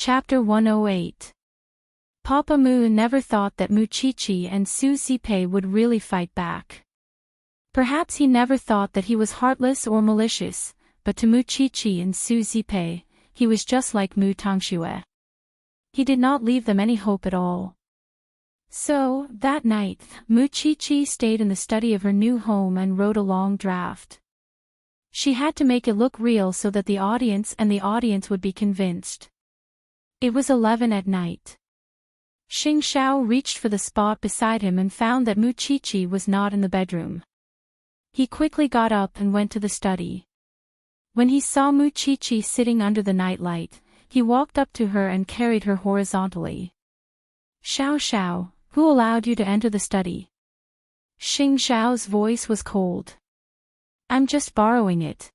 Chapter 108. Papa Mu never thought that Mu Chi-Chi and Su Zipei would really fight back. Perhaps he never thought that he was heartless or malicious, but to Mu Chi-Chi and Su Zipei, he was just like Mu Tangxue. He did not leave them any hope at all. So, that night, Mu Chi-Chi stayed in the study of her new home and wrote a long draft. She had to make it look real so that the audience would be convinced. It was 11 at night. Xing Xiao reached for the spot beside him and found that Mu Chi-Chi was not in the bedroom. He quickly got up and went to the study. When he saw Mu Chi-Chi sitting under the nightlight, he walked up to her and carried her horizontally. "Xiao Xiao, who allowed you to enter the study?" Xing Xiao's voice was cold. "I'm just borrowing it.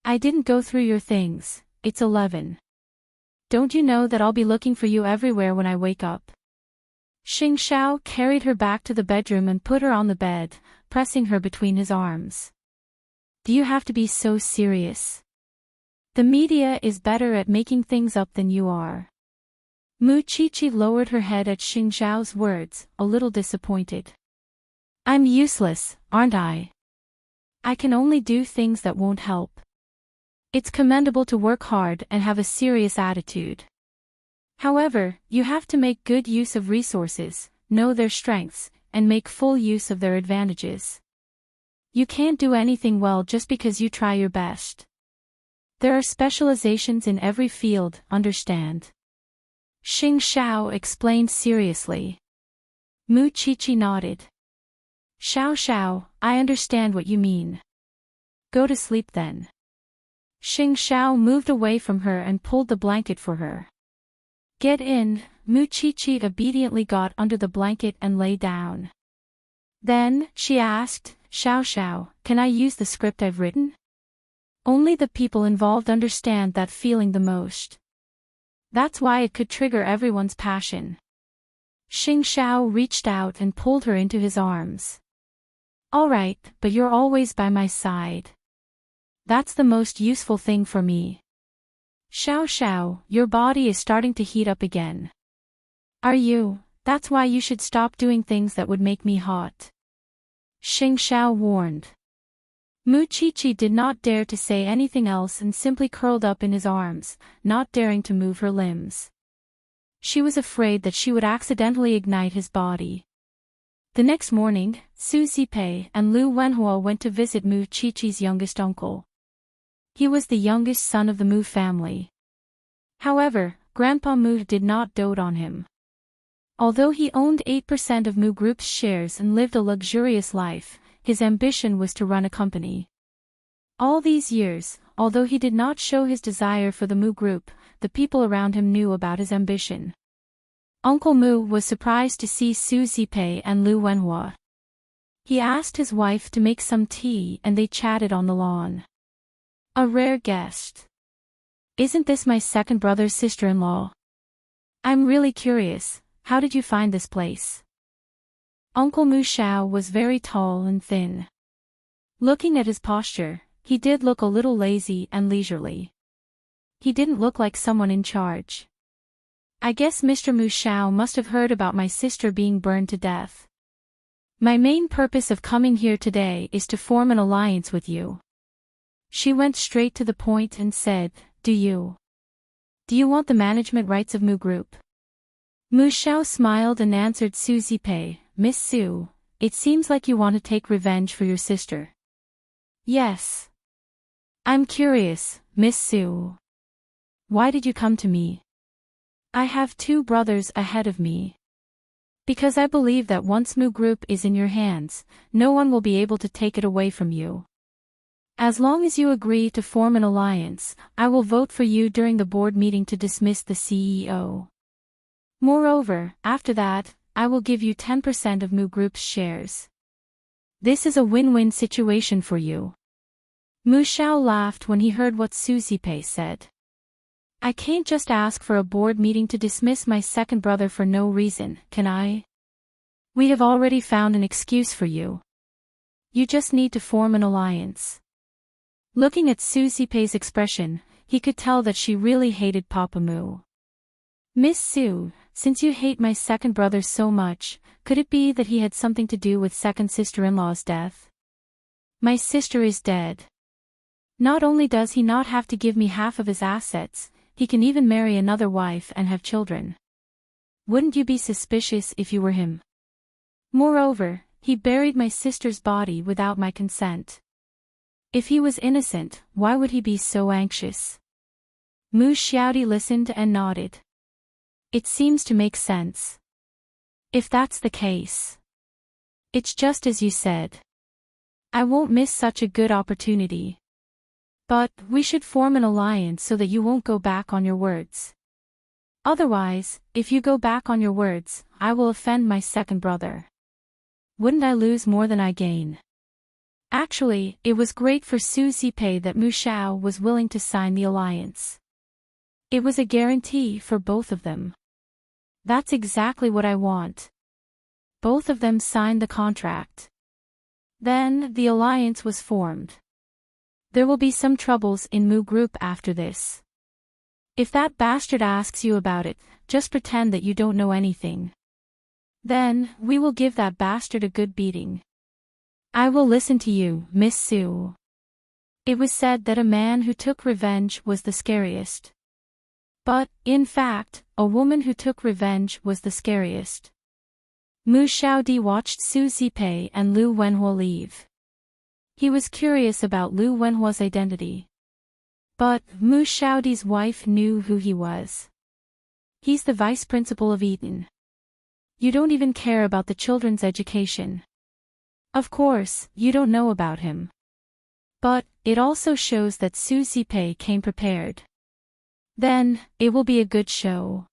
I didn't go through your things. It's 11. Don't you know that I'll be looking for you everywhere when I wake up?" Xing Xiao carried her back to the bedroom and put her on the bed, pressing her between his arms. "Do you have to be so serious? The media is better at making things up than you are." Mu Chi-Chi lowered her head at Xing Xiao's words, a little disappointed. "I'm useless, aren't I? I can only do things that won't help. It's commendable to work hard and have a serious attitude. However, you have to make good use of resources, know their strengths, and make full use of their advantages. You can't do anything well just because you try your best. There are specializations in every field, understand?" Xing Xiao explained seriously. Mu Chi-Chi nodded. "Xiao Xiao, I understand what you mean. Go to sleep then." Xing Xiao moved away from her and pulled the blanket for her. "Get in." Mu Chi-Chi obediently got under the blanket and lay down. Then, she asked, "Xiao Xiao, can I use the script I've written? Only the people involved understand that feeling the most. That's why it could trigger everyone's passion." Xing Xiao reached out and pulled her into his arms. "All right, but you're always by my side. That's the most useful thing for me." "Xiao Xiao, your body is starting to heat up again." "Are you? That's why you should stop doing things that would make me hot," Xing Xiao warned. Mu Chi-Chi did not dare to say anything else and simply curled up in his arms, not daring to move her limbs. She was afraid that she would accidentally ignite his body. The next morning, Su Zipei and Lu Wenhua went to visit Mu Chi-Chi's youngest uncle. He was the youngest son of the Mu family. However, Grandpa Mu did not dote on him. Although he owned 8% of Mu Group's shares and lived a luxurious life, his ambition was to run a company. All these years, although he did not show his desire for the Mu Group, the people around him knew about his ambition. Uncle Mu was surprised to see Su Zipei and Lu Wenhua. He asked his wife to make some tea and they chatted on the lawn. "A rare guest. Isn't this my second brother's sister-in-law? I'm really curious, how did you find this place?" Uncle Mu Xiao was very tall and thin. Looking at his posture, he did look a little lazy and leisurely. He didn't look like someone in charge. "I guess Mr. Mu Xiao must have heard about my sister being burned to death. My main purpose of coming here today is to form an alliance with you." She went straight to the point and said, Do you want the management rights of Mu Group?" Mu Xiao smiled and answered Su Zipei, "Miss Su, it seems like you want to take revenge for your sister." "Yes. I'm curious, Miss Su. Why did you come to me?" "I have 2 brothers ahead of me. Because I believe that once Mu Group is in your hands, no one will be able to take it away from you. As long as you agree to form an alliance, I will vote for you during the board meeting to dismiss the CEO. Moreover, after that, I will give you 10% of Mu Group's shares. This is a win-win situation for you." Mu Xiao laughed when he heard what Su Zipei said. "I can't just ask for a board meeting to dismiss my second brother for no reason, can I? We have already found an excuse for you. You just need to form an alliance." Looking at Su Zipei's expression, he could tell that she really hated Papa Mu. Miss Sue, since you hate my second brother so much, could it be that he had something to do with second sister-in-law's death? My sister is dead. Not only does he not have to give me half of his assets, he can even marry another wife and have children. Wouldn't you be suspicious if you were him? Moreover, he buried my sister's body without my consent. If he was innocent, why would he be so anxious? Mu Xiaodi listened and nodded. It seems to make sense. If that's the case. It's just as you said. I won't miss such a good opportunity. But, we should form an alliance so that you won't go back on your words. Otherwise, if you go back on your words, I will offend my second brother. Wouldn't I lose more than I gain? Actually, it was great for Su Zipei that Mu Xiao was willing to sign the alliance. It was a guarantee for both of them. That's exactly what I want. Both of them signed the contract. Then, the alliance was formed. There will be some troubles in Mu Group after this. If that bastard asks you about it, just pretend that you don't know anything. Then, we will give that bastard a good beating. I will listen to you, Miss Sue. It was said that a man who took revenge was the scariest. But, in fact, a woman who took revenge was the scariest. Mu Xiaodi watched Su Zipei and Lu Wenhua leave. He was curious about Lu Wenhua's identity. But, Mu Xiaodi's wife knew who he was. He's the vice principal of Eton. You don't even care about the children's education. Of course, you don't know about him. But, it also shows that Su Zipei came prepared. Then, it will be a good show.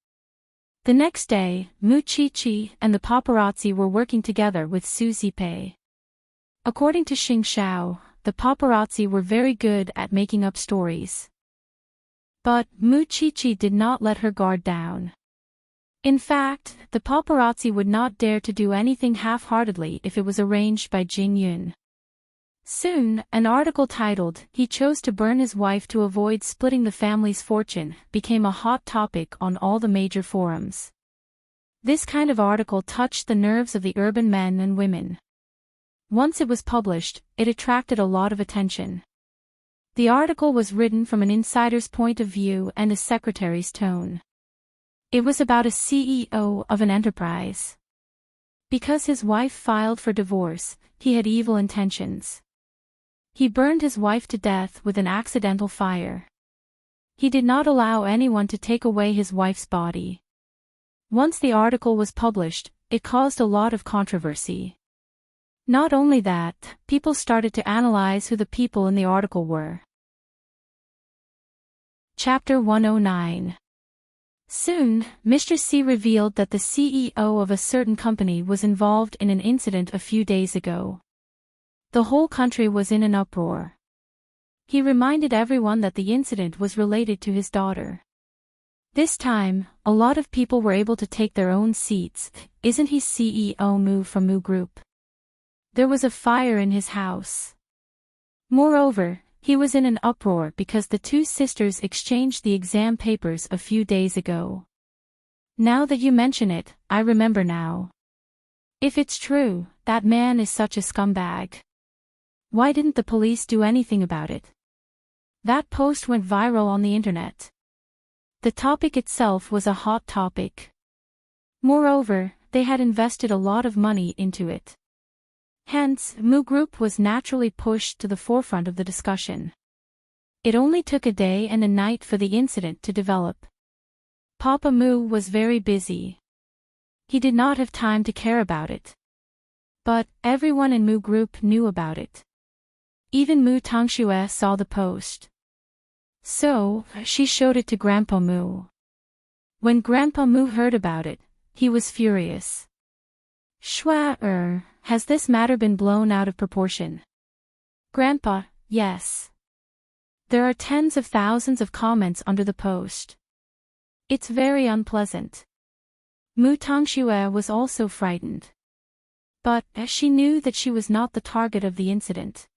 The next day, Mu Qiqi and the paparazzi were working together with Su Zipei. According to Xing Xiao, the paparazzi were very good at making up stories. But, Mu Qiqi did not let her guard down. In fact, the paparazzi would not dare to do anything half-heartedly if it was arranged by Jing Yun. Soon, an article titled, "He chose to burn his wife to avoid splitting the family's fortune," became a hot topic on all the major forums. This kind of article touched the nerves of the urban men and women. Once it was published, it attracted a lot of attention. The article was written from an insider's point of view and a secretary's tone. It was about a CEO of an enterprise. Because his wife filed for divorce, he had evil intentions. He burned his wife to death with an accidental fire. He did not allow anyone to take away his wife's body. Once the article was published, it caused a lot of controversy. Not only that, people started to analyze who the people in the article were. Chapter 109. Soon, Mr. C revealed that the CEO of a certain company was involved in an incident a few days ago. The whole country was in an uproar. He reminded everyone that the incident was related to his daughter. This time, a lot of people were able to take their own seats. Isn't he CEO Mu from Mu Group? There was a fire in his house. Moreover, he was in an uproar because the two sisters exchanged the exam papers a few days ago. Now that you mention it, I remember now. If it's true, that man is such a scumbag. Why didn't the police do anything about it? That post went viral on the internet. The topic itself was a hot topic. Moreover, they had invested a lot of money into it. Hence, Mu Group was naturally pushed to the forefront of the discussion. It only took a day and a night for the incident to develop. Papa Mu was very busy. He did not have time to care about it. But, everyone in Mu Group knew about it. Even Mu Tangxue saw the post. So, she showed it to Grandpa Mu. When Grandpa Mu heard about it, he was furious. Has this matter been blown out of proportion? Grandpa, yes. There are tens of thousands of comments under the post. It's very unpleasant. Mu Tangxue was also frightened. But, she knew that she was not the target of the incident.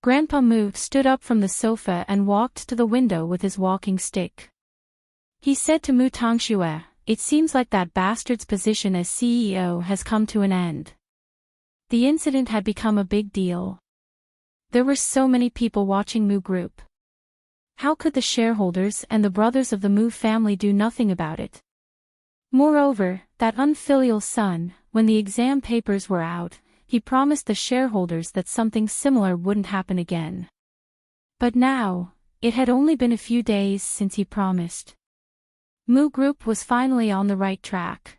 Grandpa Mu stood up from the sofa and walked to the window with his walking stick. He said to Mu Tangxue, "It seems like that bastard's position as CEO has come to an end." The incident had become a big deal. There were so many people watching Mu Group. How could the shareholders and the brothers of the Mu family do nothing about it? Moreover, that unfilial son, when the exam papers were out, he promised the shareholders that something similar wouldn't happen again. But now, it had only been a few days since he promised. Mu Group was finally on the right track.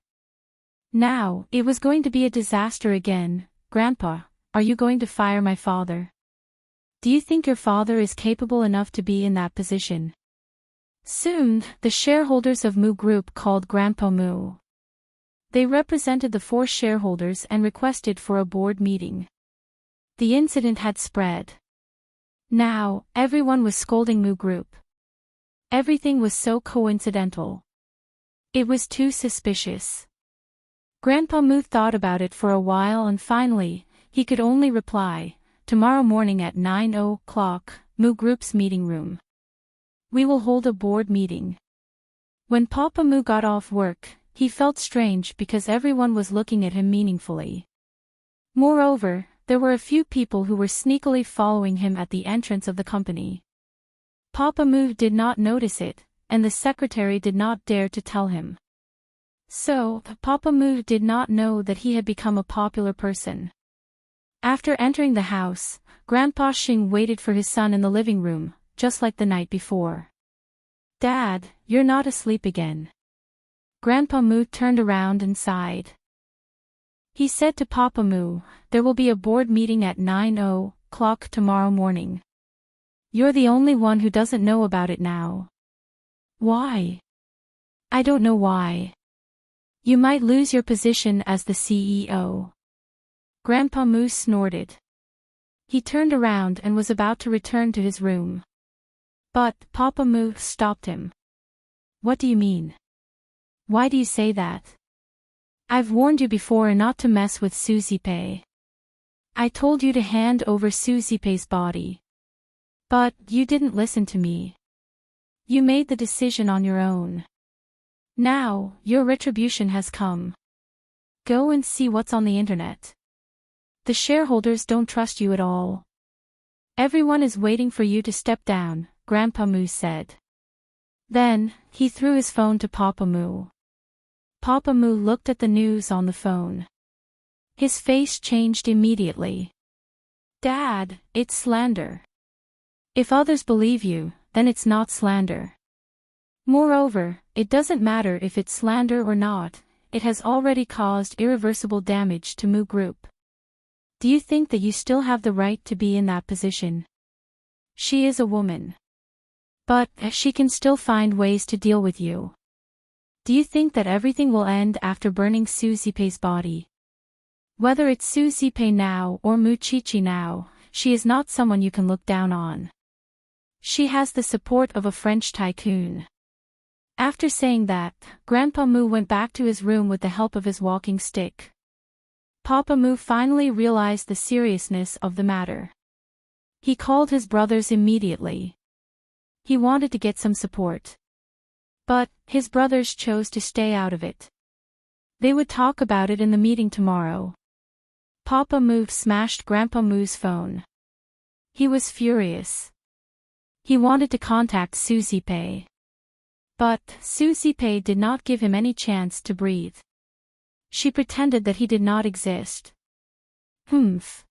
Now, it was going to be a disaster again. "Grandpa, are you going to fire my father? Do you think your father is capable enough to be in that position?" Soon, the shareholders of Mu Group called Grandpa Mu. They represented the 4 shareholders and requested for a board meeting. The incident had spread. Now, everyone was scolding Mu Group. Everything was so coincidental. It was too suspicious. Grandpa Mu thought about it for a while and finally, he could only reply, "Tomorrow morning at 9 o'clock, Mu Group's meeting room. We will hold a board meeting." When Papa Mu got off work, he felt strange because everyone was looking at him meaningfully. Moreover, there were a few people who were sneakily following him at the entrance of the company. Papa Mu did not notice it, and the secretary did not dare to tell him. So, Papa Mu did not know that he had become a popular person. After entering the house, Grandpa Xing waited for his son in the living room, just like the night before. "Dad, you're not asleep again." Grandpa Mu turned around and sighed. He said to Papa Mu, "There will be a board meeting at 9 o'clock tomorrow morning. You're the only one who doesn't know about it now." "Why?" "I don't know why. You might lose your position as the CEO." Grandpa Mu snorted. He turned around and was about to return to his room. But Papa Mu stopped him. "What do you mean? Why do you say that? I've warned you before not to mess with Susie Pei. I told you to hand over Susie Pei's body. But you didn't listen to me. You made the decision on your own. Now, your retribution has come. Go and see what's on the internet. The shareholders don't trust you at all. Everyone is waiting for you to step down," Grandpa Mu said. Then, he threw his phone to Papa Mu. Papa Mu looked at the news on the phone. His face changed immediately. "Dad, it's slander. If others believe you, then it's not slander. Moreover, it doesn't matter if it's slander or not, it has already caused irreversible damage to Mu Group. Do you think that you still have the right to be in that position? She is a woman. But she can still find ways to deal with you. Do you think that everything will end after burning Susie Pei's body? Whether it's Susie Pei now or Mu Chichi now, she is not someone you can look down on. She has the support of a French tycoon." After saying that, Grandpa Mu went back to his room with the help of his walking stick. Papa Mu finally realized the seriousness of the matter. He called his brothers immediately. He wanted to get some support. But his brothers chose to stay out of it. They would talk about it in the meeting tomorrow. Papa Mu smashed Grandpa Mu's phone. He was furious. He wanted to contact Susie Pei. But Susie Pei did not give him any chance to breathe. She pretended that he did not exist. "Humph.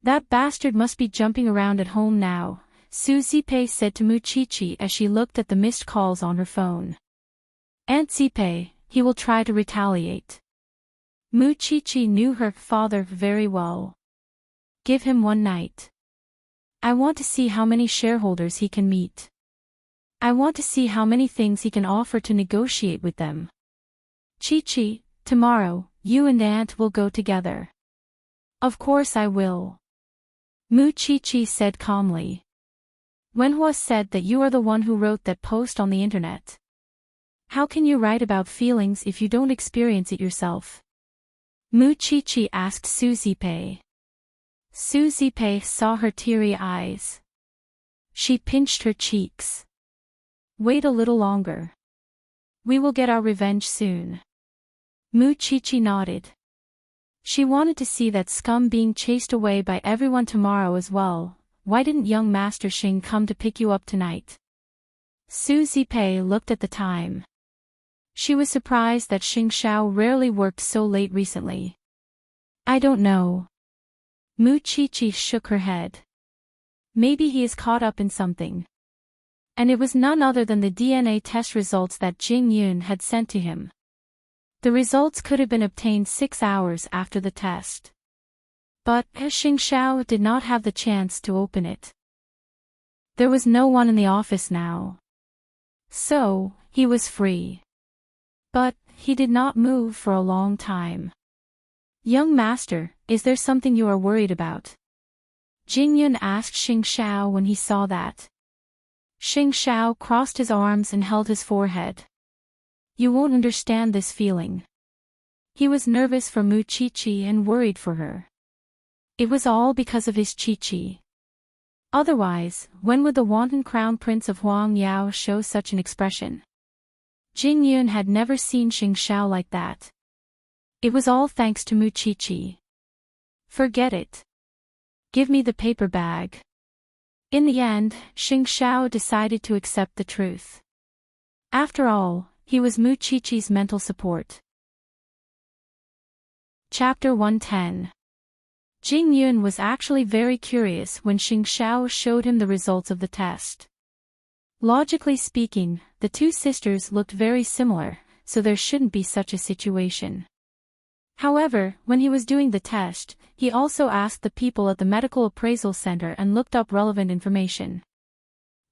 That bastard must be jumping around at home now," Susie Pei said to Mu Chichi as she looked at the missed calls on her phone. "Aunt Pei, he will try to retaliate." Mu Chichi knew her father very well. "Give him one night. I want to see how many shareholders he can meet. I want to see how many things he can offer to negotiate with them. Chichi, tomorrow, you and Aunt will go together." "Of course I will," Mu Chichi said calmly. "Wenhua said that you are the one who wrote that post on the internet. How can you write about feelings if you don't experience it yourself?" Mu Chichi asked Susie Pei. Susie Pei saw her teary eyes. She pinched her cheeks. "Wait a little longer. We will get our revenge soon. Mu Chi-Chi nodded. She wanted to see that scum being chased away by everyone tomorrow as well. Why didn't young Master Xing come to pick you up tonight? Su Zipei looked at the time. She was surprised that Xing Xiao rarely worked so late recently. I don't know. Mu Chi-Chi shook her head. Maybe he is caught up in something. And it was none other than the DNA test results that Jing Yun had sent to him. The results could have been obtained 6 hours after the test. But Xing Xiao did not have the chance to open it. There was no one in the office now. So, he was free. But, he did not move for a long time. Young master, is there something you are worried about? Jing Yun asked Xing Xiao when he saw that. Xing Xiao crossed his arms and held his forehead. You won't understand this feeling. He was nervous for Mu Chi-Chi and worried for her. It was all because of his Chi-Chi. Otherwise, when would the wanton crown prince of Huang Yao show such an expression? Jing Yun had never seen Xing Xiao like that. It was all thanks to Mu Chi-Chi. Forget it. Give me the paper bag. In the end, Xing Xiao decided to accept the truth. After all, he was Mu Chi-Chi's mental support. Chapter 110. Jing Yun was actually very curious when Xing Xiao showed him the results of the test. Logically speaking, the two sisters looked very similar, so there shouldn't be such a situation. However, when he was doing the test, he also asked the people at the medical appraisal center and looked up relevant information.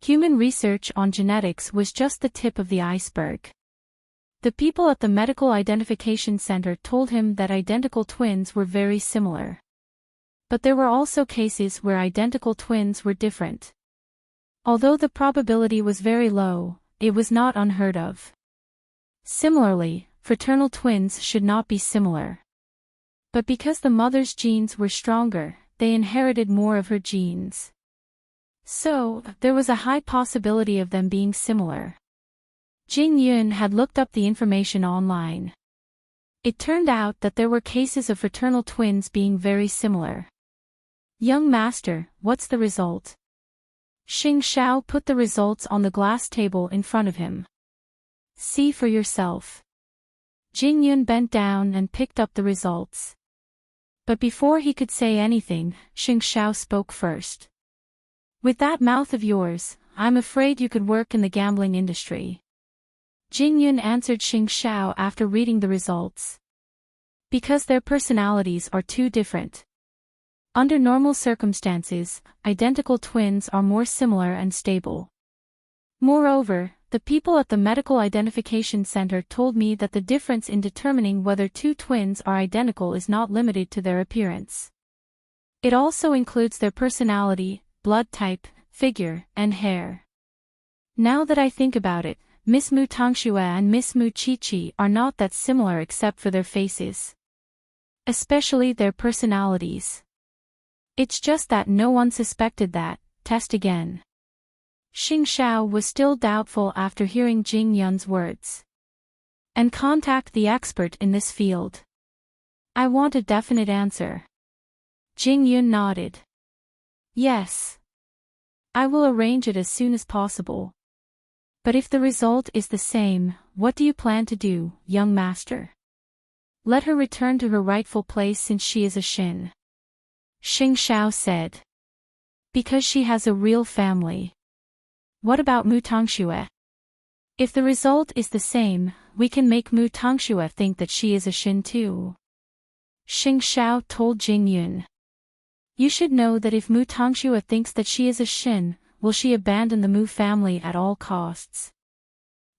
Human research on genetics was just the tip of the iceberg. The people at the medical identification center told him that identical twins were very similar. But there were also cases where identical twins were different. Although the probability was very low, it was not unheard of. Similarly, fraternal twins should not be similar. But because the mother's genes were stronger, they inherited more of her genes. So, there was a high possibility of them being similar. Jing Yun had looked up the information online. It turned out that there were cases of fraternal twins being very similar. Young master, what's the result? Xing Xiao put the results on the glass table in front of him. See for yourself. Jing Yun bent down and picked up the results. But before he could say anything, Xing Xiao spoke first. With that mouth of yours, I'm afraid you could work in the gambling industry. Jing Yun answered Xing Xiao after reading the results. Because their personalities are too different. Under normal circumstances, identical twins are more similar and stable. Moreover, the people at the medical identification center told me that the difference in determining whether two twins are identical is not limited to their appearance. It also includes their personality, blood type, figure, and hair. Now that I think about it, Miss Mu Tangxue and Miss Mu Chi-Chi are not that similar except for their faces. Especially their personalities. It's just that no one suspected that. Test again. Xing Xiao was still doubtful after hearing Jing Yun's words. And contact the expert in this field. I want a definite answer. Jing Yun nodded. Yes. I will arrange it as soon as possible. But if the result is the same, what do you plan to do, young master? Let her return to her rightful place since she is a Xin. Xing Xiao said. Because she has a real family. What about Mu Tangxue? If the result is the same, we can make Mu Tangxue think that she is a Xin too. Xing Xiao told Jing Yun. You should know that if Mu Tangxue thinks that she is a Xin, will she abandon the Mu family at all costs?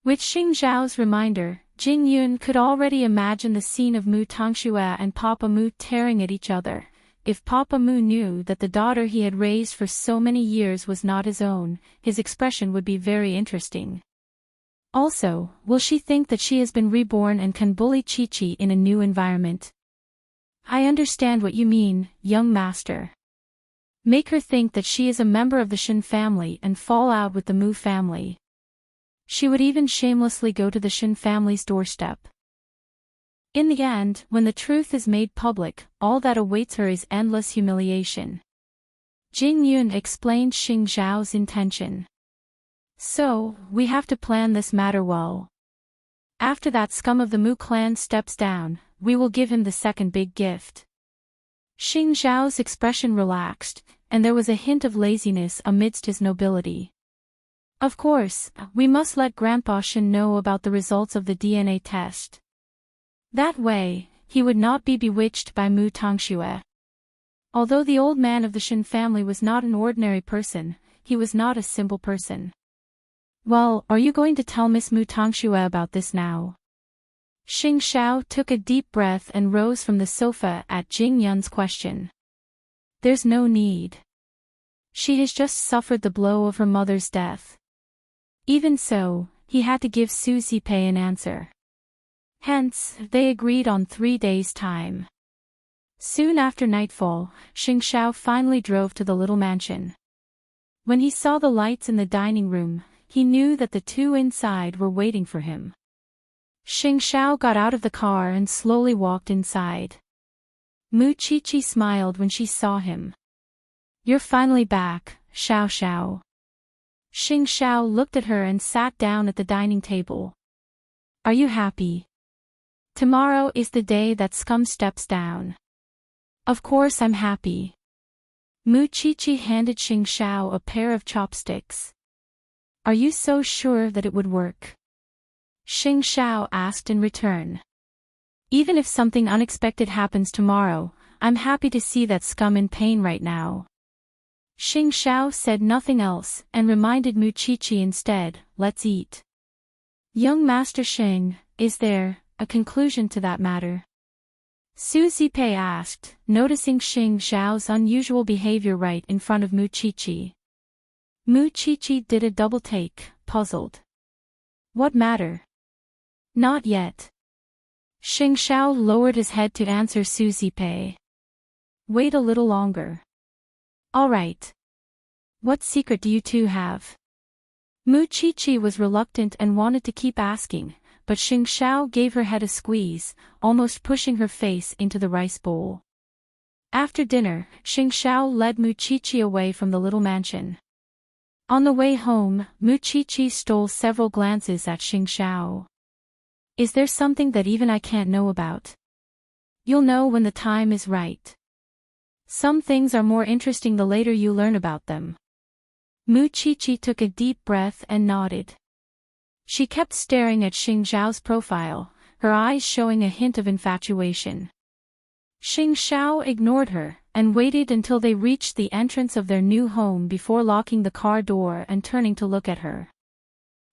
With Xing Xiao's reminder, Jing Yun could already imagine the scene of Mu Tangxue and Papa Mu tearing at each other. If Papa Mu knew that the daughter he had raised for so many years was not his own, his expression would be very interesting. Also, will she think that she has been reborn and can bully Chi-Chi in a new environment? I understand what you mean, young master. Make her think that she is a member of the Shin family and fall out with the Mu family. She would even shamelessly go to the Shin family's doorstep. In the end, when the truth is made public, all that awaits her is endless humiliation. Jing Yun explained Xing Zhao's intention. So, we have to plan this matter well. After that scum of the Mu clan steps down, we will give him the second big gift. Xing Zhao's expression relaxed, and there was a hint of laziness amidst his nobility. Of course, we must let Grandpa Shin know about the results of the DNA test. That way, he would not be bewitched by Mu Tangxue. Although the old man of the Shin family was not an ordinary person, he was not a simple person. Well, are you going to tell Miss Mu Tangxue about this now? Xing Xiao took a deep breath and rose from the sofa at Jing Yun's question. There's no need. She has just suffered the blow of her mother's death. Even so, he had to give Su Zipei an answer. Hence, they agreed on 3 days' time. Soon after nightfall, Xing Xiao finally drove to the little mansion. When he saw the lights in the dining room, he knew that the two inside were waiting for him. Xing Xiao got out of the car and slowly walked inside. Mu Qiqi smiled when she saw him. You're finally back, Xiao Xiao. Xing Xiao looked at her and sat down at the dining table. Are you happy? Tomorrow is the day that scum steps down. Of course I'm happy. Mu Qiqi handed Xing Xiao a pair of chopsticks. Are you so sure that it would work? Xing Xiao asked in return. Even if something unexpected happens tomorrow, I'm happy to see that scum in pain right now. Xing Xiao said nothing else and reminded Mu Qiqi instead, let's eat. Young Master Xing, is there a conclusion to that matter? Su Zipei asked, noticing Xing Xiao's unusual behavior right in front of Mu Qiqi. Mu Qiqi did a double take, puzzled. What matter? Not yet. Xing Xiao lowered his head to answer Su Zipei. Wait a little longer. All right. What secret do you two have? Mu Qiqi was reluctant and wanted to keep asking, but Xing Xiao gave her head a squeeze, almost pushing her face into the rice bowl. After dinner, Xing Xiao led Mu Qiqi away from the little mansion. On the way home, Mu Qiqi stole several glances at Xing Xiao. Is there something that even I can't know about? You'll know when the time is right. Some things are more interesting the later you learn about them. Mu Qiqi took a deep breath and nodded. She kept staring at Xing Xiao's profile, her eyes showing a hint of infatuation. Xing Xiao ignored her, and waited until they reached the entrance of their new home before locking the car door and turning to look at her.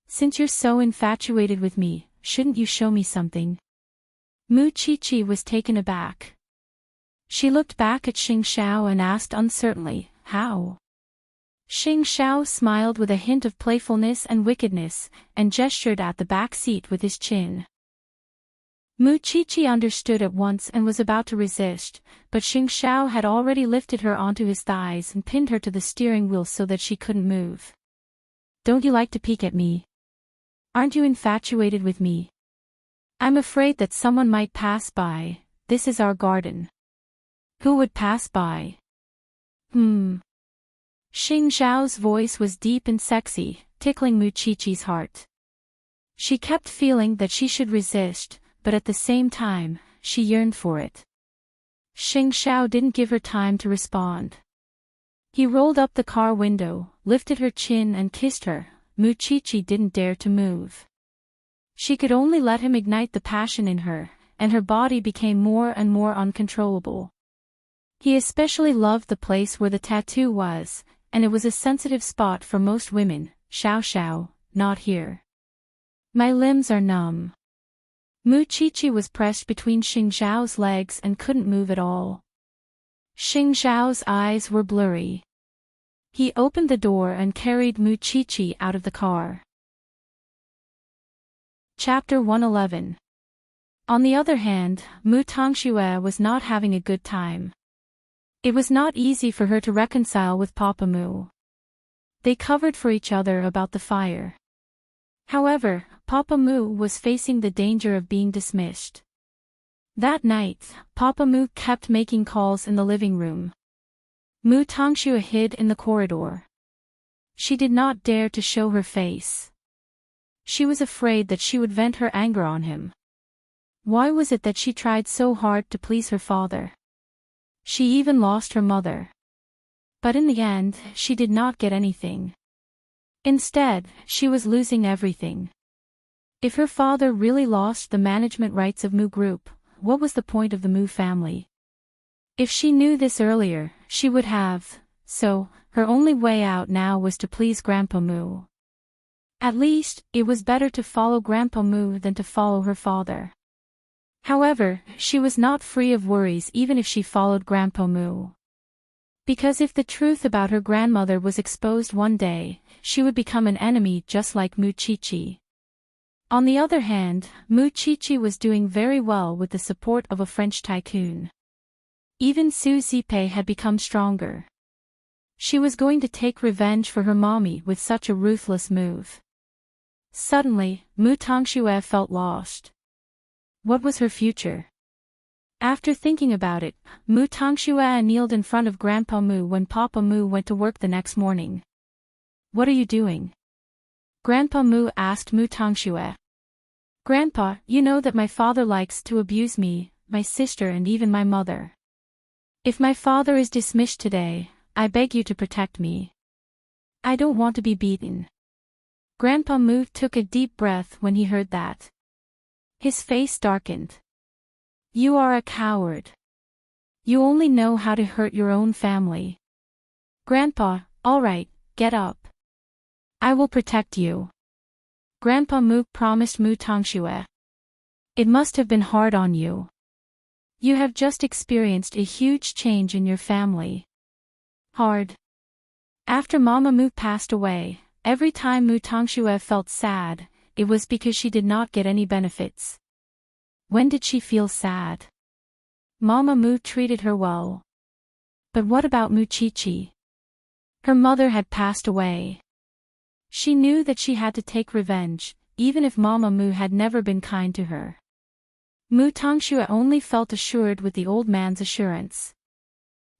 Since you're so infatuated with me, shouldn't you show me something? Mu Qiqi was taken aback. She looked back at Xing Xiao and asked uncertainly, how? Xing Xiao smiled with a hint of playfulness and wickedness, and gestured at the back seat with his chin. Mu Qiqi understood at once and was about to resist, but Xing Xiao had already lifted her onto his thighs and pinned her to the steering wheel so that she couldn't move. Don't you like to peek at me? Aren't you infatuated with me? I'm afraid that someone might pass by. This is our garden. Who would pass by? Xing Xiao's voice was deep and sexy, tickling Mu Qiqi's heart. She kept feeling that she should resist, but at the same time, she yearned for it. Xing Xiao didn't give her time to respond. He rolled up the car window, lifted her chin and kissed her. Mu Qiqi didn't dare to move. She could only let him ignite the passion in her, and her body became more and more uncontrollable. He especially loved the place where the tattoo was, and it was a sensitive spot for most women. Xiao Xiao, not here. My limbs are numb. Mu Qiqi was pressed between Xing Xiao's legs and couldn't move at all. Xing Xiao's eyes were blurry. He opened the door and carried Mu Qiqi out of the car. Chapter 111. On the other hand, Mu Tangxue was not having a good time. It was not easy for her to reconcile with Papa Mu. They covered for each other about the fire. However, Papa Moo was facing the danger of being dismissed. That night, Papa Moo kept making calls in the living room. Mu Tongxue hid in the corridor. She did not dare to show her face. She was afraid that she would vent her anger on him. Why was it that she tried so hard to please her father? She even lost her mother. But in the end, she did not get anything. Instead, she was losing everything. If her father really lost the management rights of Mu Group, what was the point of the Mu family? If she knew this earlier, she would have, so, her only way out now was to please Grandpa Moo. At least, it was better to follow Grandpa Moo than to follow her father. However, she was not free of worries even if she followed Grandpa Moo. Because if the truth about her grandmother was exposed one day, she would become an enemy just like Mu Chi-Chi. On the other hand, Mu Chi-Chi was doing very well with the support of a French tycoon. Even Su Zipei had become stronger. She was going to take revenge for her mommy with such a ruthless move. Suddenly, Mu Tongxue felt lost. What was her future? After thinking about it, Mu Tongxue kneeled in front of Grandpa Moo when Papa Moo went to work the next morning. What are you doing? Grandpa Moo asked Mu Tongxue. Grandpa, you know that my father likes to abuse me, my sister and even my mother. If my father is dismissed today, I beg you to protect me. I don't want to be beaten. Grandpa Moo took a deep breath when he heard that. His face darkened. You are a coward. You only know how to hurt your own family. Grandpa, all right, get up. I will protect you. Grandpa Moo promised Mu Tongxue. It must have been hard on you. You have just experienced a huge change in your family. Hard. After Mama Moo passed away, every time Mu Tongxue felt sad, it was because she did not get any benefits. When did she feel sad? Mama Moo treated her well. But what about Mu Chi-Chi? Her mother had passed away. She knew that she had to take revenge, even if Mama Moo had never been kind to her. Mu Tongxue only felt assured with the old man's assurance.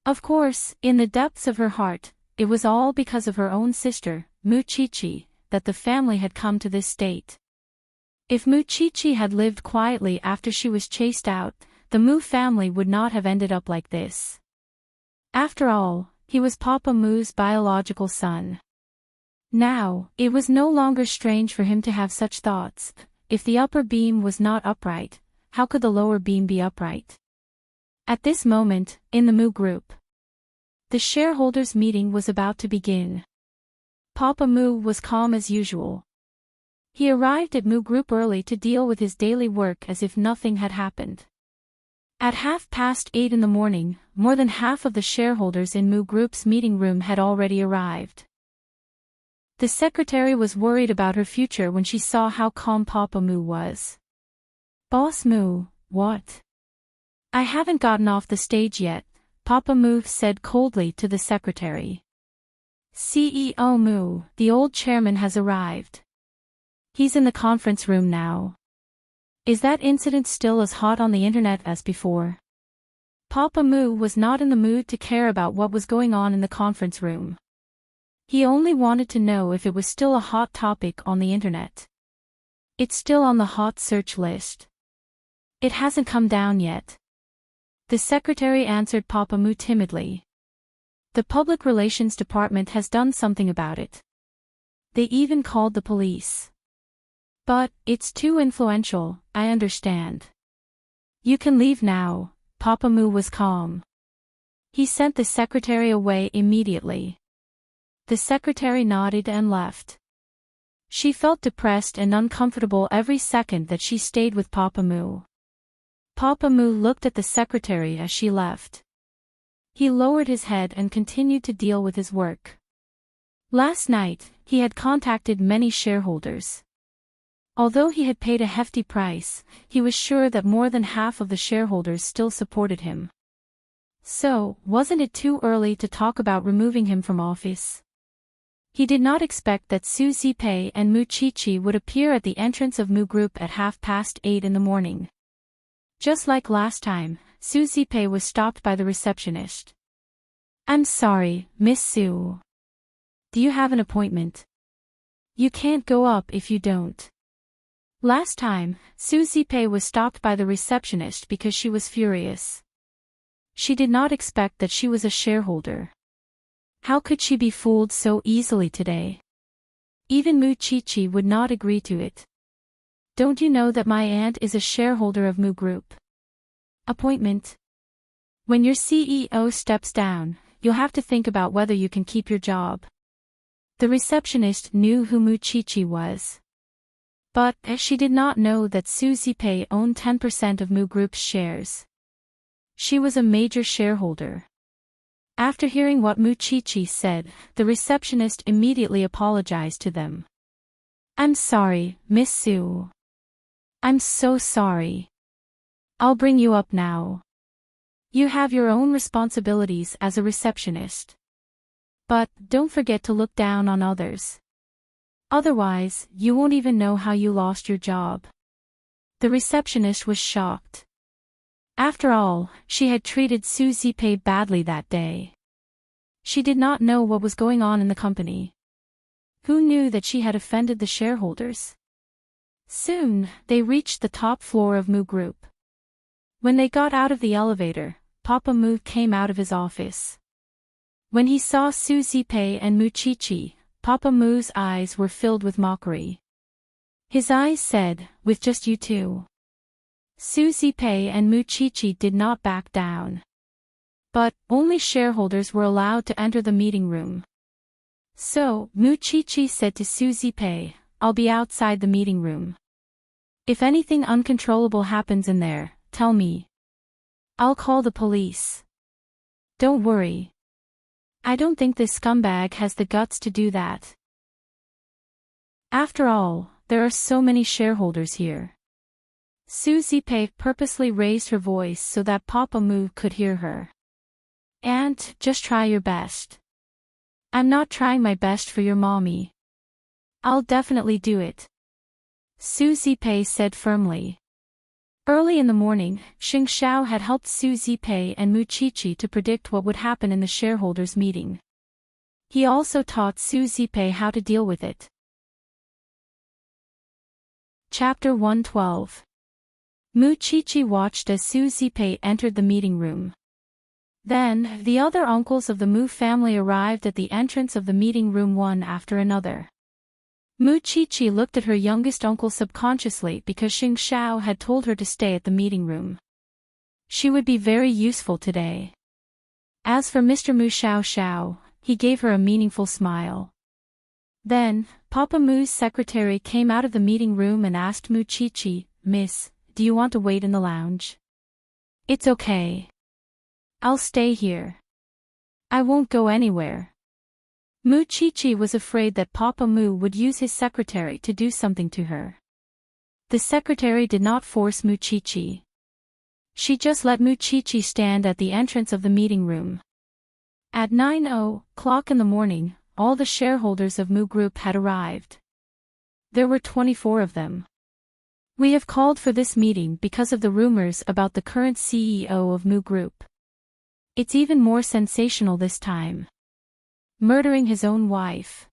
Of course, in the depths of her heart, it was all because of her own sister, Mu Chi-Chi, that the family had come to this state. If Mu Chi-Chi had lived quietly after she was chased out, the Mu family would not have ended up like this. After all, he was Papa Moo's biological son. Now, it was no longer strange for him to have such thoughts. If the upper beam was not upright, how could the lower beam be upright? At this moment, in the Moo Group, the shareholders' meeting was about to begin. Papa Moo was calm as usual. He arrived at Moo Group early to deal with his daily work as if nothing had happened. At 8:30 in the morning, more than half of the shareholders in Moo Group's meeting room had already arrived. The secretary was worried about her future when she saw how calm Papa Moo was. Boss Moo, what? I haven't gotten off the stage yet, Papa Moo said coldly to the secretary. CEO Moo, the old chairman has arrived. He's in the conference room now. Is that incident still as hot on the internet as before? Papa Moo was not in the mood to care about what was going on in the conference room. He only wanted to know if it was still a hot topic on the internet. It's still on the hot search list. It hasn't come down yet. The secretary answered Papa Moo timidly. The public relations department has done something about it. They even called the police. But, it's too influential, I understand. You can leave now, Papa Moo was calm. He sent the secretary away immediately. The secretary nodded and left. She felt depressed and uncomfortable every second that she stayed with Papa Moo. Papa Moo looked at the secretary as she left. He lowered his head and continued to deal with his work. Last night, he had contacted many shareholders. Although he had paid a hefty price, he was sure that more than half of the shareholders still supported him. So, wasn't it too early to talk about removing him from office? He did not expect that Su Zipei and Mu Chichi would appear at the entrance of Mu Group at 8:30 in the morning. Just like last time, Su Zipei was stopped by the receptionist. "I'm sorry, Miss Su. Do you have an appointment? You can't go up if you don't." Last time, Su Zipei was stopped by the receptionist because she was furious. She did not expect that she was a shareholder. How could she be fooled so easily today? Even Mu Chichi would not agree to it. "Don't you know that my aunt is a shareholder of Mu Group?" Appointment. When your CEO steps down, you'll have to think about whether you can keep your job. The receptionist knew who Mu Chichi was. But she did not know that Su Zipei owned 10% of Mu Group's shares. She was a major shareholder. After hearing what Mu Chichi said, the receptionist immediately apologized to them. "I'm sorry, Miss Su. I'm so sorry. I'll bring you up now. You have your own responsibilities as a receptionist. But don't forget to look down on others. Otherwise, you won't even know how you lost your job." The receptionist was shocked. After all, she had treated Su Zipei badly that day. She did not know what was going on in the company. Who knew that she had offended the shareholders? Soon, they reached the top floor of Mu Group. When they got out of the elevator, Papa Mu came out of his office. When he saw Su Zipei and Mu Chichi, Papa Mu's eyes were filled with mockery. His eyes said, "With just you two." Su Zipei and Mu Chichi did not back down. But only shareholders were allowed to enter the meeting room. So, Mu Chichi said to Su Zipei, "I'll be outside the meeting room. If anything uncontrollable happens in there, tell me. I'll call the police. Don't worry. I don't think this scumbag has the guts to do that. After all, there are so many shareholders here." Su Zipei purposely raised her voice so that Papa Mu could hear her. "And, just try your best." "I'm not trying my best for your mommy. I'll definitely do it," Su Zipei said firmly. Early in the morning, Xing Xiao had helped Su Zipei and Mu Chichi to predict what would happen in the shareholders' meeting. He also taught Su Zipei how to deal with it. Chapter 112. Mu Chichi watched as Su Zipei entered the meeting room. Then, the other uncles of the Mu family arrived at the entrance of the meeting room one after another. Mu Chichi looked at her youngest uncle subconsciously because Xing Xiao had told her to stay at the meeting room. She would be very useful today. As for Mr. Mu Xiao Xiao, he gave her a meaningful smile. Then, Papa Mu's secretary came out of the meeting room and asked Mu Chichi, "Miss, do you want to wait in the lounge?" "It's okay. I'll stay here. I won't go anywhere." Mu Chichi was afraid that Papa Mu would use his secretary to do something to her. The secretary did not force Mu Chichi. She just let Mu Chichi stand at the entrance of the meeting room. At 9:00 in the morning, all the shareholders of Mu Group had arrived. There were 24 of them. "We have called for this meeting because of the rumors about the current CEO of Mu Group. It's even more sensational this time. Murdering his own wife.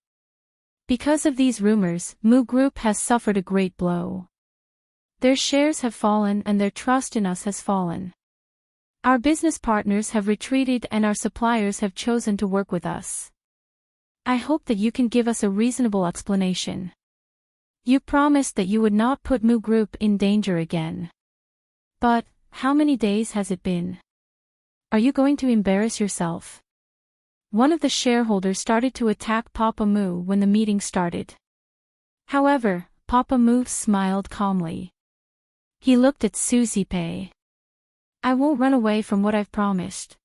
Because of these rumors, Mu Group has suffered a great blow. Their shares have fallen and their trust in us has fallen. Our business partners have retreated and our suppliers have chosen to work with us. I hope that you can give us a reasonable explanation. You promised that you would not put Mu Group in danger again. But, how many days has it been? Are you going to embarrass yourself?" One of the shareholders started to attack Papa Mu when the meeting started. However, Papa Mu smiled calmly. He looked at Su Zipei. "I won't run away from what I've promised.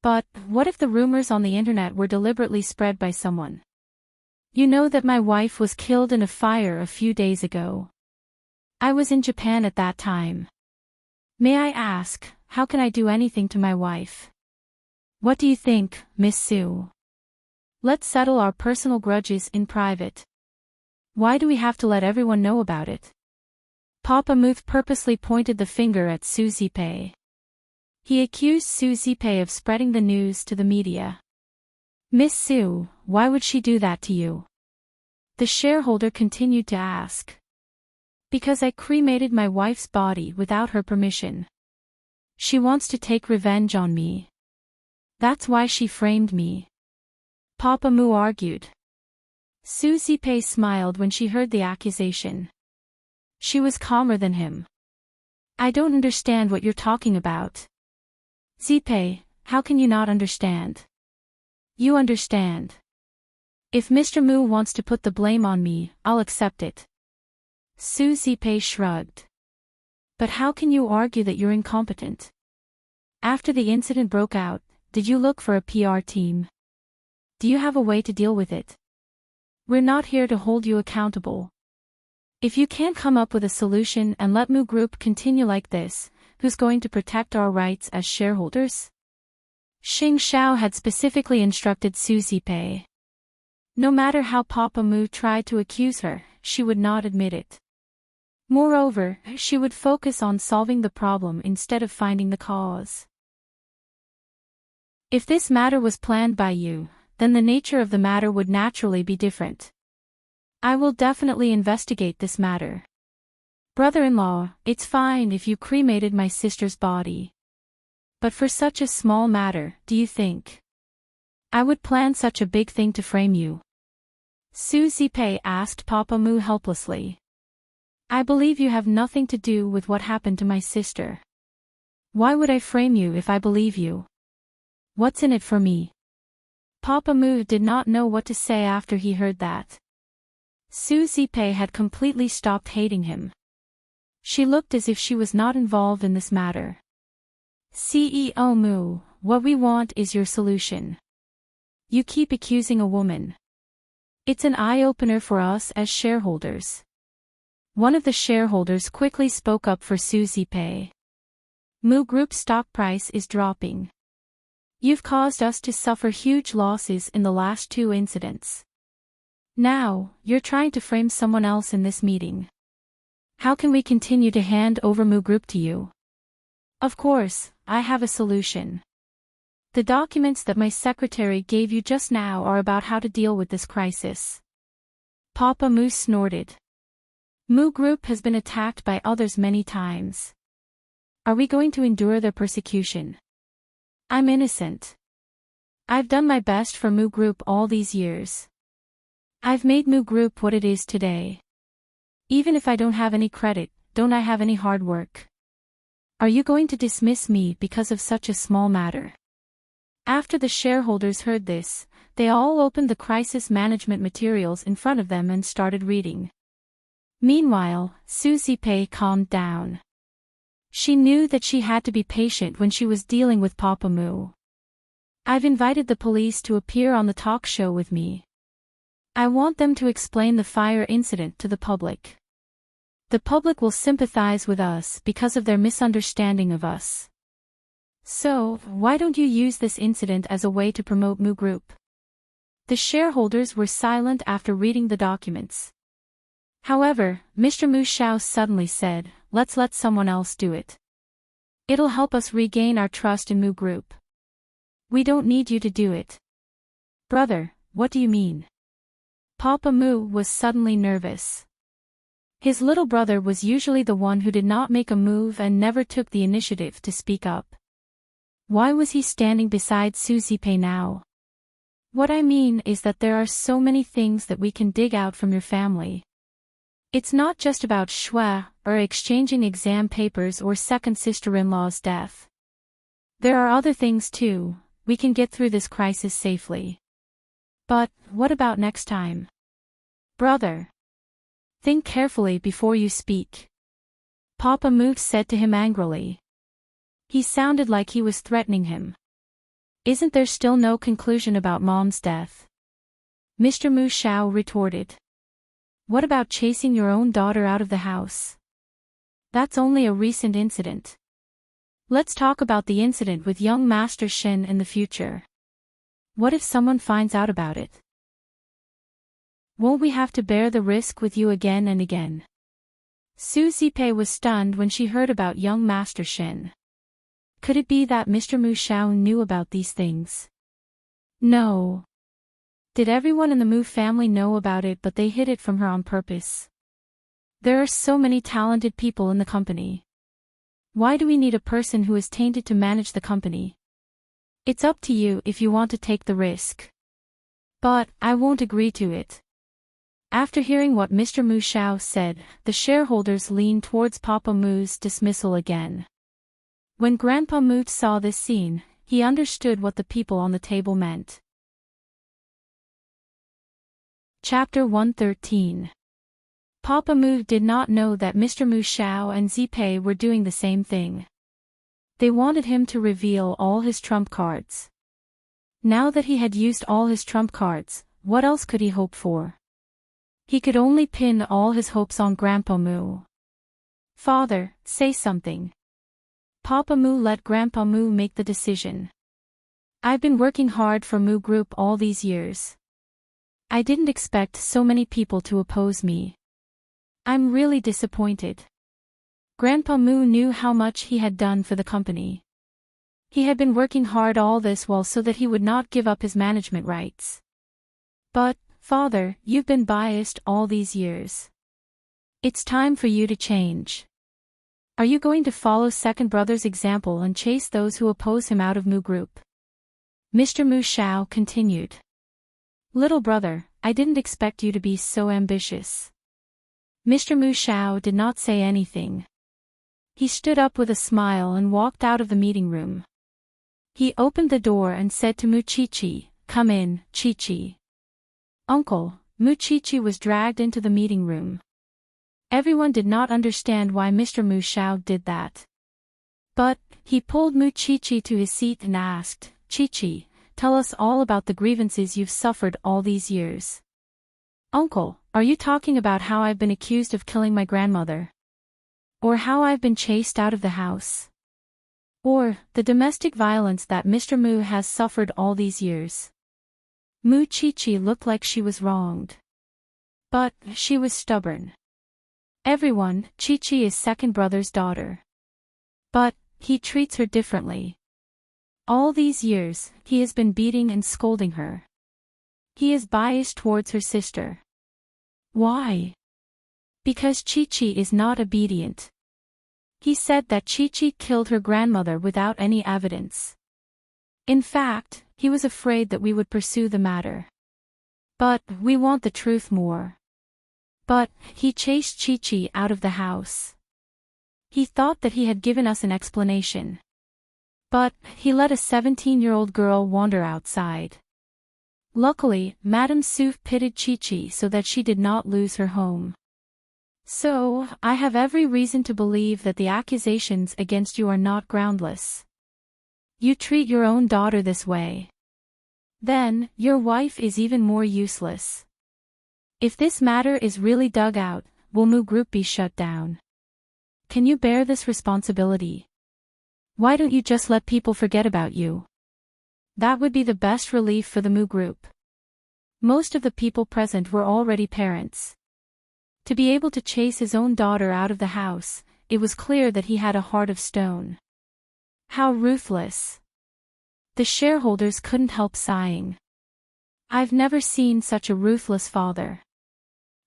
But, what if the rumors on the internet were deliberately spread by someone? You know that my wife was killed in a fire a few days ago. I was in Japan at that time. May I ask, how can I do anything to my wife? What do you think, Miss Su?" Let's settle our personal grudges in private. Why do we have to let everyone know about it? Papa Muth purposely pointed the finger at Susie Pei. He accused Susie Pei of spreading the news to the media. Miss Sue, why would she do that to you? The shareholder continued to ask. Because I cremated my wife's body without her permission. She wants to take revenge on me. That's why she framed me. Papa Mu argued. Susie Pei smiled when she heard the accusation. She was calmer than him. I don't understand what you're talking about. Zipei, how can you not understand? You understand. If Mr. Mu wants to put the blame on me, I'll accept it. Susie Pei shrugged. But how can you argue that you're incompetent? After the incident broke out, did you look for a PR team? Do you have a way to deal with it? We're not here to hold you accountable. If you can't come up with a solution and let Mu Group continue like this, who's going to protect our rights as shareholders? Xing Xiao had specifically instructed Susie Pei. No matter how Papa Mu tried to accuse her, she would not admit it. Moreover, she would focus on solving the problem instead of finding the cause. If this matter was planned by you, then the nature of the matter would naturally be different. I will definitely investigate this matter. Brother-in-law, it's fine if you cremated my sister's body. But for such a small matter, do you think I would plan such a big thing to frame you? Susie Pei asked Papa Mu helplessly. I believe you have nothing to do with what happened to my sister. Why would I frame you if I believe you? What's in it for me? Papa Mu did not know what to say after he heard that. Susie Pei had completely stopped hating him. She looked as if she was not involved in this matter. CEO Mu, what we want is your solution. You keep accusing a woman. It's an eye-opener for us as shareholders. One of the shareholders quickly spoke up for Susie Pei. Mu Group's stock price is dropping. You've caused us to suffer huge losses in the last 2 incidents. Now, you're trying to frame someone else in this meeting. How can we continue to hand over Mu Group to you? Of course, I have a solution. The documents that my secretary gave you just now are about how to deal with this crisis. Papa Mu snorted. Mu Group has been attacked by others many times. Are we going to endure their persecution? I'm innocent. I've done my best for Mu Group all these years. I've made Mu Group what it is today. Even if I don't have any credit, don't I have any hard work? Are you going to dismiss me because of such a small matter? After the shareholders heard this, they all opened the crisis management materials in front of them and started reading. Meanwhile, Susie Pei calmed down. She knew that she had to be patient when she was dealing with Papa Mu. I've invited the police to appear on the talk show with me. I want them to explain the fire incident to the public. The public will sympathize with us because of their misunderstanding of us. So, why don't you use this incident as a way to promote Mu Group? The shareholders were silent after reading the documents. However, Mr. Mu Xiao suddenly said, let's let someone else do it. It'll help us regain our trust in Mu Group. We don't need you to do it. Brother, what do you mean? Papa Mu was suddenly nervous. His little brother was usually the one who did not make a move and never took the initiative to speak up. Why was he standing beside Susie Pei now? What I mean is that there are so many things that we can dig out from your family. It's not just about Shui, or exchanging exam papers or second sister-in-law's death. There are other things too. We can get through this crisis safely. But, what about next time? Brother. Think carefully before you speak. Papa Mu said to him angrily. He sounded like he was threatening him. Isn't there still no conclusion about Mom's death? Mr. Mu Xiao retorted. What about chasing your own daughter out of the house? That's only a recent incident. Let's talk about the incident with young Master Shen in the future. What if someone finds out about it? Won't we have to bear the risk with you again and again? Su Zipei was stunned when she heard about young Master Shin. Could it be that Mr. Mu Xiao knew about these things? No. Did everyone in the Mu family know about it but they hid it from her on purpose? There are so many talented people in the company. Why do we need a person who is tainted to manage the company? It's up to you if you want to take the risk. But I won't agree to it. After hearing what Mr. Mu Xiao said, the shareholders leaned towards Papa Mu's dismissal again. When Grandpa Mu saw this scene, he understood what the people on the table meant. Chapter 113. Papa Mu did not know that Mr. Mu Xiao and Zipei were doing the same thing. They wanted him to reveal all his trump cards. Now that he had used all his trump cards, what else could he hope for? He could only pin all his hopes on Grandpa Mu. Father, say something. Papa Mu let Grandpa Mu make the decision. I've been working hard for Mu Group all these years. I didn't expect so many people to oppose me. I'm really disappointed. Grandpa Mu knew how much he had done for the company. He had been working hard all this while so that he would not give up his management rights. But, Father, you've been biased all these years. It's time for you to change. Are you going to follow second brother's example and chase those who oppose him out of Mu Group? Mr. Mu Xiao continued. Little brother, I didn't expect you to be so ambitious. Mr. Mu Xiao did not say anything. He stood up with a smile and walked out of the meeting room. He opened the door and said to Mu Chi-Chi, "Come in, Chi-Chi." Uncle, Mu Chi-Chi was dragged into the meeting room. Everyone did not understand why Mr. Mu Xiao did that. But, he pulled Mu Chi-Chi to his seat and asked, "Chi-Chi, tell us all about the grievances you've suffered all these years." Uncle, are you talking about how I've been accused of killing my grandmother? Or how I've been chased out of the house? Or, the domestic violence that Mr. Mu has suffered all these years? Mu Chi-Chi looked like she was wronged. But, she was stubborn. Everyone, Chi-Chi is second brother's daughter. But, he treats her differently. All these years, he has been beating and scolding her. He is biased towards her sister. Why? Because Chi-Chi is not obedient. He said that Chi-Chi killed her grandmother without any evidence. In fact, he was afraid that we would pursue the matter. But, we want the truth more. But, he chased Chi-Chi out of the house. He thought that he had given us an explanation. But, he let a 17-year-old girl wander outside. Luckily, Madame Su pitied Chi-Chi so that she did not lose her home. So, I have every reason to believe that the accusations against you are not groundless. You treat your own daughter this way. Then, your wife is even more useless. If this matter is really dug out, will Mu Group be shut down? Can you bear this responsibility? Why don't you just let people forget about you? That would be the best relief for the Mu Group. Most of the people present were already parents. To be able to chase his own daughter out of the house, it was clear that he had a heart of stone. How ruthless. The shareholders couldn't help sighing. I've never seen such a ruthless father.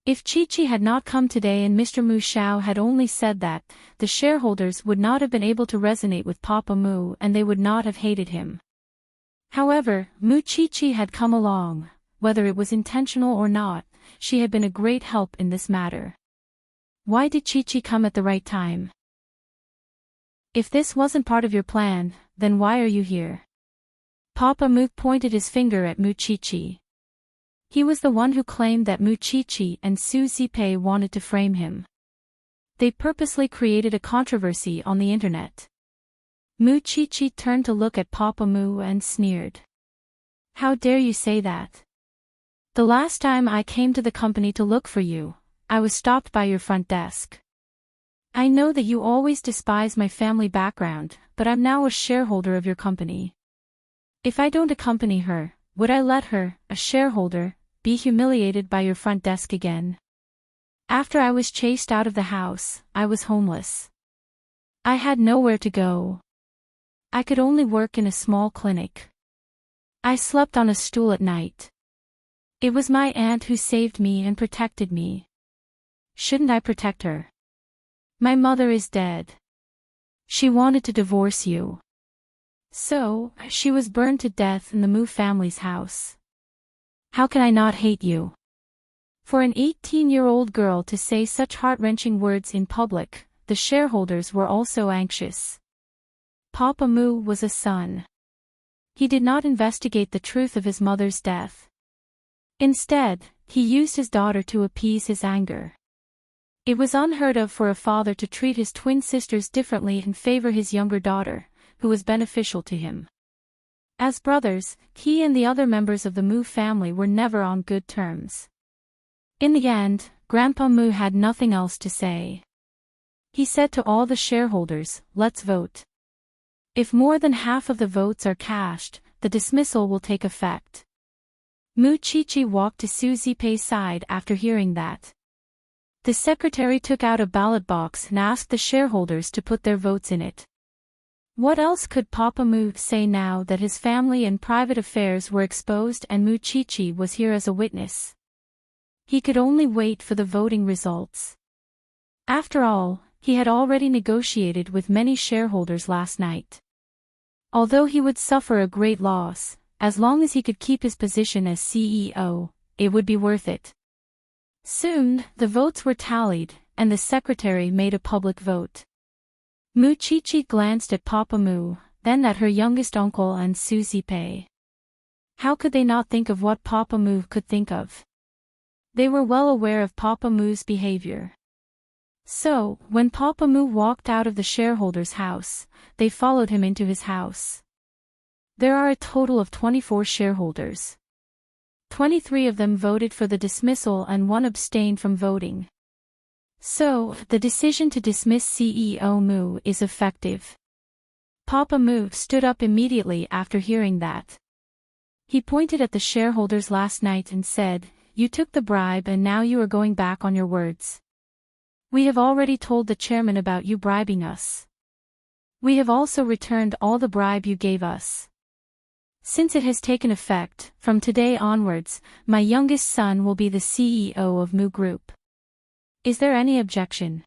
If Chi-Chi had not come today and Mr. Mu Xiao had only said that, the shareholders would not have been able to resonate with Papa Mu and they would not have hated him. However, Mu Chi-Chi had come along. Whether it was intentional or not, she had been a great help in this matter. Why did Chi-Chi come at the right time? If this wasn't part of your plan, then why are you here? Papa Mu pointed his finger at Mu Chi-Chi. He was the one who claimed that Mu Chi-Chi and Su Zipei wanted to frame him. They purposely created a controversy on the internet. Mu Chi-Chi turned to look at Papa Mu and sneered. How dare you say that? The last time I came to the company to look for you, I was stopped by your front desk. I know that you always despise my family background, but I'm now a shareholder of your company. If I don't accompany her, would I let her, a shareholder, be humiliated by your front desk again? After I was chased out of the house, I was homeless. I had nowhere to go. I could only work in a small clinic. I slept on a stool at night. It was my aunt who saved me and protected me. Shouldn't I protect her? My mother is dead. She wanted to divorce you. So, she was burned to death in the Mu family's house. How can I not hate you? For an 18-year-old girl to say such heart-wrenching words in public, the shareholders were also anxious. Papa Mu was a son. He did not investigate the truth of his mother's death. Instead, he used his daughter to appease his anger. It was unheard of for a father to treat his twin sisters differently and favor his younger daughter, who was beneficial to him. As brothers, he and the other members of the Mu family were never on good terms. In the end, Grandpa Mu had nothing else to say. He said to all the shareholders, "Let's vote. If more than half of the votes are cast, the dismissal will take effect." Mu Chi-Chi walked to Su Zipei's side after hearing that. The secretary took out a ballot box and asked the shareholders to put their votes in it. What else could Papa Mu say now that his family and private affairs were exposed and Mu Chi-Chi was here as a witness? He could only wait for the voting results. After all, he had already negotiated with many shareholders last night. Although he would suffer a great loss, as long as he could keep his position as CEO, it would be worth it. Soon, the votes were tallied, and the secretary made a public vote. Mu Chi-Chi glanced at Papa Mu, then at her youngest uncle and Su Zipei. How could they not think of what Papa Mu could think of? They were well aware of Papa Mu's behavior. So, when Papa Mu walked out of the shareholders' house, they followed him into his house. There are a total of 24 shareholders. 23 of them voted for the dismissal and 1 abstained from voting. So, the decision to dismiss CEO Mu is effective. Papa Mu stood up immediately after hearing that. He pointed at the shareholders last night and said, "You took the bribe and now you are going back on your words. We have already told the chairman about you bribing us. We have also returned all the bribe you gave us. Since it has taken effect, from today onwards, my youngest son will be the CEO of Mu Group. Is there any objection?"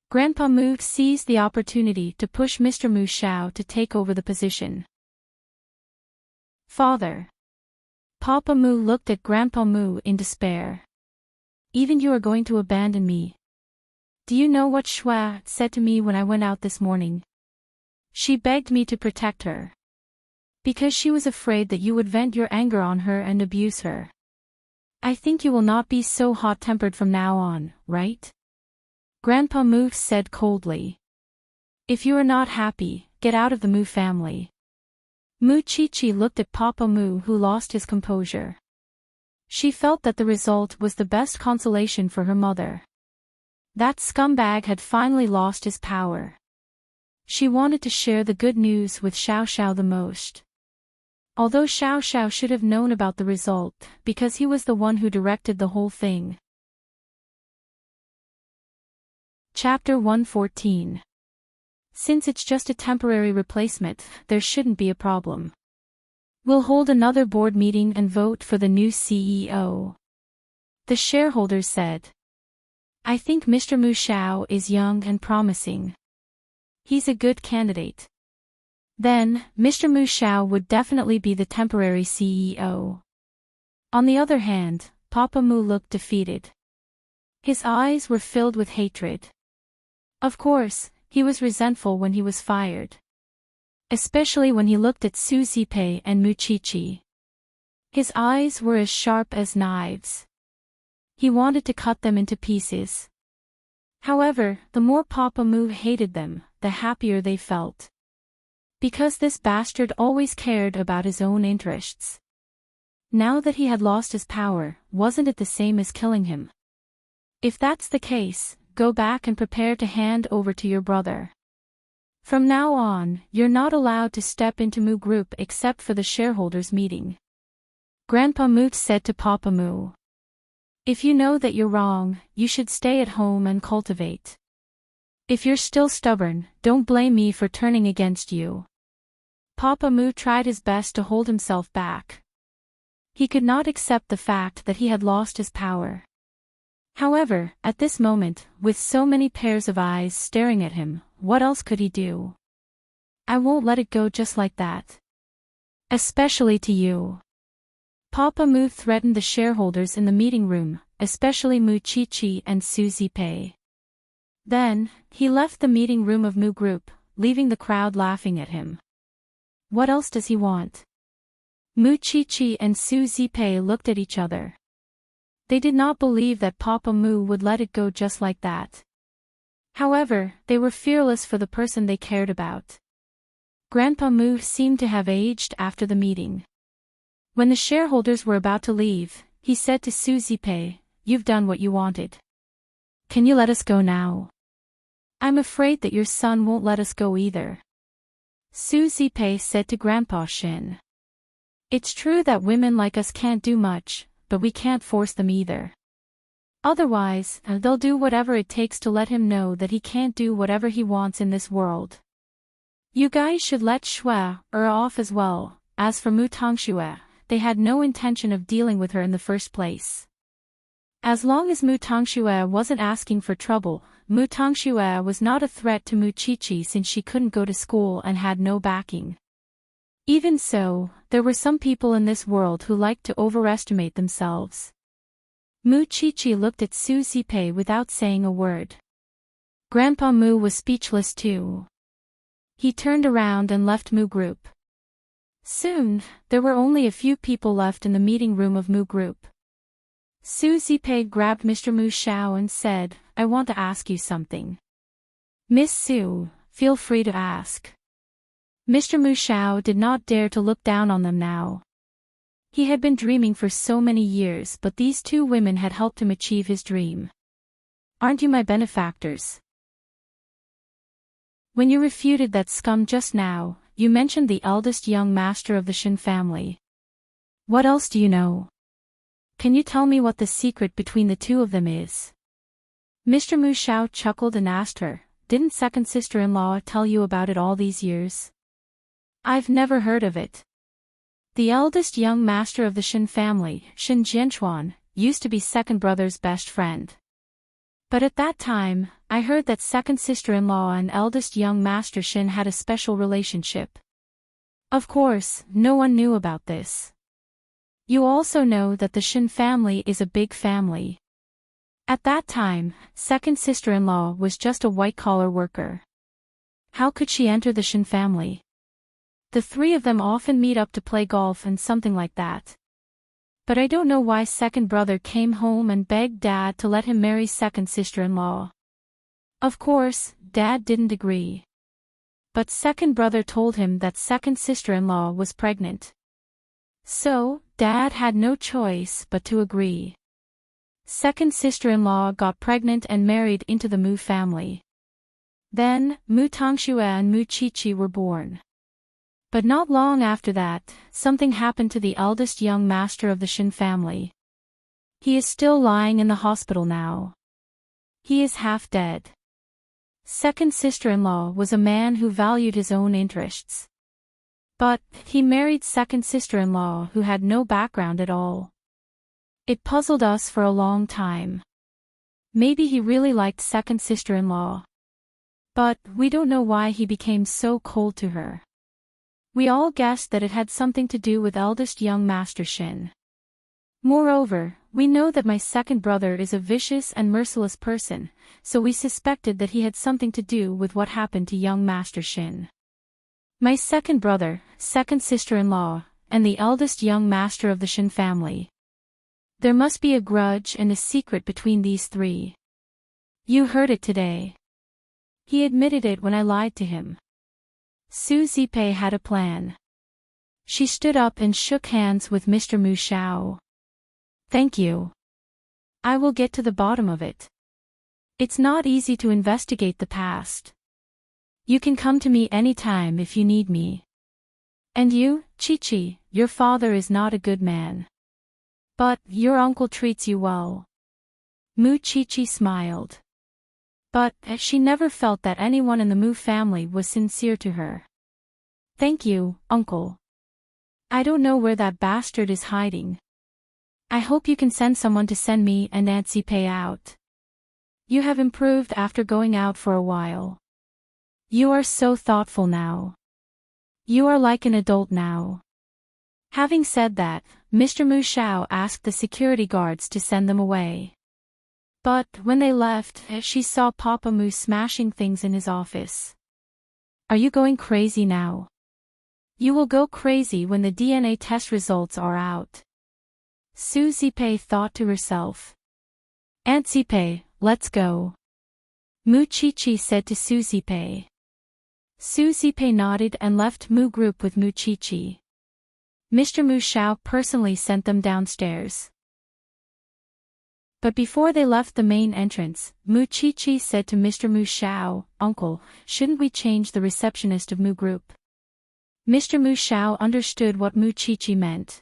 Grandpa Mu seized the opportunity to push Mr. Mu Xiao to take over the position. "Father." Papa Mu looked at Grandpa Mu in despair. "Even you are going to abandon me. Do you know what Shua said to me when I went out this morning? She begged me to protect her. Because she was afraid that you would vent your anger on her and abuse her. I think you will not be so hot-tempered from now on, right?" Grandpa Mu said coldly. "If you are not happy, get out of the Mu family." Mu Chi-Chi looked at Papa Mu, who lost his composure. She felt that the result was the best consolation for her mother. That scumbag had finally lost his power. She wanted to share the good news with Xiao Xiao the most. Although Xiao Xiao should have known about the result, because he was the one who directed the whole thing. Chapter 114. Since it's just a temporary replacement, there shouldn't be a problem. We'll hold another board meeting and vote for the new CEO. The shareholders said. I think Mr. Mu Xiao is young and promising. He's a good candidate. Then, Mr. Mu Xiao would definitely be the temporary CEO. On the other hand, Papa Mu looked defeated. His eyes were filled with hatred. Of course, he was resentful when he was fired. Especially when he looked at Su Zipei and Mu Chi-Chi. His eyes were as sharp as knives. He wanted to cut them into pieces. However, the more Papa Mu hated them, the happier they felt. Because this bastard always cared about his own interests. Now that he had lost his power, wasn't it the same as killing him? If that's the case, go back and prepare to hand over to your brother. From now on, you're not allowed to step into Mu Group except for the shareholders' meeting. Grandpa Moot said to Papa Moo. If you know that you're wrong, you should stay at home and cultivate. If you're still stubborn, don't blame me for turning against you. Papa Moo tried his best to hold himself back. He could not accept the fact that he had lost his power. However, at this moment, with so many pairs of eyes staring at him, what else could he do? I won't let it go just like that. Especially to you. Papa Moo threatened the shareholders in the meeting room, especially Moo Chi-Chi and Susie Pei. Then, he left the meeting room of Moo Group, leaving the crowd laughing at him. What else does he want? Moo Chi-Chi and Susie Pei looked at each other. They did not believe that Papa Moo would let it go just like that. However, they were fearless for the person they cared about. Grandpa Moo seemed to have aged after the meeting. When the shareholders were about to leave, he said to Susie Pei, "You've done what you wanted. Can you let us go now? I'm afraid that your son won't let us go either." Susie Pei said to Grandpa Shin. "It's true that women like us can't do much, but we can't force them either. Otherwise, they'll do whatever it takes to let him know that he can't do whatever he wants in this world. You guys should let Shui off as well." As for Mu Tangshui, they had no intention of dealing with her in the first place. As long as Mu Tangshui wasn't asking for trouble, Mu Tangshui was not a threat to Mu Chi-Chi since she couldn't go to school and had no backing. Even so, there were some people in this world who liked to overestimate themselves. Mu Chi-Chi looked at Susie Pei without saying a word. Grandpa Moo was speechless too. He turned around and left Moo Group. Soon, there were only a few people left in the meeting room of Moo Group. Susie Pei grabbed Mr. Mu Xiao and said, "I want to ask you something." "Miss Su, feel free to ask." Mr. Mu Xiao did not dare to look down on them now. He had been dreaming for so many years, but these two women had helped him achieve his dream. "Aren't you my benefactors? When you refuted that scum just now, you mentioned the eldest young master of the Shin family. What else do you know? Can you tell me what the secret between the two of them is?" Mr. Mu Xiao chuckled and asked her, "Didn't second sister-in-law tell you about it all these years?" "I've never heard of it." The eldest young master of the Shin family, Shin Jianchuan, used to be second brother's best friend. But at that time, I heard that second sister-in-law and eldest young master Shin had a special relationship. Of course, no one knew about this. You also know that the Shin family is a big family. At that time, second sister-in-law was just a white-collar worker. How could she enter the Shin family? The three of them often meet up to play golf and something like that. But I don't know why second brother came home and begged Dad to let him marry second sister-in-law. Of course, Dad didn't agree. But second brother told him that second sister-in-law was pregnant. So, Dad had no choice but to agree. Second sister-in-law got pregnant and married into the Mu family. Then, Mu Tangshui and Mu Chi-Chi were born. But not long after that, something happened to the eldest young master of the Shin family. He is still lying in the hospital now. He is half dead. Second sister-in-law was a man who valued his own interests. But, he married second sister-in-law who had no background at all. It puzzled us for a long time. Maybe he really liked second sister-in-law. But, we don't know why he became so cold to her. We all guessed that it had something to do with eldest young Master Shin. Moreover, we know that my second brother is a vicious and merciless person, so we suspected that he had something to do with what happened to young Master Shin. My second brother, second sister-in-law, and the eldest young master of the Shin family. There must be a grudge and a secret between these three. You heard it today. He admitted it when I lied to him. Susie Pei had a plan. She stood up and shook hands with Mr. Mu Xiao. Thank you. I will get to the bottom of it. It's not easy to investigate the past. You can come to me anytime if you need me. And you, Chi-Chi, your father is not a good man. But your uncle treats you well. Mu Chi smiled. But she never felt that anyone in the Mu family was sincere to her. Thank you, uncle. I don't know where that bastard is hiding. I hope you can send someone to send me and Nancy Pei out. You have improved after going out for a while. You are so thoughtful now. You are like an adult now. Having said that, Mr. Mu Xiao asked the security guards to send them away. But when they left, she saw Papa Mu smashing things in his office. Are you going crazy now? You will go crazy when the DNA test results are out. Su Zipei thought to herself. Aunt Zipei, let's go. Mu Chi said to Su Zipei. Su Zipei nodded and left Mu group with Mu Chi. Mr. Mu Xiao personally sent them downstairs. But before they left the main entrance, Mu Chi said to Mr. Mu Xiao, Uncle, shouldn't we change the receptionist of Mu group? Mr. Mu Xiao understood what Mu Chi meant.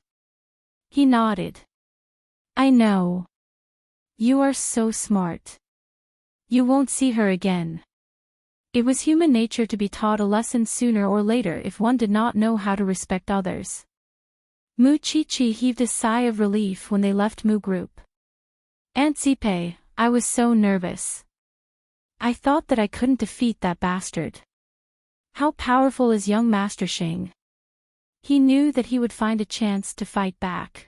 He nodded. I know. You are so smart. You won't see her again. It was human nature to be taught a lesson sooner or later if one did not know how to respect others. Mu Chi heaved a sigh of relief when they left Mu group. Aunt Zipei, I was so nervous. I thought that I couldn't defeat that bastard. How powerful is young Master Xing? He knew that he would find a chance to fight back.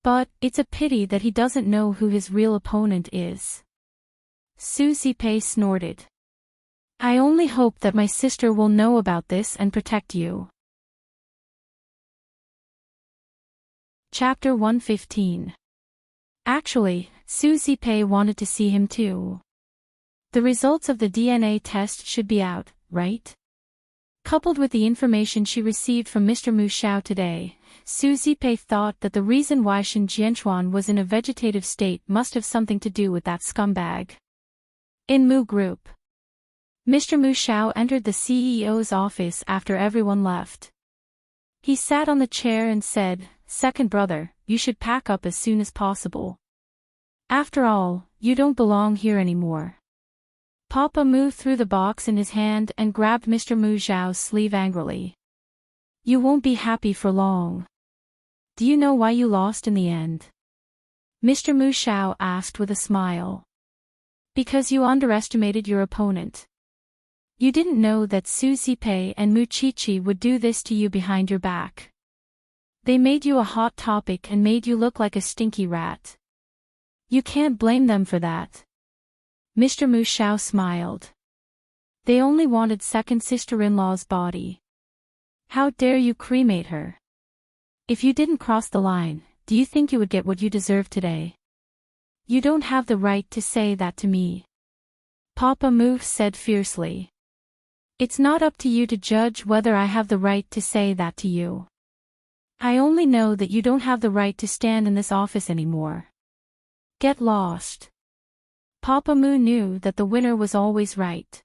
But it's a pity that he doesn't know who his real opponent is. Su Zipei snorted. I only hope that my sister will know about this and protect you. Chapter 115. Actually, Su Zipei wanted to see him too. The results of the DNA test should be out, right? Coupled with the information she received from Mr. Mu Xiao today, Su Zipei thought that the reason why Shen Jianchuan was in a vegetative state must have something to do with that scumbag. In Mu Group. Mr. Mu Xiao entered the CEO's office after everyone left. He sat on the chair and said, Second brother, you should pack up as soon as possible. After all, you don't belong here anymore. Papa Mu threw the box in his hand and grabbed Mr. Mu Xiao's sleeve angrily. You won't be happy for long. Do you know why you lost in the end? Mr. Mu Xiao asked with a smile. Because you underestimated your opponent. You didn't know that Su Zipei and Mu Chi would do this to you behind your back. They made you a hot topic and made you look like a stinky rat. You can't blame them for that. Mr. Mu Xiao smiled. They only wanted second sister-in-law's body. How dare you cremate her? If you didn't cross the line, do you think you would get what you deserve today? You don't have the right to say that to me. Papa Mu said fiercely. It's not up to you to judge whether I have the right to say that to you. I only know that you don't have the right to stand in this office anymore. Get lost. Papa Mu knew that the winner was always right.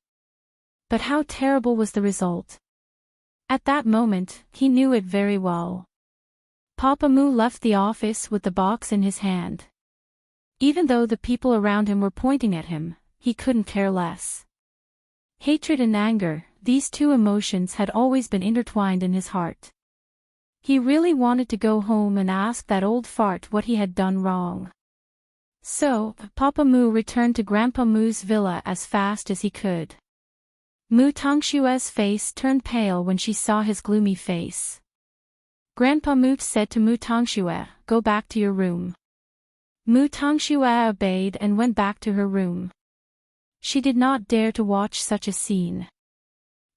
But how terrible was the result? At that moment, he knew it very well. Papa Mu left the office with the box in his hand. Even though the people around him were pointing at him, he couldn't care less. Hatred and anger, these two emotions had always been intertwined in his heart. He really wanted to go home and ask that old fart what he had done wrong. So, Papa Mu returned to Grandpa Mu's villa as fast as he could. Mu Tongshue's face turned pale when she saw his gloomy face. Grandpa Mu said to Mu Tongxue, go back to your room. Mu Tongxue obeyed and went back to her room. She did not dare to watch such a scene.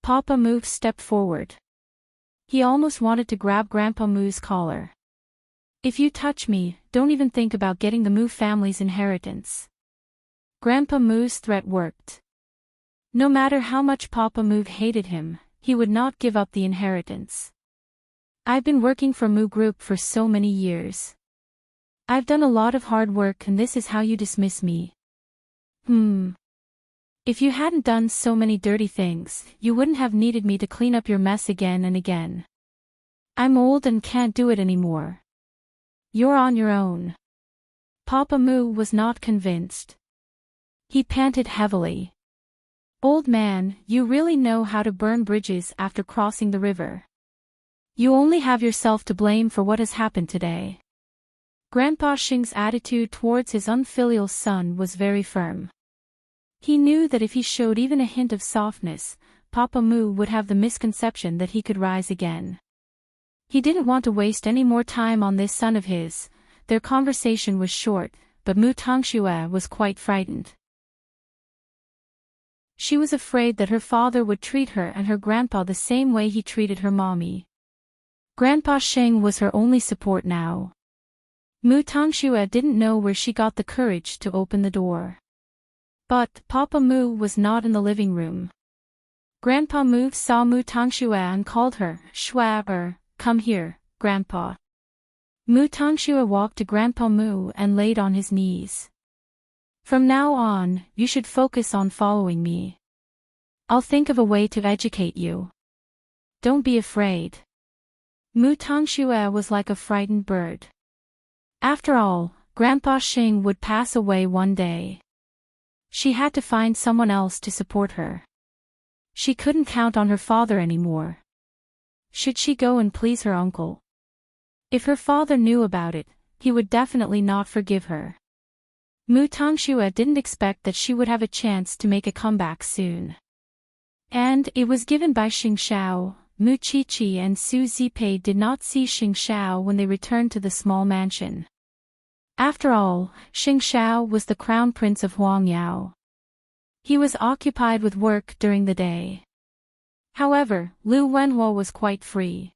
Papa Mu stepped forward. He almost wanted to grab Grandpa Mu's collar. If you touch me, don't even think about getting the Mu family's inheritance. Grandpa Mu's threat worked. No matter how much Papa Mu hated him, he would not give up the inheritance. I've been working for Mu Group for so many years. I've done a lot of hard work and this is how you dismiss me. If you hadn't done so many dirty things, you wouldn't have needed me to clean up your mess again and again. I'm old and can't do it anymore. You're on your own. Papa Moo was not convinced. He panted heavily. Old man, you really know how to burn bridges after crossing the river. You only have yourself to blame for what has happened today. Grandpa Xing's attitude towards his unfilial son was very firm. He knew that if he showed even a hint of softness, Papa Moo would have the misconception that he could rise again. He didn't want to waste any more time on this son of his. Their conversation was short, but Mu Tongxue was quite frightened. She was afraid that her father would treat her and her grandpa the same way he treated her mommy. Grandpa Xing was her only support now. Mu Tongxue didn't know where she got the courage to open the door. But Papa Moo was not in the living room. Grandpa Moo saw Mu Tongxue and called her, "Xue, come here, Grandpa." Mu Tongxue walked to Grandpa Moo and laid on his knees. From now on, you should focus on following me. I'll think of a way to educate you. Don't be afraid. Mu Tongxue was like a frightened bird. After all, Grandpa Xing would pass away one day. She had to find someone else to support her. She couldn't count on her father anymore. Should she go and please her uncle? If her father knew about it, he would definitely not forgive her. Mu Tongxue didn't expect that she would have a chance to make a comeback soon. And it was given by Xing Xiao. Mu Qiqi and Su Zipei did not see Xing Xiao when they returned to the small mansion. After all, Xing Xiao was the crown prince of Huangyao. He was occupied with work during the day. However, Lu Wenhua was quite free.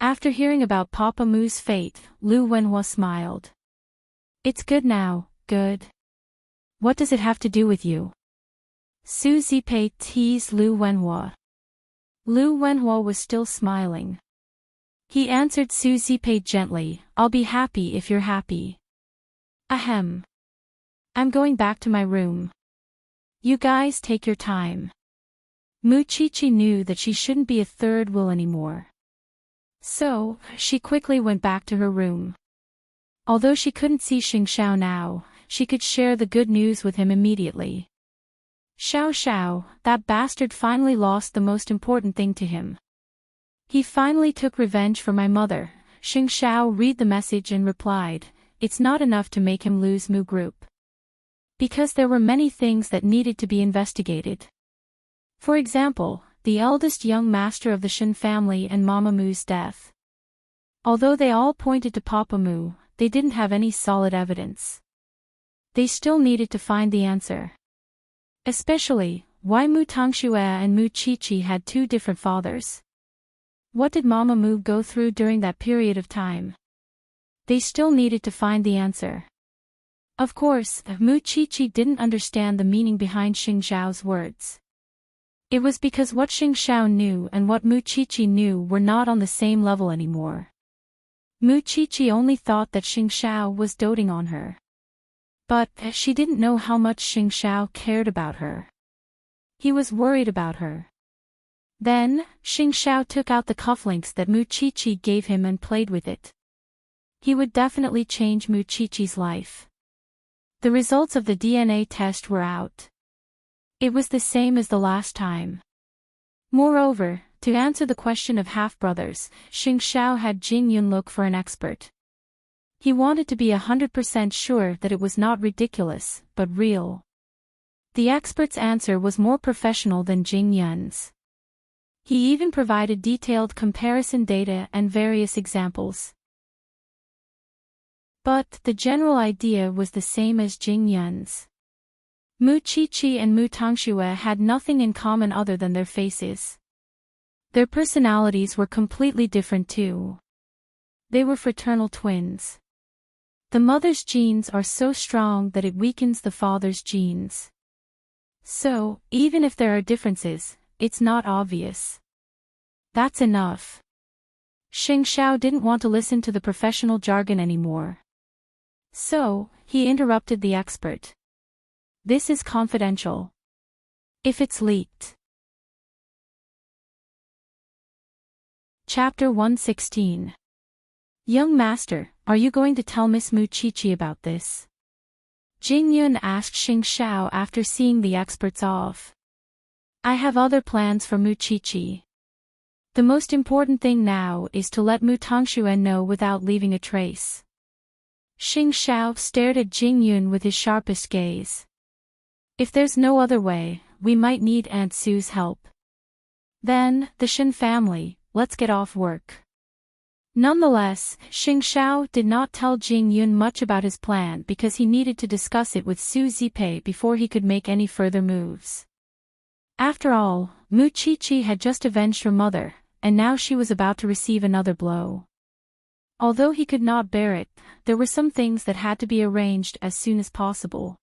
After hearing about Papa Moo's fate, Lu Wenhua smiled. It's good now, good. What does it have to do with you? Su Zipei teased Lu Wenhua. Lu Wenhua was still smiling. He answered Su Zipei gently, I'll be happy if you're happy. Ahem. I'm going back to my room. You guys take your time. Mu Qiqi knew that she shouldn't be a third wheel anymore. So, she quickly went back to her room. Although she couldn't see Xing Xiao now, she could share the good news with him immediately. Xiao Xiao, that bastard finally lost the most important thing to him. He finally took revenge for my mother. Xing Xiao read the message and replied, it's not enough to make him lose Mu Group. Because there were many things that needed to be investigated. For example, the eldest young master of the Shen family and Mama Moo's death. Although they all pointed to Papa Moo, they didn't have any solid evidence. They still needed to find the answer. Especially, why Mu Tongxue and Mu Qiqi had two different fathers. What did Mama Moo go through during that period of time? They still needed to find the answer. Of course, Mu Qiqi didn't understand the meaning behind Xing Xiao's words. It was because what Xing Xiao knew and what Mu Qiqi knew were not on the same level anymore. Mu Qiqi only thought that Xing Xiao was doting on her. But she didn't know how much Xing Xiao cared about her. He was worried about her. Then, Xing Xiao took out the cufflinks that Mu Qiqi gave him and played with it. He would definitely change Mu Qiqi's life. The results of the DNA test were out. It was the same as the last time. Moreover, to answer the question of half-brothers, Xing Xiao had Jing Yun look for an expert. He wanted to be 100% sure that it was not ridiculous, but real. The expert's answer was more professional than Jing Yun's. He even provided detailed comparison data and various examples. But the general idea was the same as Jing Yun's. Mu Qiqi and Mu Tongxue had nothing in common other than their faces. Their personalities were completely different too. They were fraternal twins. The mother's genes are so strong that it weakens the father's genes. So, even if there are differences, it's not obvious. That's enough. Xing Xiao didn't want to listen to the professional jargon anymore. So, he interrupted the expert. This is confidential. If it's leaked. Chapter 116. Young Master, are you going to tell Miss Muchichi about this? Jing Yun asked Xing Xiao after seeing the experts off. I have other plans for Muchichi. The most important thing now is to let Mu Tongxue know without leaving a trace. Xing Xiao stared at Jing Yun with his sharpest gaze. If there's no other way, we might need Aunt Sue's help. Then, the Shen family, let's get off work. Nonetheless, Xing Xiao did not tell Jing Yun much about his plan because he needed to discuss it with Su Zipei before he could make any further moves. After all, Mu Qiqi had just avenged her mother, and now she was about to receive another blow. Although he could not bear it, there were some things that had to be arranged as soon as possible.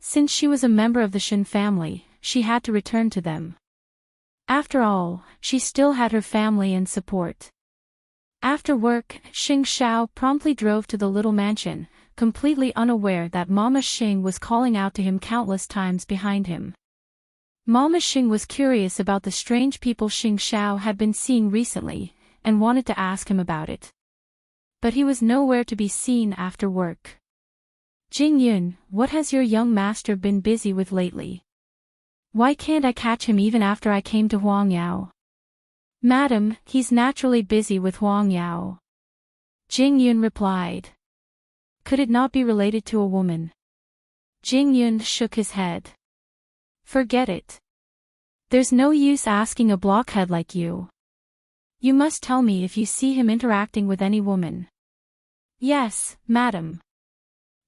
Since she was a member of the Shen family, she had to return to them. After all, she still had her family and support. After work, Xing Xiao promptly drove to the little mansion, completely unaware that Mama Xing was calling out to him countless times behind him. Mama Xing was curious about the strange people Xing Xiao had been seeing recently, and wanted to ask him about it. But he was nowhere to be seen after work. Jing Yun, what has your young master been busy with lately? Why can't I catch him even after I came to Huangyao? Madam, he's naturally busy with Huangyao. Jing Yun replied. Could it not be related to a woman? Jing Yun shook his head. Forget it. There's no use asking a blockhead like you. You must tell me if you see him interacting with any woman. Yes, madam.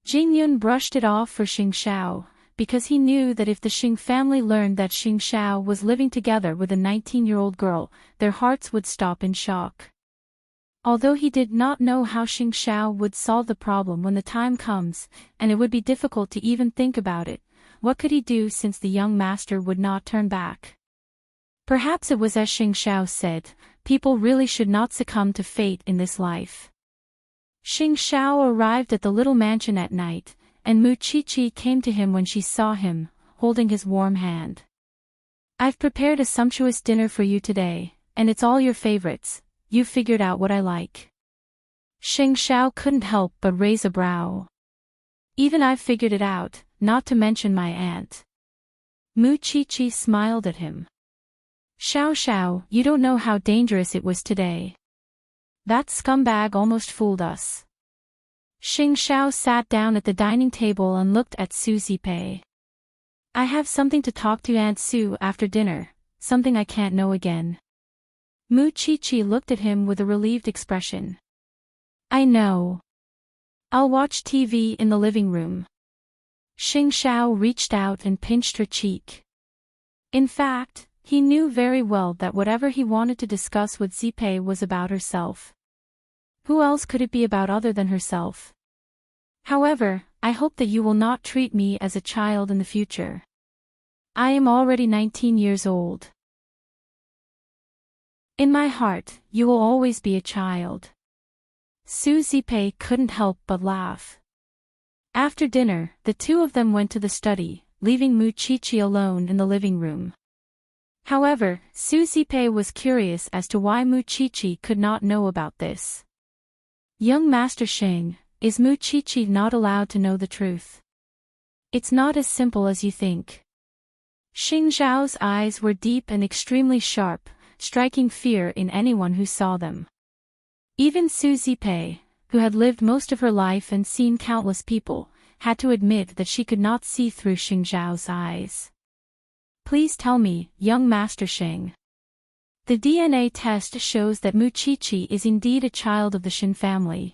Jing Yun brushed it off for Xing Xiao, because he knew that if the Xing family learned that Xing Xiao was living together with a 19-year-old girl, their hearts would stop in shock. Although he did not know how Xing Xiao would solve the problem when the time comes, and it would be difficult to even think about it, what could he do since the young master would not turn back? Perhaps it was as Xing Xiao said, people really should not succumb to fate in this life. Xing Xiao arrived at the little mansion at night, and Mu Qiqi came to him when she saw him, holding his warm hand. I've prepared a sumptuous dinner for you today, and it's all your favorites. You've figured out what I like. Xing Xiao couldn't help but raise a brow. Even I've figured it out, not to mention my aunt. Mu Qiqi smiled at him. Xiao Xiao, you don't know how dangerous it was today. That scumbag almost fooled us. Xing Xiao sat down at the dining table and looked at Su Zipei. I have something to talk to Aunt Su after dinner, something I can't know again. Mu Qiqi looked at him with a relieved expression. I know. I'll watch TV in the living room. Xing Xiao reached out and pinched her cheek. In fact, he knew very well that whatever he wanted to discuss with Zipei was about herself. Who else could it be about other than herself? However, I hope that you will not treat me as a child in the future. I am already 19 years old. In my heart, you will always be a child. Su Zipei couldn't help but laugh. After dinner, the two of them went to the study, leaving Mu Qiqi alone in the living room. However, Su Zipei was curious as to why Mu Qiqi could not know about this. Young Master Xing, is Mu Qiqi not allowed to know the truth? It's not as simple as you think. Xing Zhao's eyes were deep and extremely sharp, striking fear in anyone who saw them. Even Su Zipei, who had lived most of her life and seen countless people, had to admit that she could not see through Xing Zhao's eyes. Please tell me, young Master Xing. The DNA test shows that Mu Qiqi is indeed a child of the Shen family.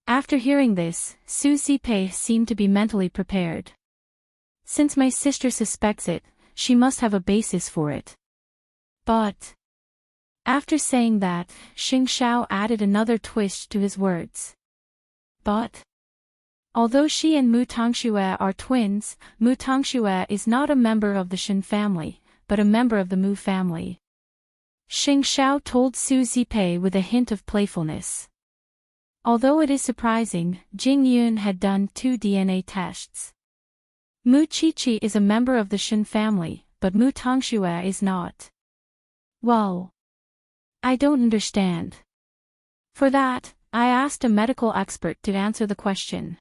After hearing this, Su Zipei seemed to be mentally prepared. Since my sister suspects it, she must have a basis for it. But... After saying that, Xing Xiao added another twist to his words. But... Although she and Mu Tongxue are twins, Mu Tongxue is not a member of the Shen family, but a member of the Mu family. Xing Xiao told Su Zipei with a hint of playfulness. Although it is surprising, Jing Yun had done 2 DNA tests. Mu Qiqi is a member of the Shen family, but Mu Tongxue is not. Well, I don't understand. For that, I asked a medical expert to answer the question.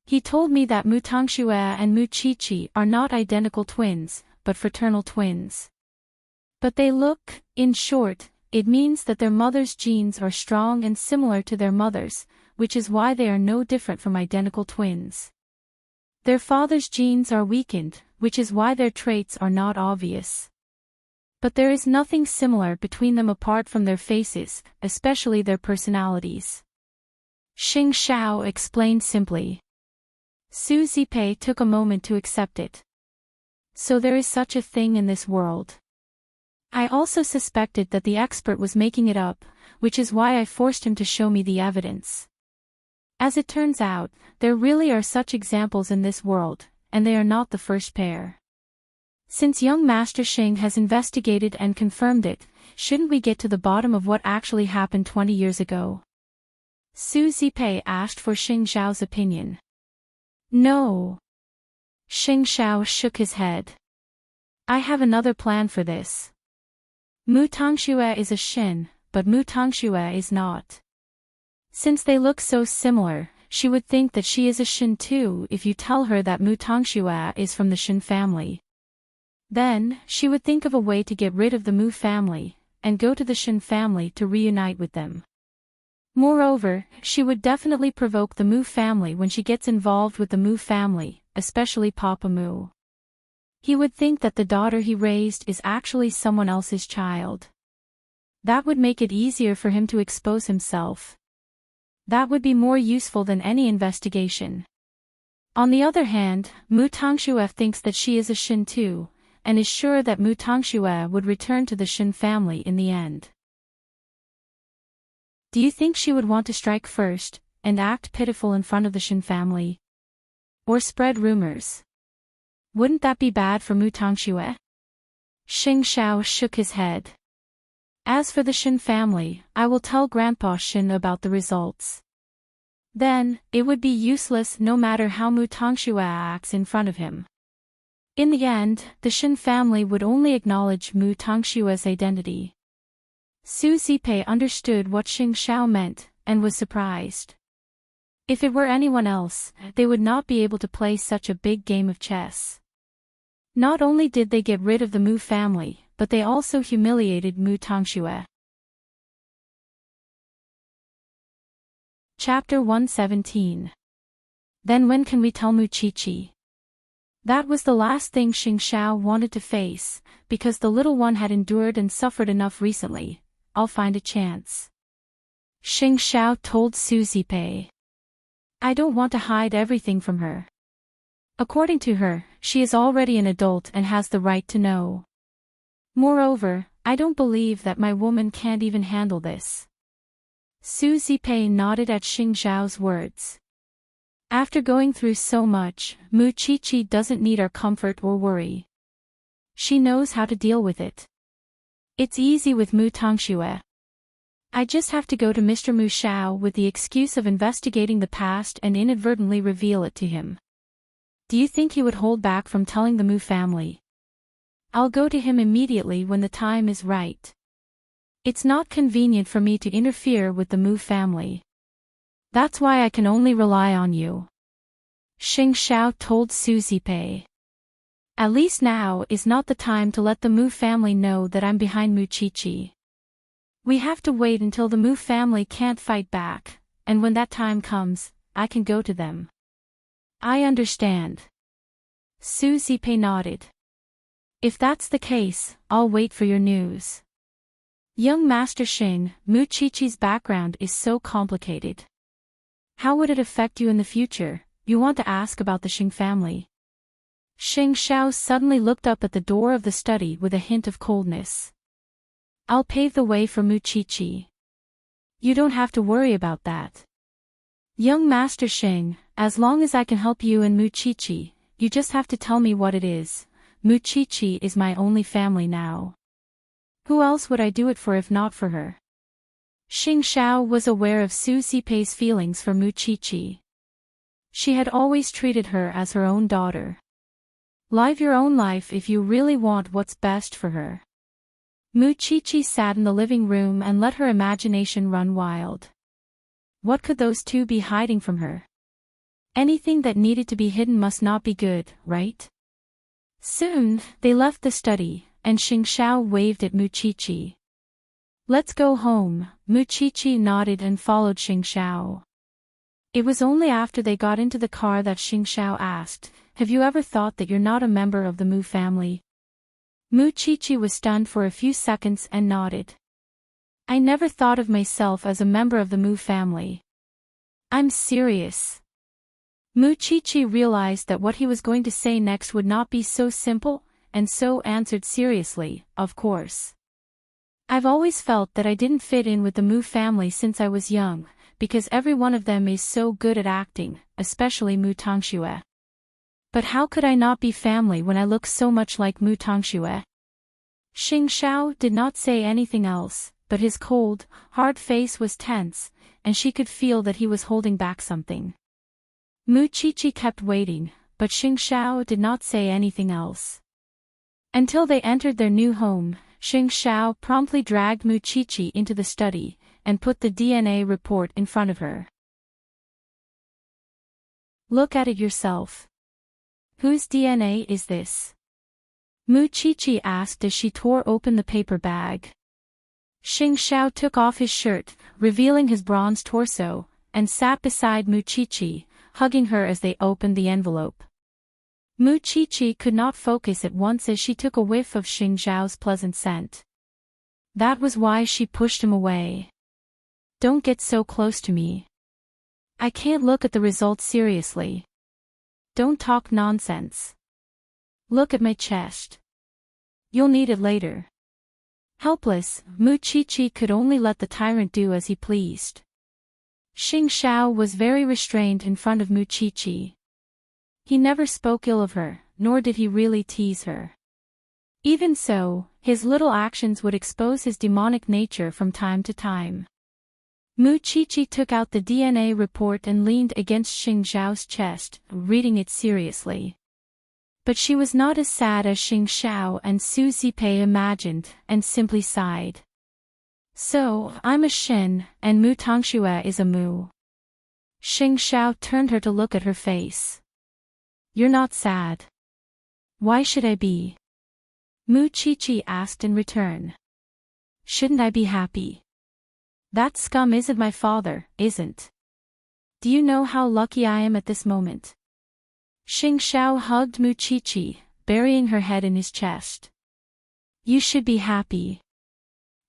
He told me that Mu Tangxue and Mu Qiqi are not identical twins, but fraternal twins. But they look, in short, it means that their mother's genes are strong and similar to their mother's, which is why they are no different from identical twins. Their father's genes are weakened, which is why their traits are not obvious. But there is nothing similar between them apart from their faces, especially their personalities. Xing Xiao explained simply. Su Zipei took a moment to accept it. So there is such a thing in this world. I also suspected that the expert was making it up, which is why I forced him to show me the evidence. As it turns out, there really are such examples in this world, and they are not the first pair. Since young Master Xing has investigated and confirmed it, shouldn't we get to the bottom of what actually happened 20 years ago? Su Zipei asked for Xing Xiao's opinion. No. Xing Xiao shook his head. I have another plan for this. Mu Tangxue is a Xin, but Mu Tangxue is not. Since they look so similar, she would think that she is a Xin too if you tell her that Mu Tangxue is from the Xin family. Then, she would think of a way to get rid of the Mu family, and go to the Xin family to reunite with them. Moreover, she would definitely provoke the Mu family when she gets involved with the Mu family, especially Papa Mu. He would think that the daughter he raised is actually someone else's child. That would make it easier for him to expose himself. That would be more useful than any investigation. On the other hand, Mu Tangxue thinks that she is a Xin too, and is sure that Mu Tangxue would return to the Xin family in the end. Do you think she would want to strike first, and act pitiful in front of the Xin family? Or spread rumors? Wouldn't that be bad for Mu Tangxue? Xing Xiao shook his head. As for the Xin family, I will tell Grandpa Xin about the results. Then, it would be useless no matter how Mu Tangxue acts in front of him. In the end, the Xin family would only acknowledge Mu Tangxue's identity. Su Zipei understood what Xing Xiao meant, and was surprised. If it were anyone else, they would not be able to play such a big game of chess. Not only did they get rid of the Mu family, but they also humiliated Mu Tangxue. Chapter 117. Then when can we tell Mu Qiqi? That was the last thing Xing Xiao wanted to face, because the little one had endured and suffered enough recently. I'll find a chance. Xing Xiao told Su Zipei. I don't want to hide everything from her. According to her, she is already an adult and has the right to know. Moreover, I don't believe that my woman can't even handle this. Su Zipei nodded at Xing Xiao's words. After going through so much, Mu Qiqi doesn't need our comfort or worry. She knows how to deal with it. It's easy with Mu Tangxue. I just have to go to Mr. Mu Xiao with the excuse of investigating the past and inadvertently reveal it to him. Do you think he would hold back from telling the Mu family? I'll go to him immediately when the time is right. It's not convenient for me to interfere with the Mu family. That's why I can only rely on you. Xing Xiao told Su Zipei. At least now is not the time to let the Mu family know that I'm behind Mu Qiqi. We have to wait until the Mu family can't fight back, and when that time comes, I can go to them. I understand. Su Zipei nodded. If that's the case, I'll wait for your news. Young Master Xing, Mu Qiqi's background is so complicated. How would it affect you in the future? You want to ask about the Xing family. Xing Xiao suddenly looked up at the door of the study with a hint of coldness. I'll pave the way for Mu Qiqi. You don't have to worry about that. Young Master Xing, as long as I can help you and Mu Qiqi, you just have to tell me what it is. Mu Qiqi is my only family now. Who else would I do it for if not for her? Xing Xiao was aware of Su Zipei's feelings for Mu Qiqi. She had always treated her as her own daughter. Live your own life if you really want what's best for her. Mu Qiqi sat in the living room and let her imagination run wild. What could those two be hiding from her? Anything that needed to be hidden must not be good, right? Soon, they left the study, and Xingxiao waved at Muqiqi. Let's go home. Muqiqi nodded and followed Xingxiao. It was only after they got into the car that Xingxiao asked, "Have you ever thought that you're not a member of the Mu family?" Muqiqi was stunned for a few seconds and nodded. "I never thought of myself as a member of the Mu family. I'm serious." Muqiqi realized that what he was going to say next would not be so simple, and so answered seriously, "Of course. I've always felt that I didn't fit in with the Mu family since I was young, because every one of them is so good at acting, especially Mu Tangxue. But how could I not be family when I look so much like Mu Tangxue?" Xingxiao did not say anything else, but his cold, hard face was tense, and she could feel that he was holding back something. Muqiqi kept waiting, but Xingxiao did not say anything else. Until they entered their new home, Xingxiao promptly dragged Muqiqi into the study, and put the DNA report in front of her. "Look at it yourself. Whose DNA is this?" Muqiqi asked as she tore open the paper bag. Xingxiao took off his shirt, revealing his bronze torso, and sat beside Muqiqi, hugging her as they opened the envelope. Muqiqi could not focus at once as she took a whiff of Xingxiao's pleasant scent. That was why she pushed him away. "Don't get so close to me. I can't look at the results seriously. Don't talk nonsense. Look at my chest. You'll need it later." Helpless, Muqiqi could only let the tyrant do as he pleased. Xingxiao was very restrained in front of Muqiqi. He never spoke ill of her, nor did he really tease her. Even so, his little actions would expose his demonic nature from time to time. Muqiqi took out the DNA report and leaned against Xingxiao's chest, reading it seriously. But she was not as sad as Xingxiao and Su Zipei imagined, and simply sighed. "So, I'm a Xin, and Mu Tangxue is a Mu." Xingxiao turned her to look at her face. "You're not sad." "Why should I be?" Muqiqi asked in return. "Shouldn't I be happy? That scum isn't my father, isn't? Do you know how lucky I am at this moment?" Xingxiao hugged Muqiqi, burying her head in his chest. "You should be happy.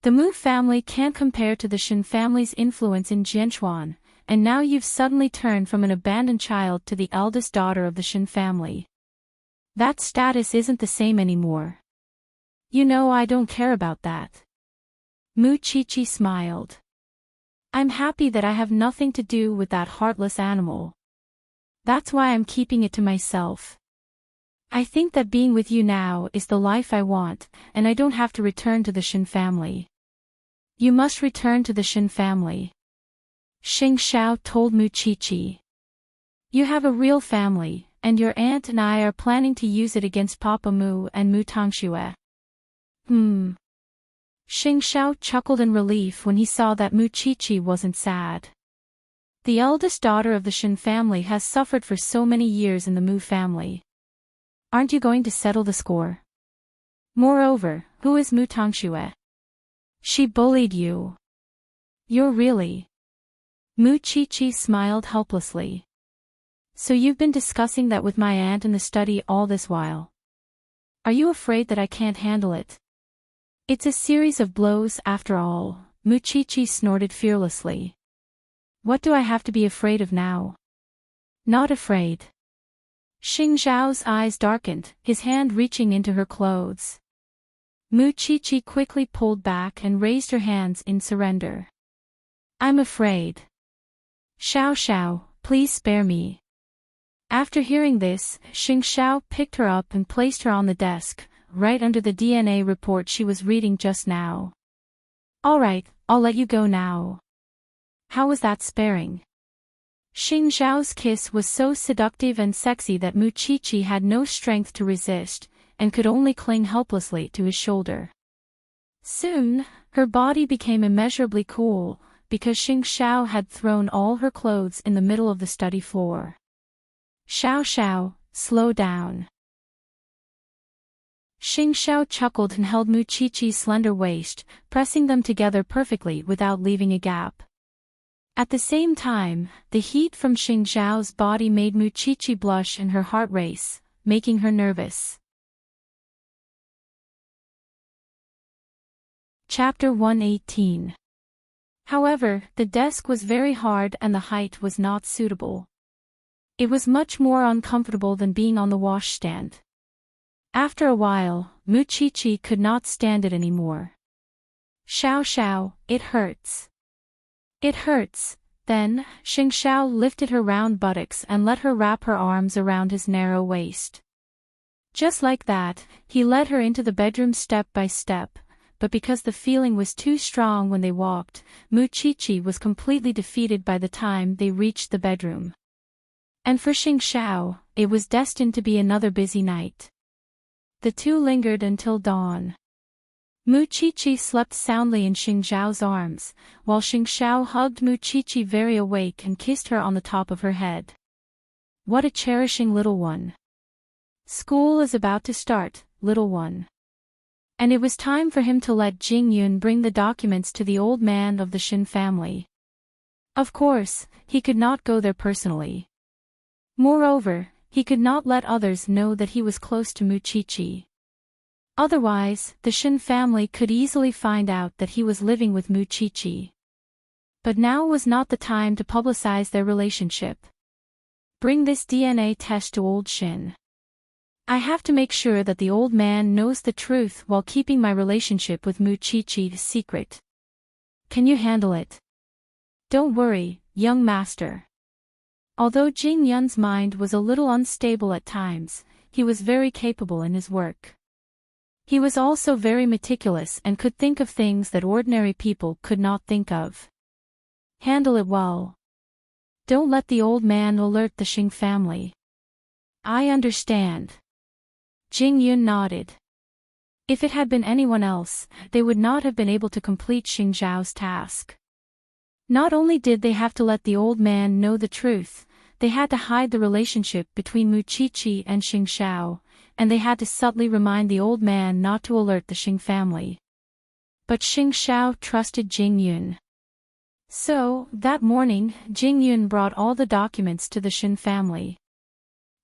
The Mu family can't compare to the Xin family's influence in Jianchuan, and now you've suddenly turned from an abandoned child to the eldest daughter of the Xin family. That status isn't the same anymore. You know I don't care about that." Muqiqi smiled. "I'm happy that I have nothing to do with that heartless animal. That's why I'm keeping it to myself. I think that being with you now is the life I want, and I don't have to return to the Xin family." "You must return to the Xin family," Xingxiao told Muqiqi. "You have a real family, and your aunt and I are planning to use it against Papa Mu and Mu Tangxue." Xingxiao chuckled in relief when he saw that Muqiqi wasn't sad. The eldest daughter of the Xin family has suffered for so many years in the Mu family. Aren't you going to settle the score? Moreover, who is Mu Tangxue? She bullied you. You're really... Muqiqi smiled helplessly. "So you've been discussing that with my aunt in the study all this while? Are you afraid that I can't handle it?" "It's a series of blows after all," Muqiqi snorted fearlessly. "What do I have to be afraid of now?" "Not afraid." Xingxiao's eyes darkened, his hand reaching into her clothes. Muqiqi quickly pulled back and raised her hands in surrender. "I'm afraid. Xiao, please spare me." After hearing this, Xingxiao picked her up and placed her on the desk, right under the DNA report she was reading just now. "All right, I'll let you go now." "How was that sparing?" Xingxiao's kiss was so seductive and sexy that Muqiqi had no strength to resist, and could only cling helplessly to his shoulder. Soon, her body became immeasurably cool, because Xing Xiao had thrown all her clothes in the middle of the study floor. Xiao Xiao, slow down. Xing Xiao chuckled and held Mu Qiqi's slender waist, pressing them together perfectly without leaving a gap. At the same time, the heat from Xing Xiao's body made Mu Qiqi blush and her heart race, making her nervous. Chapter 118. However, the desk was very hard and the height was not suitable. It was much more uncomfortable than being on the washstand. After a while, Mu Qiqi could not stand it anymore. Xiao Xiao, it hurts. It hurts. Then, Xing Xiao lifted her round buttocks and let her wrap her arms around his narrow waist. Just like that, he led her into the bedroom step by step, but because the feeling was too strong when they walked, Mu Qiqi was completely defeated by the time they reached the bedroom. And for Xing Xiao, it was destined to be another busy night. The two lingered until dawn. Mu Qiqi slept soundly in Xing Xiao's arms, while Xing Xiao hugged Mu Qiqi very awake and kissed her on the top of her head. What a cherishing little one. School is about to start, little one. And it was time for him to let Jing Yun bring the documents to the old man of the Shin family. Of course, he could not go there personally. Moreover, he could not let others know that he was close to Mu Qiqi. Otherwise, the Shin family could easily find out that he was living with Mu Qiqi. But now was not the time to publicize their relationship. Bring this DNA test to old Shin. I have to make sure that the old man knows the truth while keeping my relationship with Mu Qiqi a secret. Can you handle it? Don't worry, young master. Although Jing Yun's mind was a little unstable at times, he was very capable in his work. He was also very meticulous and could think of things that ordinary people could not think of. Handle it well. Don't let the old man alert the Xing family. I understand. Jing Yun nodded. If it had been anyone else, they would not have been able to complete Xing Zhao's task. Not only did they have to let the old man know the truth, they had to hide the relationship between Mu Qiqi and Xing Xiao, and they had to subtly remind the old man not to alert the Xing family. But Xing Xiao trusted Jing Yun. So, that morning, Jing Yun brought all the documents to the Shin family.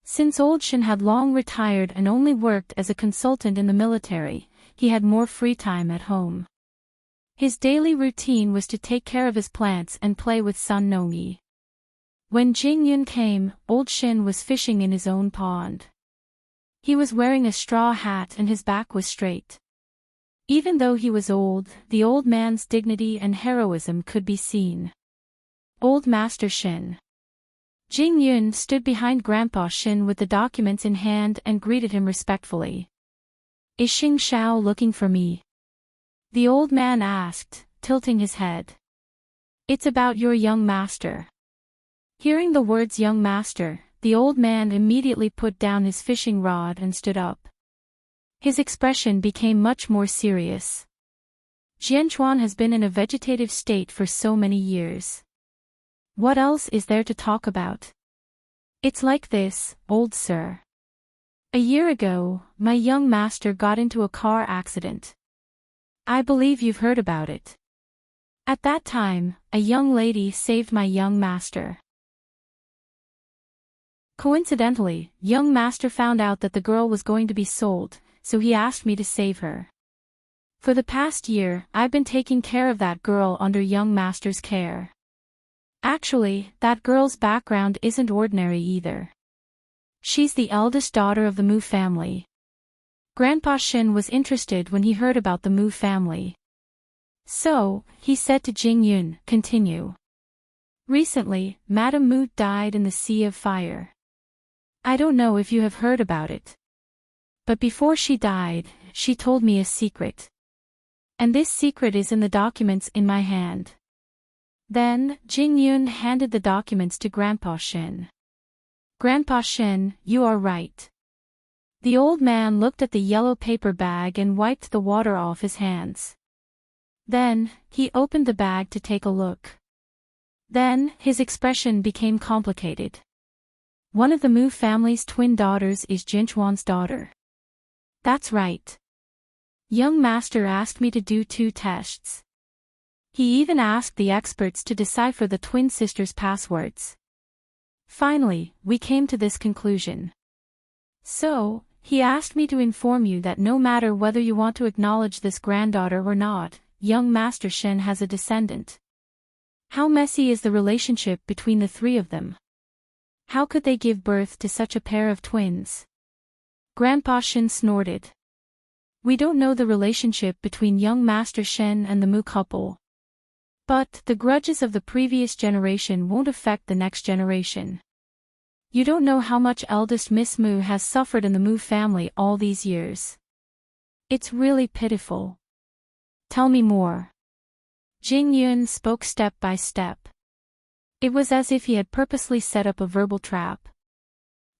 Since old Shin had long retired and only worked as a consultant in the military, he had more free time at home. His daily routine was to take care of his plants and play with Sun Nongyi. When Jing Yun came, old Shin was fishing in his own pond. He was wearing a straw hat and his back was straight. Even though he was old, the old man's dignity and heroism could be seen. Old Master Shin. Jing Yun stood behind Grandpa Shin with the documents in hand and greeted him respectfully. Is Xing Xiao looking for me? The old man asked, tilting his head. It's about your young master. Hearing the words young master, the old man immediately put down his fishing rod and stood up. His expression became much more serious. Jianchuan has been in a vegetative state for so many years. What else is there to talk about? It's like this, old sir. A year ago, my young master got into a car accident. I believe you've heard about it. At that time, a young lady saved my young master. Coincidentally, young master found out that the girl was going to be sold, so he asked me to save her. For the past year, I've been taking care of that girl under young master's care. Actually, that girl's background isn't ordinary either. She's the eldest daughter of the Mu family. Grandpa Shin was interested when he heard about the Mu family. So, he said to Jing Yun, continue. Recently, Madame Mu died in the Sea of Fire. I don't know if you have heard about it. But before she died, she told me a secret. And this secret is in the documents in my hand. Then, Jing Yun handed the documents to Grandpa Shin. Grandpa Shin, you are right. The old man looked at the yellow paper bag and wiped the water off his hands. Then, he opened the bag to take a look. Then, his expression became complicated. One of the Mu family's twin daughters is Jinchuan's daughter. That's right. Young master asked me to do 2 tests. He even asked the experts to decipher the twin sisters' passwords. Finally, we came to this conclusion. So, he asked me to inform you that no matter whether you want to acknowledge this granddaughter or not, young Master Shen has a descendant. How messy is the relationship between the 3 of them? How could they give birth to such a pair of twins? Grandpa Shen snorted. We don't know the relationship between young Master Shen and the Mu couple. But the grudges of the previous generation won't affect the next generation. You don't know how much eldest Miss Mu has suffered in the Mu family all these years. It's really pitiful. Tell me more. Jing Yun spoke step by step. It was as if he had purposely set up a verbal trap.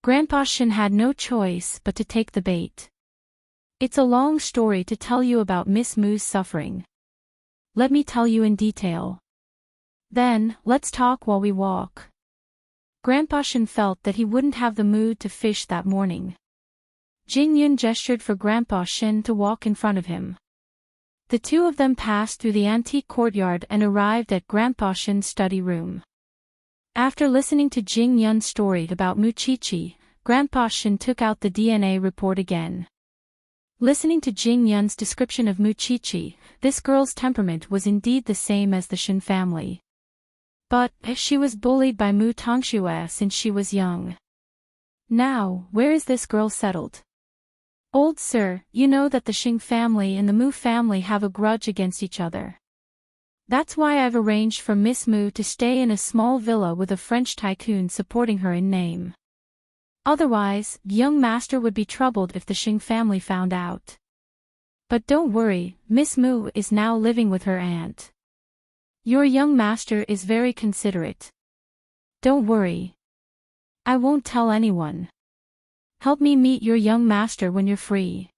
Grandpa Shen had no choice but to take the bait. It's a long story to tell you about Miss Mu's suffering. Let me tell you in detail. Then, let's talk while we walk. Grandpa Shen felt that he wouldn't have the mood to fish that morning. Jing Yun gestured for Grandpa Shen to walk in front of him. The 2 of them passed through the antique courtyard and arrived at Grandpa Shen's study room. After listening to Jing Yun's story about Mu Qiqi, Grandpa Shen took out the DNA report again. Listening to Jing Yun's description of Mu Qiqi, this girl's temperament was indeed the same as the Shen family. But, she was bullied by Mu Tongxue since she was young. Now, where is this girl settled? Old sir, you know that the Xing family and the Mu family have a grudge against each other. That's why I've arranged for Miss Mu to stay in a small villa with a French tycoon supporting her in name. Otherwise, young master would be troubled if the Xing family found out. But don't worry, Miss Mu is now living with her aunt. Your young master is very considerate. Don't worry. I won't tell anyone. Help me meet your young master when you're free.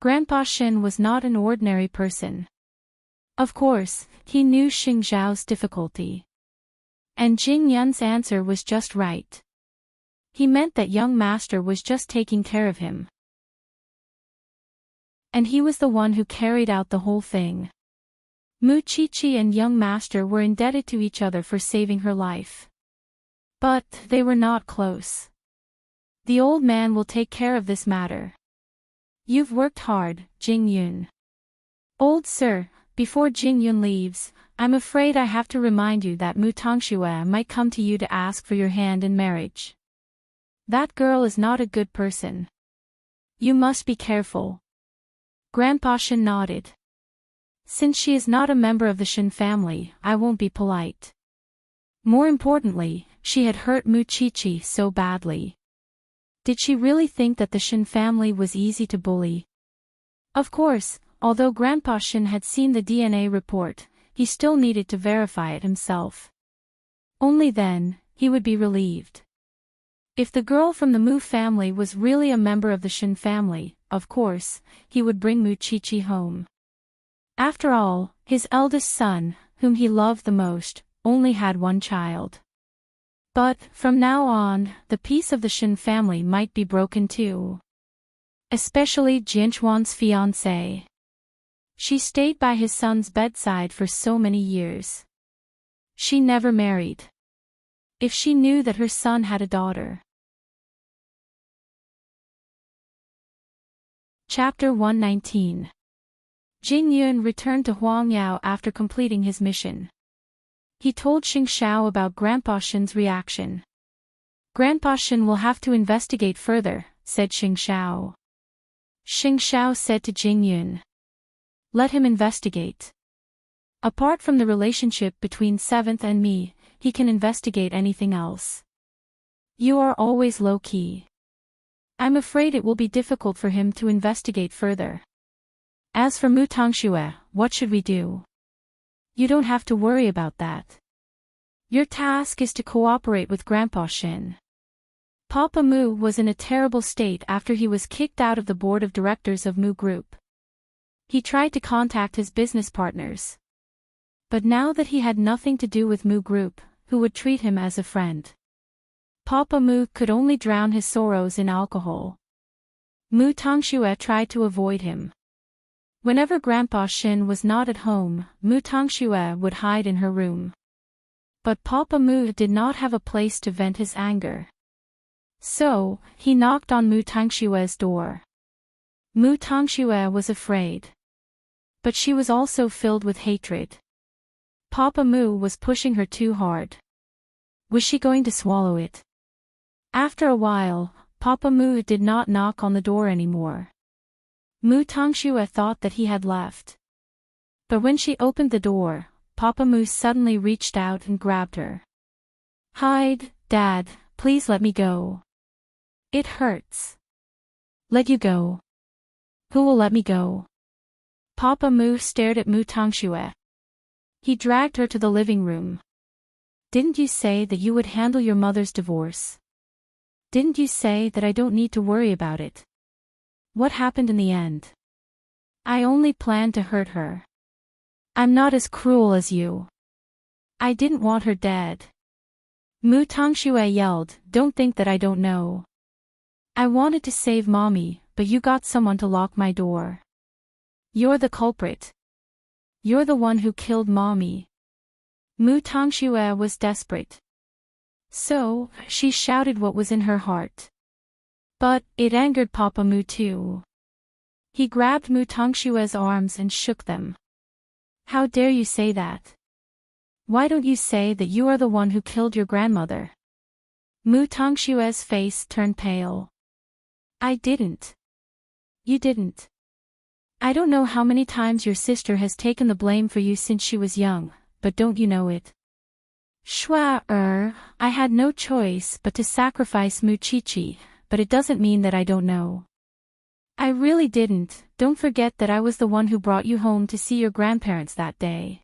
Grandpa Shen was not an ordinary person. Of course, he knew Xing Zhao's difficulty. And Jing Yun's answer was just right. He meant that young master was just taking care of him. And he was the one who carried out the whole thing. Mu Qiqi and young master were indebted to each other for saving her life. But they were not close. The old man will take care of this matter. You've worked hard, Jing Yun. Old sir, before Jing Yun leaves, I'm afraid I have to remind you that Mu Tongxue might come to you to ask for your hand in marriage. That girl is not a good person. You must be careful. Grandpa Shen nodded. Since she is not a member of the Shen family, I won't be polite. More importantly, she had hurt Mu Qiqi so badly. Did she really think that the Shen family was easy to bully? Of course, although Grandpa Shen had seen the DNA report, he still needed to verify it himself. Only then, he would be relieved. If the girl from the Mu family was really a member of the Shen family, of course, he would bring Mu Qiqi home. After all, his eldest son, whom he loved the most, only had one child. But, from now on, the peace of the Shen family might be broken too. Especially Jinchuan's fiancée. She stayed by his son's bedside for so many years. She never married. If she knew that her son had a daughter. Chapter 119. Jing Yun returned to Huangyao after completing his mission. He told Xing Xiao about Grandpa Shen's reaction. Grandpa Shen will have to investigate further, said Xing Xiao. Xing Xiao said to Jing Yun. Let him investigate. Apart from the relationship between Seventh and me, he can investigate anything else. You are always low-key. I'm afraid it will be difficult for him to investigate further. As for Mu Tongxue, what should we do? You don't have to worry about that. Your task is to cooperate with Grandpa Shen. Papa Mu was in a terrible state after he was kicked out of the board of directors of Mu Group. He tried to contact his business partners. But now that he had nothing to do with Mu Group, who would treat him as a friend, Papa Mu could only drown his sorrows in alcohol. Mu Tangxue tried to avoid him. Whenever Grandpa Shin was not at home, Mu Tangxue would hide in her room. But Papa Mu did not have a place to vent his anger. So, he knocked on Mu Tangxue's door. Mu Tangxue was afraid. But she was also filled with hatred. Papa Mu was pushing her too hard. Was she going to swallow it? After a while, Papa Mu did not knock on the door anymore. Mu Tangxue thought that he had left. But when she opened the door, Papa Mu suddenly reached out and grabbed her. "Hide, Dad, please let me go. It hurts." "Let you go? Who will let me go?" Papa Mu stared at Mu Tangxue. He dragged her to the living room. "Didn't you say that you would handle your mother's divorce? Didn't you say that I don't need to worry about it? What happened in the end? I only planned to hurt her. I'm not as cruel as you. I didn't want her dead." Mu Tangxue yelled, "Don't think that I don't know. I wanted to save Mommy, but you got someone to lock my door. You're the culprit. You're the one who killed Mommy." Mu Tangxue was desperate. So, she shouted what was in her heart. But, it angered Papa Mu too. He grabbed Mu Tangxue's arms and shook them. "How dare you say that? Why don't you say that you are the one who killed your grandmother?" Mu Tangxue's face turned pale. "I didn't." "You didn't. I don't know how many times your sister has taken the blame for you since she was young, but don't you know it? I had no choice but to sacrifice Mu Chichi, but it doesn't mean that I don't know. I really didn't. Don't forget that I was the one who brought you home to see your grandparents that day.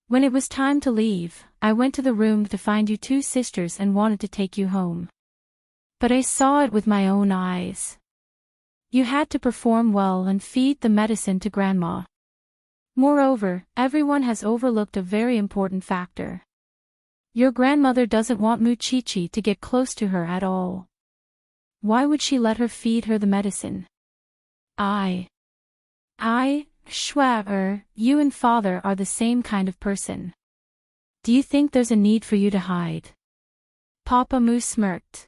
When it was time to leave, I went to the room to find you two sisters and wanted to take you home. But I saw it with my own eyes. You had to perform well and feed the medicine to Grandma. Moreover, everyone has overlooked a very important factor. Your grandmother doesn't want Mu Chichi to get close to her at all. Why would she let her feed her the medicine? You and Father are the same kind of person. Do you think there's a need for you to hide?" Papa Mu smirked.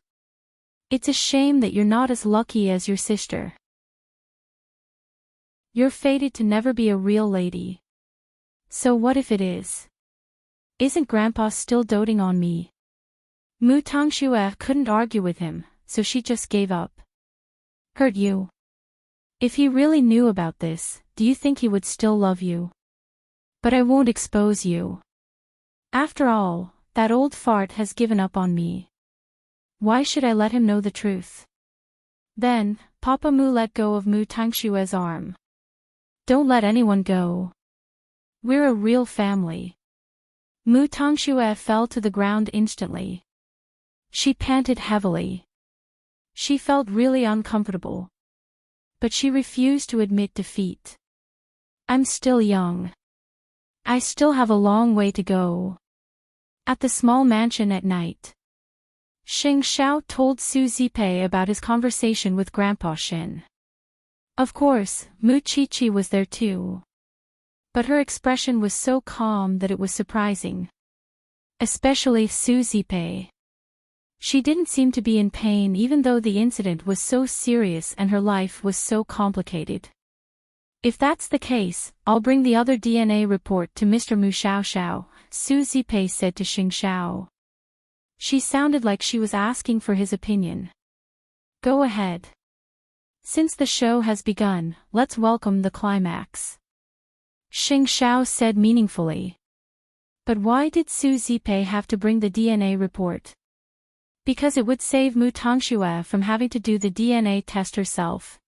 "It's a shame that you're not as lucky as your sister. You're fated to never be a real lady. So what if it is? Isn't Grandpa still doting on me?" Mu Tangxue couldn't argue with him, so she just gave up. "Hurt you? If he really knew about this, do you think he would still love you? But I won't expose you. After all, that old fart has given up on me. Why should I let him know the truth?" Then, Papa Mu let go of Mu Tangxue's arm. "Don't let anyone go. We're a real family." Mu Tangxue fell to the ground instantly. She panted heavily. She felt really uncomfortable. But she refused to admit defeat. "I'm still young. I still have a long way to go." At the small mansion at night, Xing Xiao told Su Zipei about his conversation with Grandpa Shin. Of course, Mu Chichi was there too. But her expression was so calm that it was surprising. Especially Su Zipei. She didn't seem to be in pain even though the incident was so serious and her life was so complicated. "If that's the case, I'll bring the other DNA report to Mr. Mu Xiaoxiao," Su Zipei said to Xing Xiao. She sounded like she was asking for his opinion. "Go ahead. Since the show has begun, let's welcome the climax," Xing Xiao said meaningfully. But why did Su Zipei have to bring the DNA report? Because it would save Mu Tangxue from having to do the DNA test herself.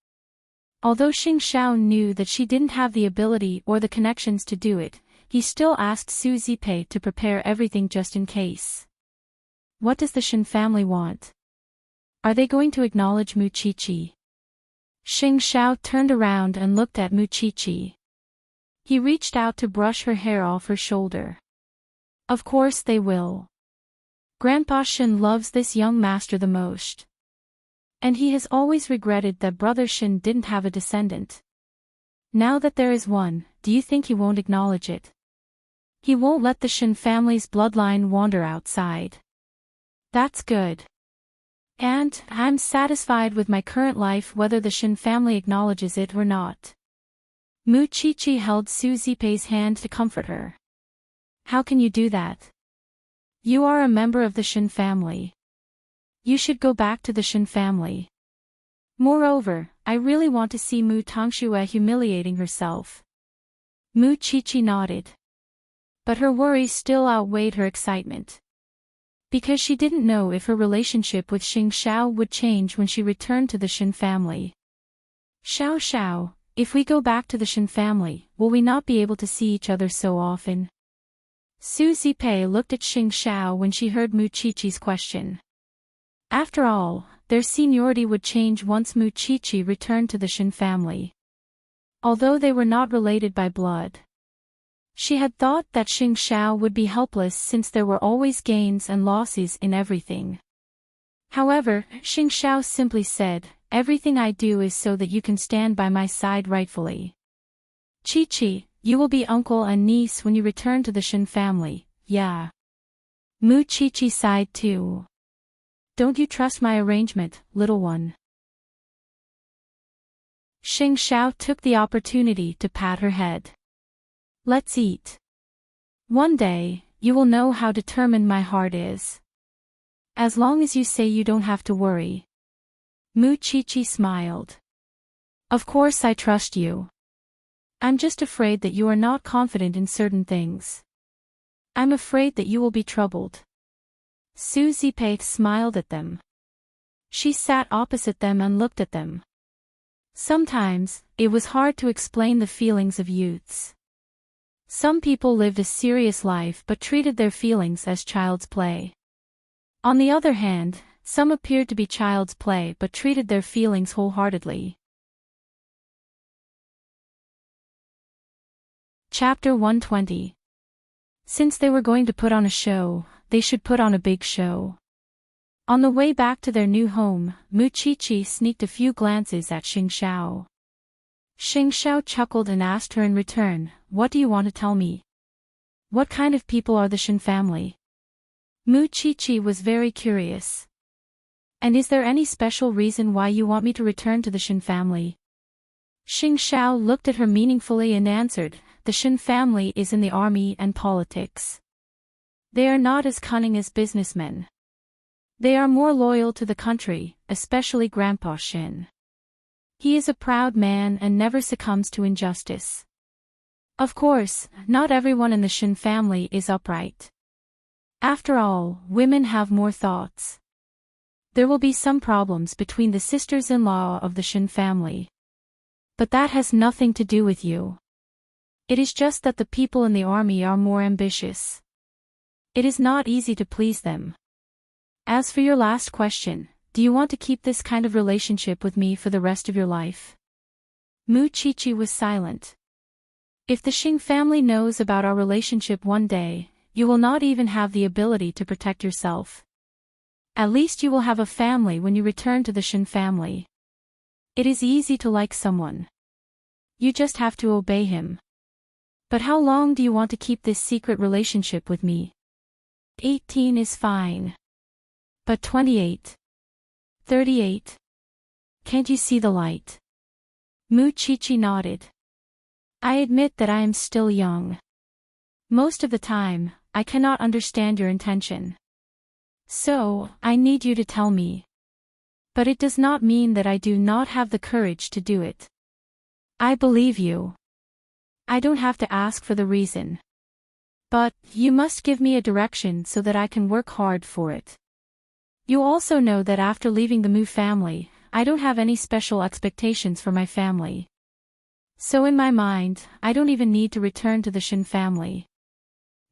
Although Xing Xiao knew that she didn't have the ability or the connections to do it, he still asked Su Zipei to prepare everything just in case. What does the Shin family want? Are they going to acknowledge Mu Chichi? Xing Xiao turned around and looked at Muchichi. He reached out to brush her hair off her shoulder. Of course they will. Grandpa Shin loves this young master the most. And he has always regretted that brother Shin didn't have a descendant. Now that there is one, do you think he won't acknowledge it? He won't let the Shin family's bloodline wander outside. That's good. And I'm satisfied with my current life whether the Shin family acknowledges it or not. Muchichi held Su Zipei's hand to comfort her. How can you do that? You are a member of the Shin family. You should go back to the Shin family. Moreover, I really want to see Mu Tongxue humiliating herself. Muchichi nodded. But her worries still outweighed her excitement. Because she didn't know if her relationship with Xing Xiao would change when she returned to the Shin family. Xiao, if we go back to the Shin family, will we not be able to see each other so often? Su Zipei looked at Xing Xiao when she heard Muchichi's question. After all, their seniority would change once Muchichi returned to the Shin family. Although they were not related by blood. She had thought that Xing Xiao would be helpless since there were always gains and losses in everything. However, Xing Xiao simply said, everything I do is so that you can stand by my side rightfully. Chi-Chi, you will be uncle and niece when you return to the Shin family, yeah. Muchichi sighed too. Don't you trust my arrangement, little one? Xing Xiao took the opportunity to pat her head. Let's eat. One day, you will know how determined my heart is. As long as you say you don't have to worry. Muchichi smiled. Of course I trust you. I'm just afraid that you are not confident in certain things. I'm afraid that you will be troubled. Su Zipei smiled at them. She sat opposite them and looked at them. Sometimes, it was hard to explain the feelings of youths. Some people lived a serious life but treated their feelings as child's play. On the other hand, some appeared to be child's play but treated their feelings wholeheartedly. Chapter 120. Since they were going to put on a show, they should put on a big show. On the way back to their new home, Muchichi sneaked a few glances at Xing Xiao. Xing Xiao chuckled and asked her in return, what do you want to tell me? What kind of people are the Shin family? Muchichi was very curious. And is there any special reason why you want me to return to the Shin family? Xing Xiao looked at her meaningfully and answered, the Shin family is in the army and politics. They are not as cunning as businessmen. They are more loyal to the country, especially Grandpa Shin. He is a proud man and never succumbs to injustice. Of course, not everyone in the Shin family is upright. After all, women have more thoughts. There will be some problems between the sisters-in-law of the Shin family. But that has nothing to do with you. It is just that the people in the army are more ambitious. It is not easy to please them. As for your last question, do you want to keep this kind of relationship with me for the rest of your life? Muchichi was silent. If the Xing family knows about our relationship one day, you will not even have the ability to protect yourself. At least you will have a family when you return to the Shin family. It is easy to like someone. You just have to obey him. But how long do you want to keep this secret relationship with me? 18 is fine. But 28. 38. Can't you see the light? Muchichi nodded. I admit that I am still young. Most of the time, I cannot understand your intention. So, I need you to tell me. But it does not mean that I do not have the courage to do it. I believe you. I don't have to ask for the reason. But, you must give me a direction so that I can work hard for it. You also know that after leaving the Mu family, I don't have any special expectations for my family. So in my mind, I don't even need to return to the Shin family.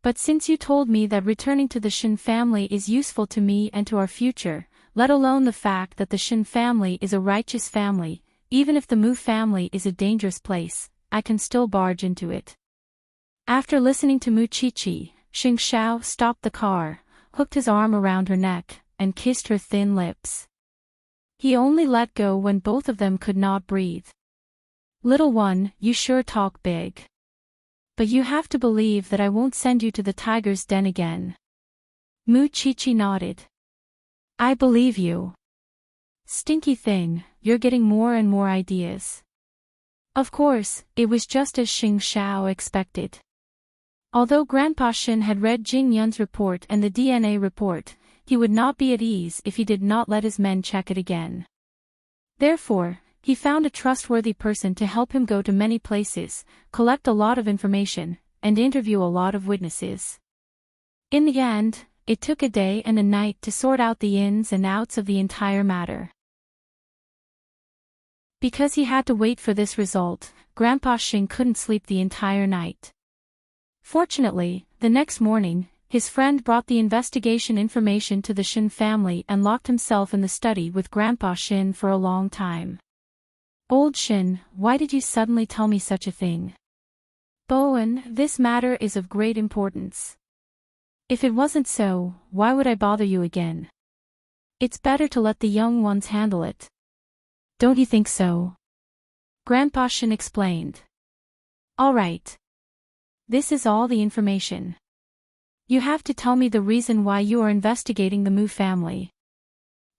But since you told me that returning to the Shin family is useful to me and to our future, let alone the fact that the Shin family is a righteous family, Even if the Mu family is a dangerous place, I can still barge into it. After listening to Mu Chi-Chi, Xing Xiao stopped the car, hooked his arm around her neck, and kissed her thin lips. He only let go when both of them could not breathe. Little one, you sure talk big. But you have to believe that I won't send you to the tiger's den again. Mu Chi-Chi nodded. I believe you. Stinky thing, you're getting more and more ideas. Of course, it was just as Xing Xiao expected. Although Grandpa Shin had read Jing Yun's report and the DNA report, he would not be at ease if he did not let his men check it again. Therefore, he found a trustworthy person to help him go to many places, collect a lot of information, and interview a lot of witnesses. In the end, it took a day and a night to sort out the ins and outs of the entire matter. Because he had to wait for this result, Grandpa Shin couldn't sleep the entire night. Fortunately, the next morning, his friend brought the investigation information to the Shin family and locked himself in the study with Grandpa Shin for a long time. Old Shin, why did you suddenly tell me such a thing? Bowen, this matter is of great importance. If it wasn't so, why would I bother you again? It's better to let the young ones handle it. Don't you think so? Grandpa Shin explained. All right. This is all the information. You have to tell me the reason why you are investigating the Mu family.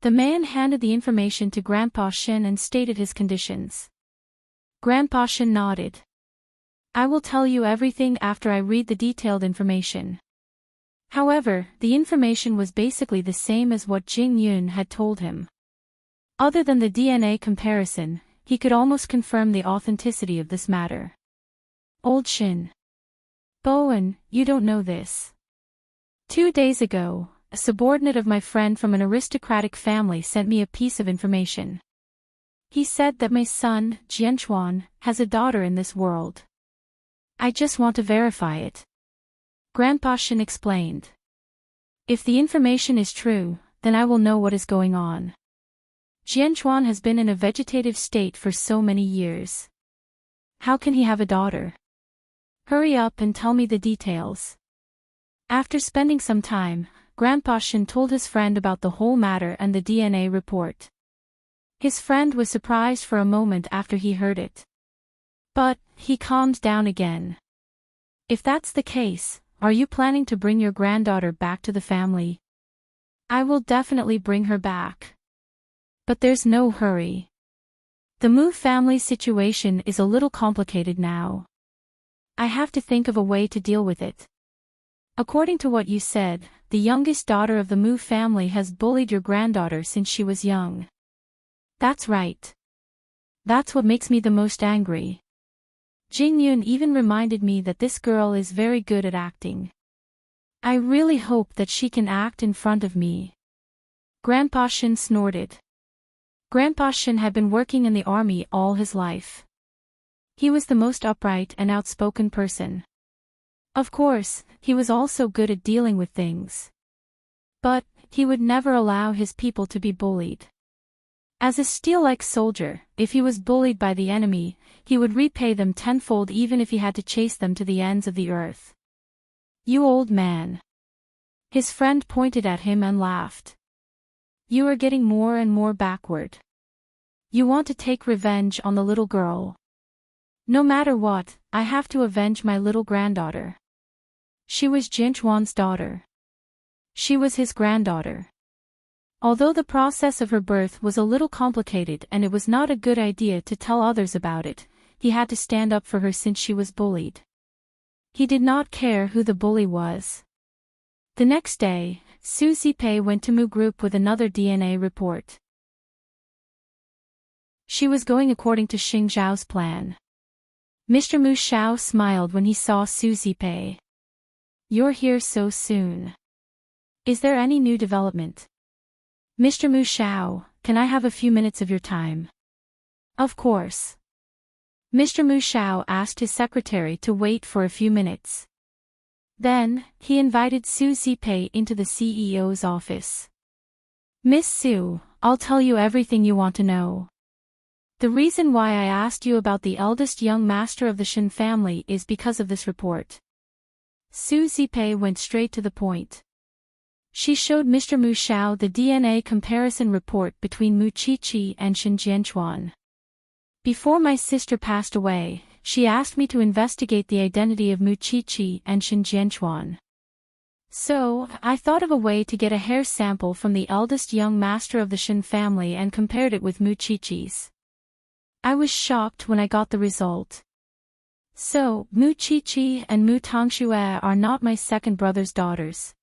The man handed the information to Grandpa Shin and stated his conditions. Grandpa Shin nodded. I will tell you everything after I read the detailed information. However, the information was basically the same as what Jing Yun had told him. Other than the DNA comparison, he could almost confirm the authenticity of this matter. Old Shin. Bowen, you don't know this. 2 days ago, a subordinate of my friend from an aristocratic family sent me a piece of information. He said that my son, Jianchuan, has a daughter in this world. I just want to verify it. Grandpa Shin explained. If the information is true, then I will know what is going on. Jianchuan has been in a vegetative state for so many years. How can he have a daughter? Hurry up and tell me the details. After spending some time, Grandpa Shin told his friend about the whole matter and the DNA report. His friend was surprised for a moment after he heard it. But, he calmed down again. If that's the case, are you planning to bring your granddaughter back to the family? I will definitely bring her back. But there's no hurry. The Mu family situation is a little complicated now. I have to think of a way to deal with it. According to what you said, the youngest daughter of the Mu family has bullied your granddaughter since she was young. That's right. That's what makes me the most angry. Jing Yun even reminded me that this girl is very good at acting. I really hope that she can act in front of me. Grandpa Shin snorted. Grandpa Shin had been working in the army all his life. He was the most upright and outspoken person. Of course, he was also good at dealing with things. But, he would never allow his people to be bullied. As a steel-like soldier, if he was bullied by the enemy, he would repay them tenfold even if he had to chase them to the ends of the earth. You old man. His friend pointed at him and laughed. You are getting more and more backward. You want to take revenge on the little girl. No matter what, I have to avenge my little granddaughter. She was Jianchuan's daughter. She was his granddaughter. Although the process of her birth was a little complicated and it was not a good idea to tell others about it, he had to stand up for her since she was bullied. He did not care who the bully was. The next day, Su Zipei went to Mu Group with another DNA report. She was going according to Xing Zhao's plan. Mr. Mu Xiao smiled when he saw Su Zipei. You're here so soon. Is there any new development? Mr. Mu Xiao, can I have a few minutes of your time? Of course. Mr. Mu Xiao asked his secretary to wait for a few minutes. Then, he invited Su Zipei into the CEO's office. Miss Su, I'll tell you everything you want to know. The reason why I asked you about the eldest young master of the Shin family is because of this report. Su Zipei went straight to the point. She showed Mr. Mu Xiao the DNA comparison report between Mu Qiqi and Shin Jianchuan. Before my sister passed away, she asked me to investigate the identity of Mu Qiqi and Shin Jianchuan. So, I thought of a way to get a hair sample from the eldest young master of the Shin family and compared it with Mu Qiqi's. I was shocked when I got the result. So, Mu Qiqi and Mu Tongxue are not my second brother's daughters.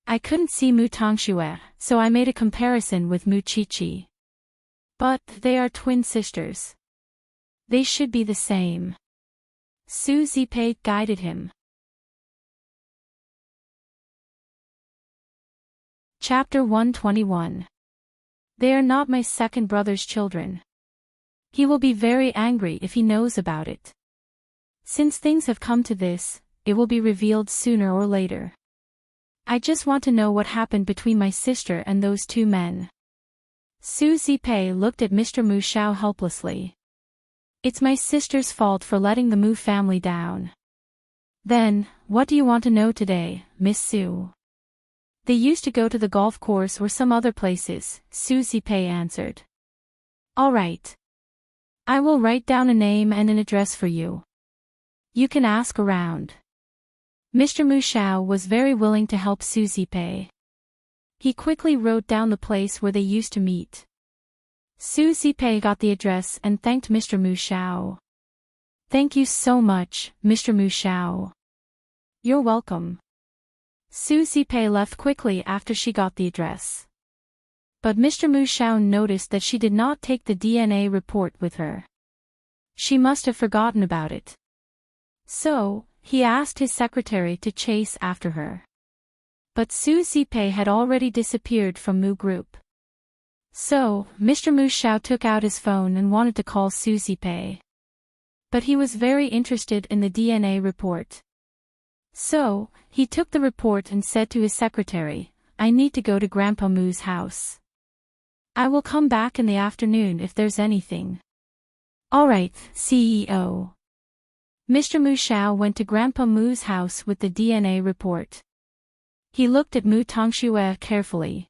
I couldn't see Mu Tongxue, so I made a comparison with Mu Qiqi. But they are twin sisters. They should be the same. Su Zipei guided him. Chapter 121. They are not my second brother's children. He will be very angry if he knows about it. Since things have come to this, it will be revealed sooner or later. I just want to know what happened between my sister and those two men. Su Zipei looked at Mr. Mu Xiao helplessly. It's my sister's fault for letting the Mu family down. Then, what do you want to know today, Miss Su? They used to go to the golf course or some other places, Su Zipei answered. All right. I will write down a name and an address for you. You can ask around. Mr. Mu Xiao was very willing to help Su Zipei. He quickly wrote down the place where they used to meet. Su Zipei got the address and thanked Mr. Mu Xiao. Thank you so much, Mr. Mu Xiao. You're welcome. Su Zipei left quickly after she got the address. But Mr. Mu Xiao noticed that she did not take the DNA report with her. She must have forgotten about it. So, he asked his secretary to chase after her. But Su Zipei had already disappeared from Mu Group. So, Mr. Mu Xiao took out his phone and wanted to call Su Zipei. But he was very interested in the DNA report. So, he took the report and said to his secretary, I need to go to Grandpa Mu's house. I will come back in the afternoon if there's anything. All right, CEO. Mr. Mu Xiao went to Grandpa Mu's house with the DNA report. He looked at Mu Tongxue carefully.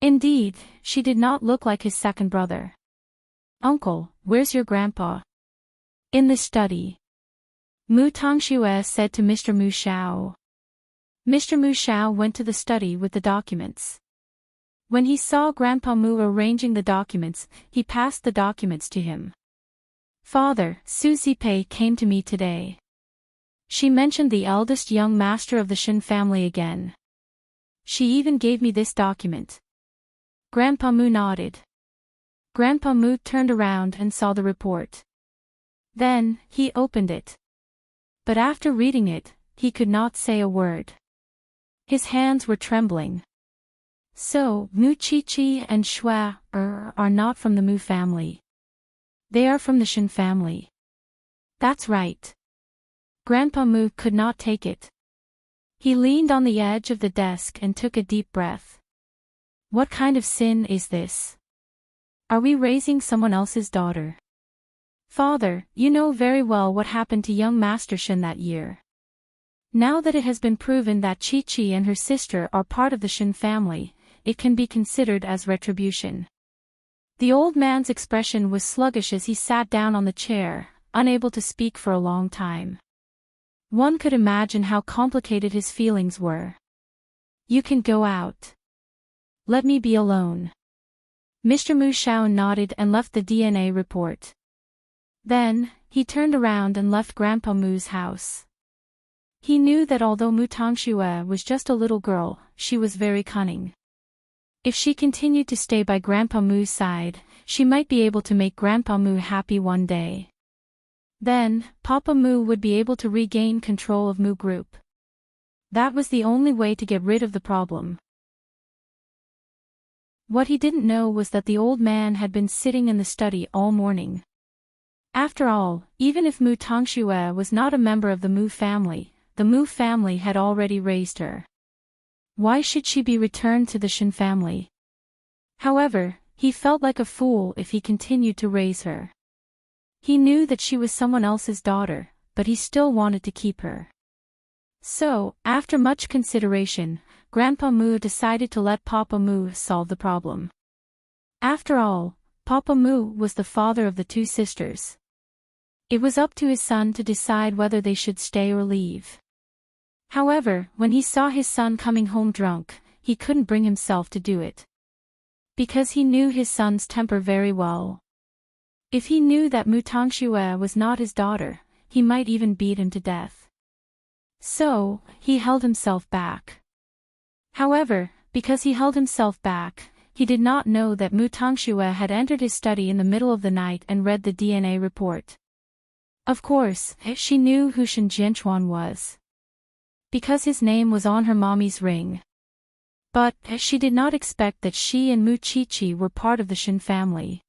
Indeed, she did not look like his second brother. Uncle, where's your grandpa? In the study. Mu Tongxue said to Mr. Mu Xiao. Mr. Mu Xiao went to the study with the documents. When he saw Grandpa Mu arranging the documents, he passed the documents to him. Father, Su Zipei came to me today. She mentioned the eldest young master of the Shin family again. She even gave me this document. Grandpa Mu nodded. Grandpa Mu turned around and saw the report. Then, he opened it. But after reading it, he could not say a word. His hands were trembling. So, Mu Qiqi and Shui are not from the Mu family. They are from the Shin family. That's right. Grandpa Mu could not take it. He leaned on the edge of the desk and took a deep breath. What kind of sin is this? Are we raising someone else's daughter? Father, you know very well what happened to young Master Shin that year. Now that it has been proven that Qiqi and her sister are part of the Shin family, it can be considered as retribution. The old man's expression was sluggish as he sat down on the chair, unable to speak for a long time. One could imagine how complicated his feelings were. You can go out. Let me be alone. Mr. Mu Xiao nodded and left the DNA report. Then, he turned around and left Grandpa Mu's house. He knew that although Mu Tongxue was just a little girl, she was very cunning. If she continued to stay by Grandpa Mu's side, she might be able to make Grandpa Mu happy one day. Then, Papa Mu would be able to regain control of Mu Group. That was the only way to get rid of the problem. What he didn't know was that the old man had been sitting in the study all morning. After all, even if Mu Tongxue was not a member of the Mu family, the Mu family had already raised her. Why should she be returned to the Shin family? However, he felt like a fool if he continued to raise her. He knew that she was someone else's daughter, but he still wanted to keep her. So, after much consideration, Grandpa Moo decided to let Papa Moo solve the problem. After all, Papa Moo was the father of the two sisters. It was up to his son to decide whether they should stay or leave. However, when he saw his son coming home drunk, he couldn't bring himself to do it. Because he knew his son's temper very well. If he knew that Mu Tongxue was not his daughter, he might even beat him to death. So, he held himself back. However, because he held himself back, he did not know that Mu Tongxue had entered his study in the middle of the night and read the DNA report. Of course, she knew who Shen Jianchuan was. Because his name was on her mommy's ring. But, she did not expect that she and Mu Qiqi were part of the Shen family.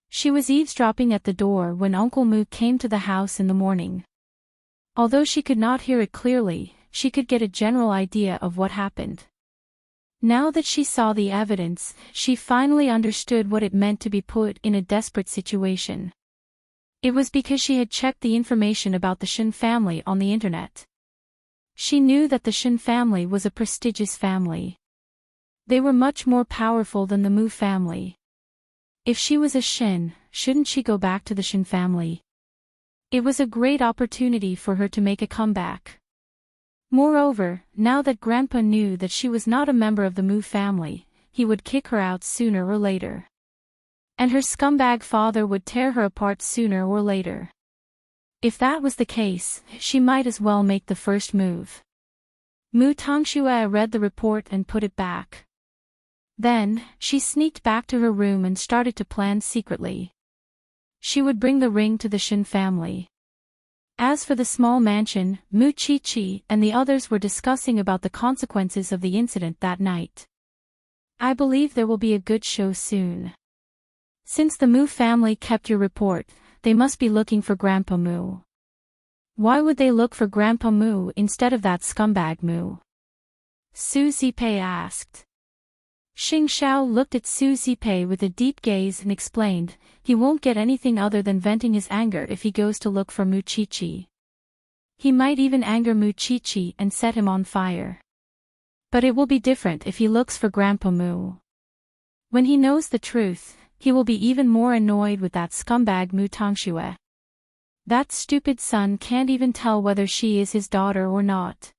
She was eavesdropping at the door when Uncle Mu came to the house in the morning. Although she could not hear it clearly, she could get a general idea of what happened. Now that she saw the evidence, she finally understood what it meant to be put in a desperate situation. It was because she had checked the information about the Shen family on the internet. She knew that the Shen family was a prestigious family. They were much more powerful than the Mu family. If she was a Shen, shouldn't she go back to the Shen family? It was a great opportunity for her to make a comeback. Moreover, now that Grandpa knew that she was not a member of the Mu family, he would kick her out sooner or later. And her scumbag father would tear her apart sooner or later. If that was the case, she might as well make the first move. Mu Tongxue read the report and put it back. Then, she sneaked back to her room and started to plan secretly. She would bring the ring to the Shen family. As for the small mansion, Mu Qiqi and the others were discussing about the consequences of the incident that night. I believe there will be a good show soon. Since the Mu family kept your report, they must be looking for Grandpa Mu. Why would they look for Grandpa Mu instead of that scumbag Mu? Su Zipei asked. Xing Xiao looked at Su Zipei with a deep gaze and explained, he won't get anything other than venting his anger if he goes to look for Mu Qiqi. He might even anger Mu Qiqi and set him on fire. But it will be different if he looks for Grandpa Mu. When he knows the truth, he will be even more annoyed with that scumbag Mu Tongxue. That stupid son can't even tell whether she is his daughter or not.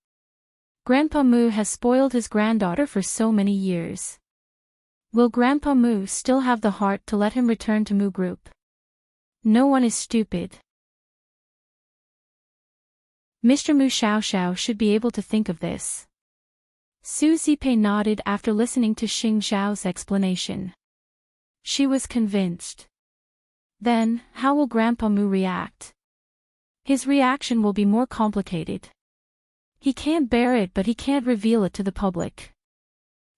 Grandpa Mu has spoiled his granddaughter for so many years. Will Grandpa Mu still have the heart to let him return to Mu Group? No one is stupid. Mr. Mu Xiaoxiao should be able to think of this. Su Zipei nodded after listening to Xing Xiao's explanation. She was convinced. Then, how will Grandpa Mu react? His reaction will be more complicated. He can't bear it, but he can't reveal it to the public.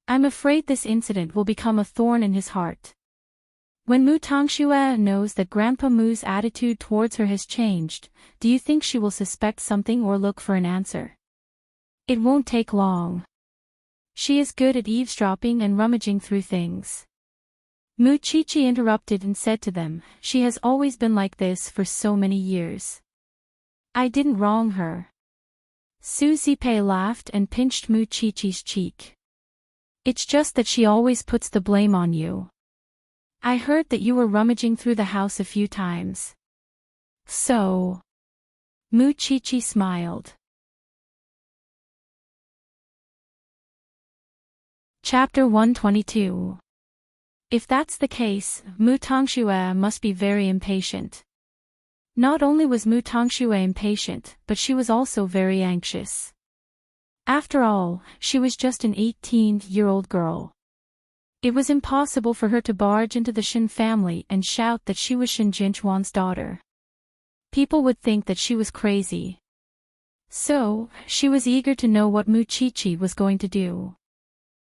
I'm afraid this incident will become a thorn in his heart. When Mu Tongxue knows that Grandpa Mu's attitude towards her has changed, do you think she will suspect something or look for an answer? It won't take long. She is good at eavesdropping and rummaging through things. Mu Qiqi interrupted and said to them, she has always been like this for so many years. I didn't wrong her. Su Zipei laughed and pinched Mu Qiqi's cheek. It's just that she always puts the blame on you. I heard that you were rummaging through the house a few times. So. Mu Qiqi smiled. Chapter 122. If that's the case, Mu Tongxue must be very impatient. Not only was Mu Tongxue impatient, but she was also very anxious. After all, she was just an 18-year-old girl. It was impossible for her to barge into the Shen family and shout that she was Shen Jinchuan's daughter. People would think that she was crazy. So, she was eager to know what Mu Qiqi was going to do.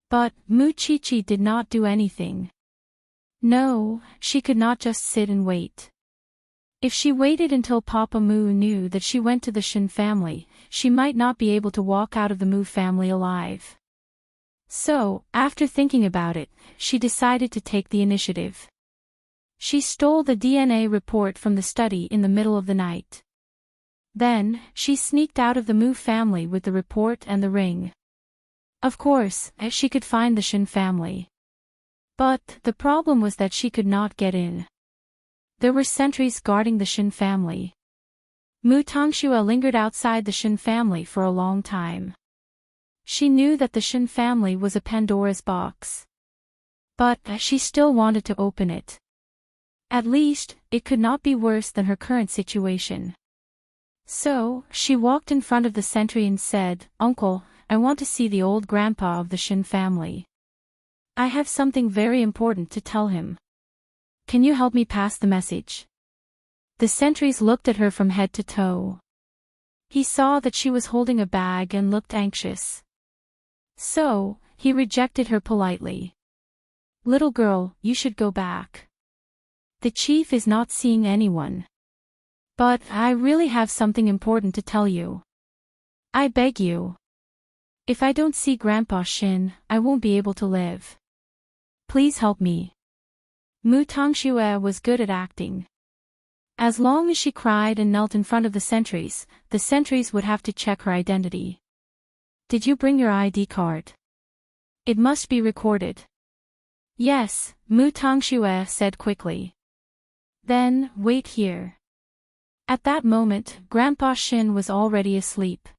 But, Mu Qiqi did not do anything. No, she could not just sit and wait. If she waited until Papa Mu knew that she went to the Shen family, she might not be able to walk out of the Mu family alive. So, after thinking about it, she decided to take the initiative. She stole the DNA report from the study in the middle of the night. Then, she sneaked out of the Mu family with the report and the ring. Of course, she could find the Shin family. But, the problem was that she could not get in. There were sentries guarding the Shin family. Mu Tongxue lingered outside the Shin family for a long time. She knew that the Shin family was a Pandora's box. But, she still wanted to open it. At least, it could not be worse than her current situation. So, she walked in front of the sentry and said, "Uncle, I want to see the old grandpa of the Shin family. I have something very important to tell him. Can you help me pass the message?" The sentries looked at her from head to toe. He saw that she was holding a bag and looked anxious. So, he rejected her politely. "Little girl, you should go back. The chief is not seeing anyone. But, I really have something important to tell you. I beg you. If I don't see Grandpa Shin, I won't be able to live. Please help me." Mu Tongxue was good at acting. As long as she cried and knelt in front of the sentries would have to check her identity. "Did you bring your ID card? It must be recorded." "Yes," Mu Tongxue said quickly. "Then, wait here." At that moment, Grandpa Shin was already asleep.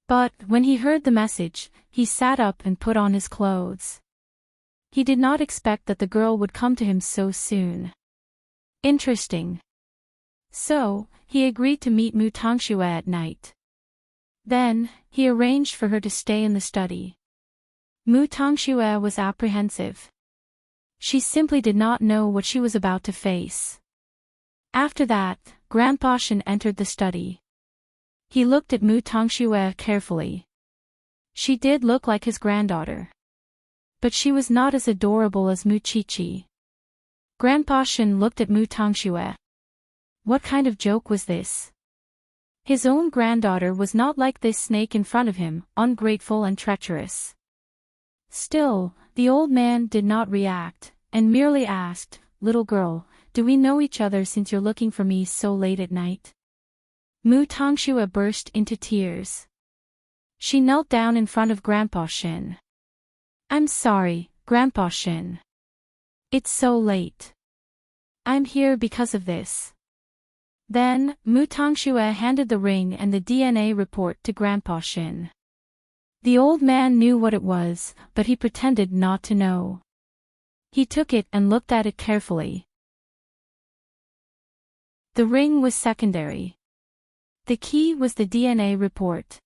But, when he heard the message, he sat up and put on his clothes. He did not expect that the girl would come to him so soon. Interesting. So, he agreed to meet Mu Tongxue at night. Then, he arranged for her to stay in the study. Mu Tongxue was apprehensive. She simply did not know what she was about to face. After that, Grandpa Shin entered the study. He looked at Mu Tongxue carefully. She did look like his granddaughter. But she was not as adorable as Mu Qiqi. Grandpa Shin looked at Mu Tongxue. What kind of joke was this? His own granddaughter was not like this snake in front of him, ungrateful and treacherous. Still, the old man did not react, and merely asked, "Little girl, do we know each other since you're looking for me so late at night?" Mu Tongxue burst into tears. She knelt down in front of Grandpa Shin. "I'm sorry, Grandpa Shin. It's so late. I'm here because of this." Then, Mu Tongxue handed the ring and the DNA report to Grandpa Shin. The old man knew what it was, but he pretended not to know. He took it and looked at it carefully. The ring was secondary. The key was the DNA report.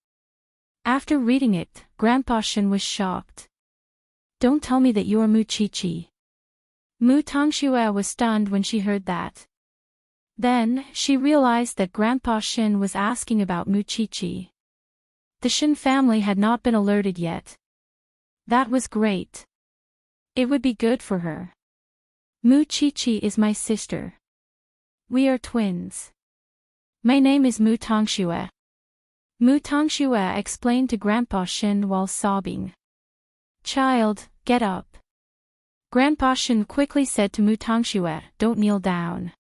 After reading it, Grandpa Shin was shocked. "Don't tell me that you are Mu Qiqi." Mu Tongxue was stunned when she heard that. Then, she realized that Grandpa Shin was asking about Mu Qiqi. The Shin family had not been alerted yet. That was great. It would be good for her. "Mu Qiqi is my sister. We are twins. My name is Mu Tongxue." Mu Tongxue explained to Grandpa Shin while sobbing. "Child, get up." Grandpa Shin quickly said to Mu Tongxue, "Don't kneel down.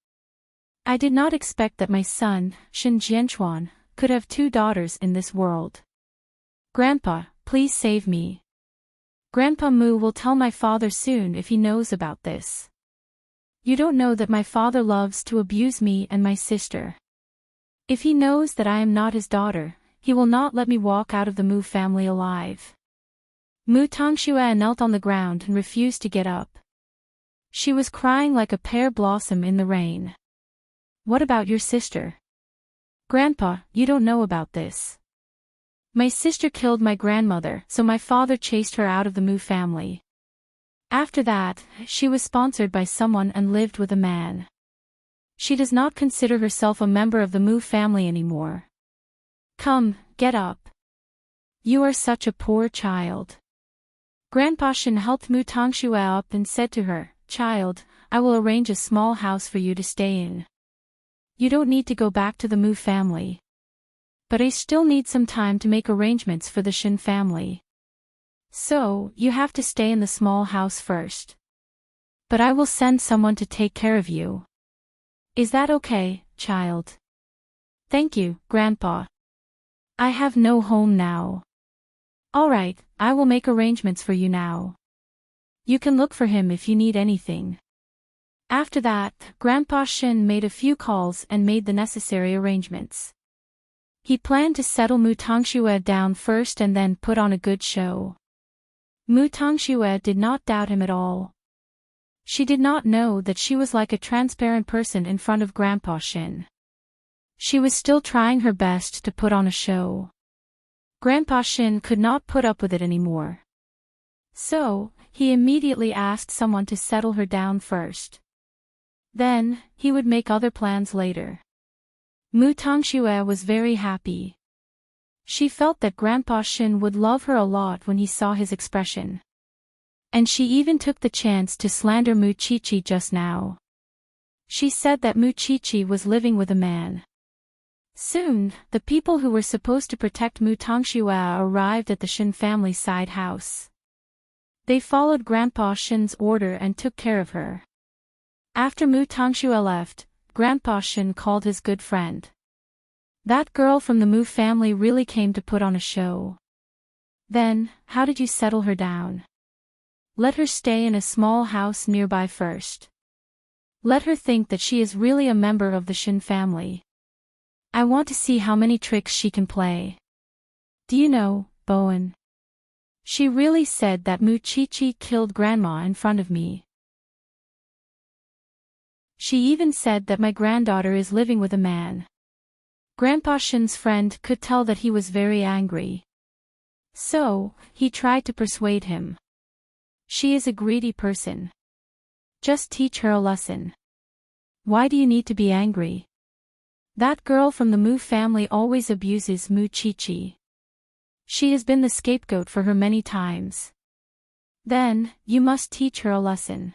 I did not expect that my son, Shin Jianchuan, could have two daughters in this world. Grandpa, please save me. Grandpa Mu will tell my father soon if he knows about this. You don't know that my father loves to abuse me and my sister. If he knows that I am not his daughter, he will not let me walk out of the Mu family alive." Mu Tongxue knelt on the ground and refused to get up. She was crying like a pear blossom in the rain. "What about your sister?" "Grandpa, you don't know about this. My sister killed my grandmother, so my father chased her out of the Mu family. After that, she was sponsored by someone and lived with a man. She does not consider herself a member of the Mu family anymore. Come, get up. You are such a poor child." Grandpa Shin helped Mu Tongxue up and said to her, "Child, I will arrange a small house for you to stay in. You don't need to go back to the Mu family. But I still need some time to make arrangements for the Shin family. So, you have to stay in the small house first. But I will send someone to take care of you. Is that okay, child? Thank you, Grandpa. I have no home now. All right, I will make arrangements for you now. You can look for him if you need anything. After that, Grandpa Shin made a few calls and made the necessary arrangements. He planned to settle Mu Tongxue down first and then put on a good show. Mu Tongxue did not doubt him at all. She did not know that she was like a transparent person in front of Grandpa Shin. She was still trying her best to put on a show. Grandpa Shin could not put up with it anymore. So, he immediately asked someone to settle her down first. Then, he would make other plans later. Mu Tongxue was very happy. She felt that Grandpa Shin would love her a lot when he saw his expression. And she even took the chance to slander Mu Qiqi just now. She said that Mu Qiqi was living with a man. Soon, the people who were supposed to protect Mu Tongxue arrived at the Shin family side house. They followed Grandpa Shin's order and took care of her. After Mu Tongxue left, Grandpa Shin called his good friend. That girl from the Mu family really came to put on a show. Then, how did you settle her down? Let her stay in a small house nearby first. Let her think that she is really a member of the Shin family. I want to see how many tricks she can play. Do you know, Bowen? She really said that Mu Qiqi killed Grandma in front of me. She even said that my granddaughter is living with a man. Grandpa Shin's friend could tell that he was very angry. So, he tried to persuade him. She is a greedy person. Just teach her a lesson. Why do you need to be angry? That girl from the Mu family always abuses Mu Qiqi. She has been the scapegoat for her many times. Then, you must teach her a lesson.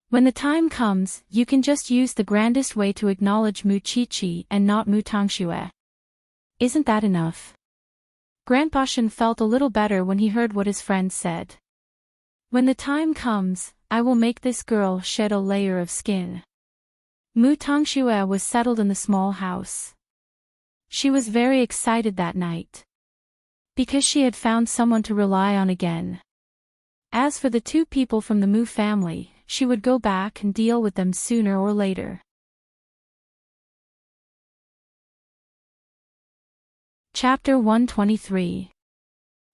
When the time comes, you can just use the grandest way to acknowledge Mu Qiqi and not Mu Tongxue. Isn't that enough? Grandpa Shin felt a little better when he heard what his friend said. When the time comes, I will make this girl shed a layer of skin. Mu Tongxue was settled in the small house. She was very excited that night. Because she had found someone to rely on again. As for the two people from the Mu family, she would go back and deal with them sooner or later. Chapter 123.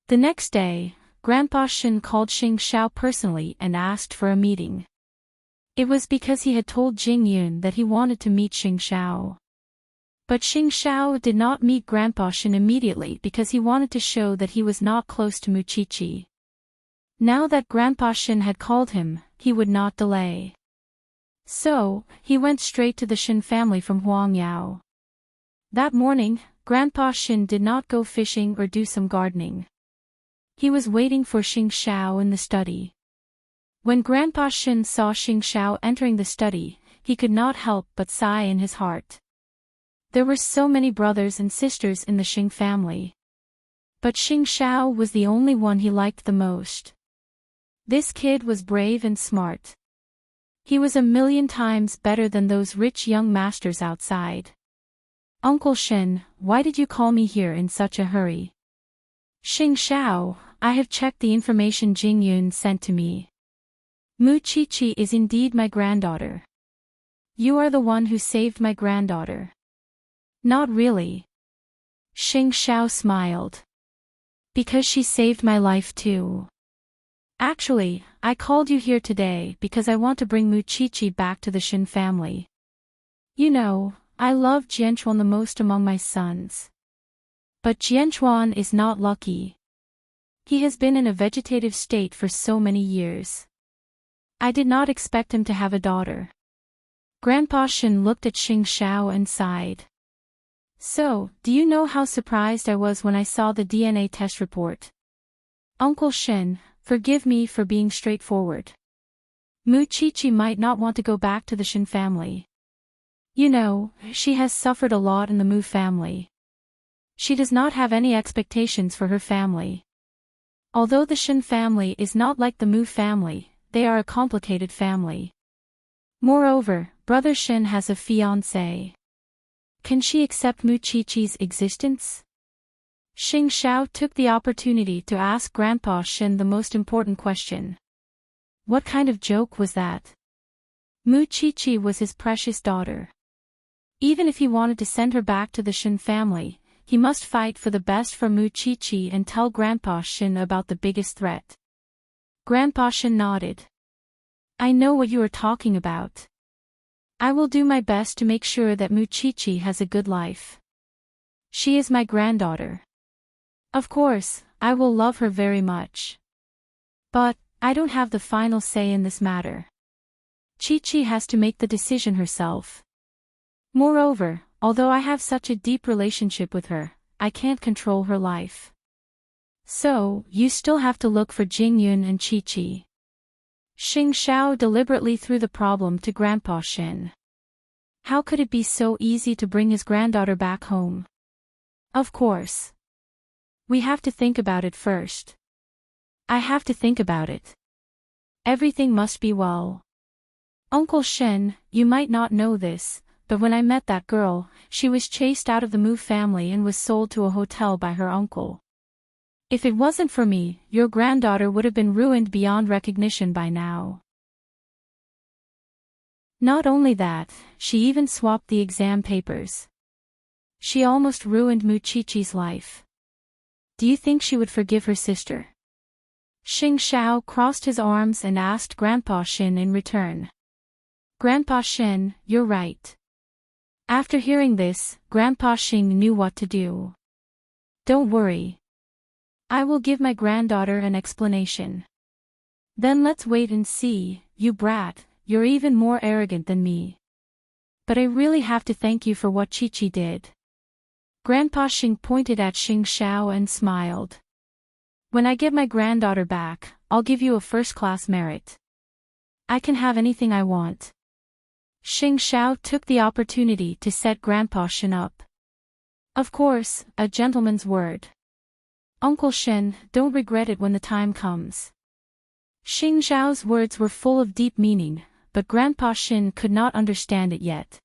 The next day, Grandpa Shin called Xing Xiao personally and asked for a meeting. It was because he had told Jing Yun that he wanted to meet Xing Xiao. But Xing Xiao did not meet Grandpa Shin immediately because he wanted to show that he was not close to Mu Qiqi. Now that Grandpa Shin had called him, he would not delay. So, he went straight to the Shin family from Huangyao. That morning, Grandpa Shin did not go fishing or do some gardening. He was waiting for Xing Xiao in the study. When Grandpa Shin saw Xing Xiao entering the study, he could not help but sigh in his heart. There were so many brothers and sisters in the Xing family. But Xing Xiao was the only one he liked the most. This kid was brave and smart. He was a million times better than those rich young masters outside. Uncle Shin, why did you call me here in such a hurry? Xing Xiao, I have checked the information Jing Yun sent to me. Mu Qiqi is indeed my granddaughter. You are the one who saved my granddaughter. Not really. Xing Xiao smiled. Because she saved my life too. Actually, I called you here today because I want to bring Mu Qiqi back to the Shin family. You know, I love Jianchuan the most among my sons. But Jianchuan is not lucky. He has been in a vegetative state for so many years. I did not expect him to have a daughter. Grandpa Shin looked at Xing Xiao and sighed. So, do you know how surprised I was when I saw the DNA test report? Uncle Shin, forgive me for being straightforward. Mu Qiqi might not want to go back to the Shin family. You know, she has suffered a lot in the Mu family. She does not have any expectations for her family. Although the Shin family is not like the Mu family, they are a complicated family. Moreover, Brother Shin has a fiancée. Can she accept Mu Chi-Chi's existence? Xing Xiao took the opportunity to ask Grandpa Shin the most important question. What kind of joke was that? Mu Chi-Chi was his precious daughter. Even if he wanted to send her back to the Shin family, he must fight for the best for Mu Chi-Chi and tell Grandpa Shin about the biggest threat. Grandpa Shin nodded. I know what you are talking about. I will do my best to make sure that Mu Chi-Chi has a good life. She is my granddaughter. Of course, I will love her very much. But, I don't have the final say in this matter. Chi-Chi has to make the decision herself. Moreover, although I have such a deep relationship with her, I can't control her life. So, you still have to look for Jingyun and Chi-Chi. Xing Xiao deliberately threw the problem to Grandpa Shin. How could it be so easy to bring his granddaughter back home? Of course. We have to think about it first. I have to think about it. Everything must be well. Uncle Shin, you might not know this, but when I met that girl, she was chased out of the Mu family and was sold to a hotel by her uncle. If it wasn't for me, your granddaughter would have been ruined beyond recognition by now. Not only that, she even swapped the exam papers. She almost ruined Mu Chi-Chi's life. Do you think she would forgive her sister? Xing Xiao crossed his arms and asked Grandpa Shin in return. Grandpa Shin, you're right. After hearing this, Grandpa Shin knew what to do. Don't worry. I will give my granddaughter an explanation. Then let's wait and see, you brat, you're even more arrogant than me. But I really have to thank you for what Chi-Chi did. Grandpa Shin pointed at Xing Xiao and smiled. When I get my granddaughter back, I'll give you a first-class merit. I can have anything I want. Xing Xiao took the opportunity to set Grandpa Shin up. Of course, a gentleman's word. Uncle Shin, don't regret it when the time comes. Xing Xiao's words were full of deep meaning, but Grandpa Shin could not understand it yet.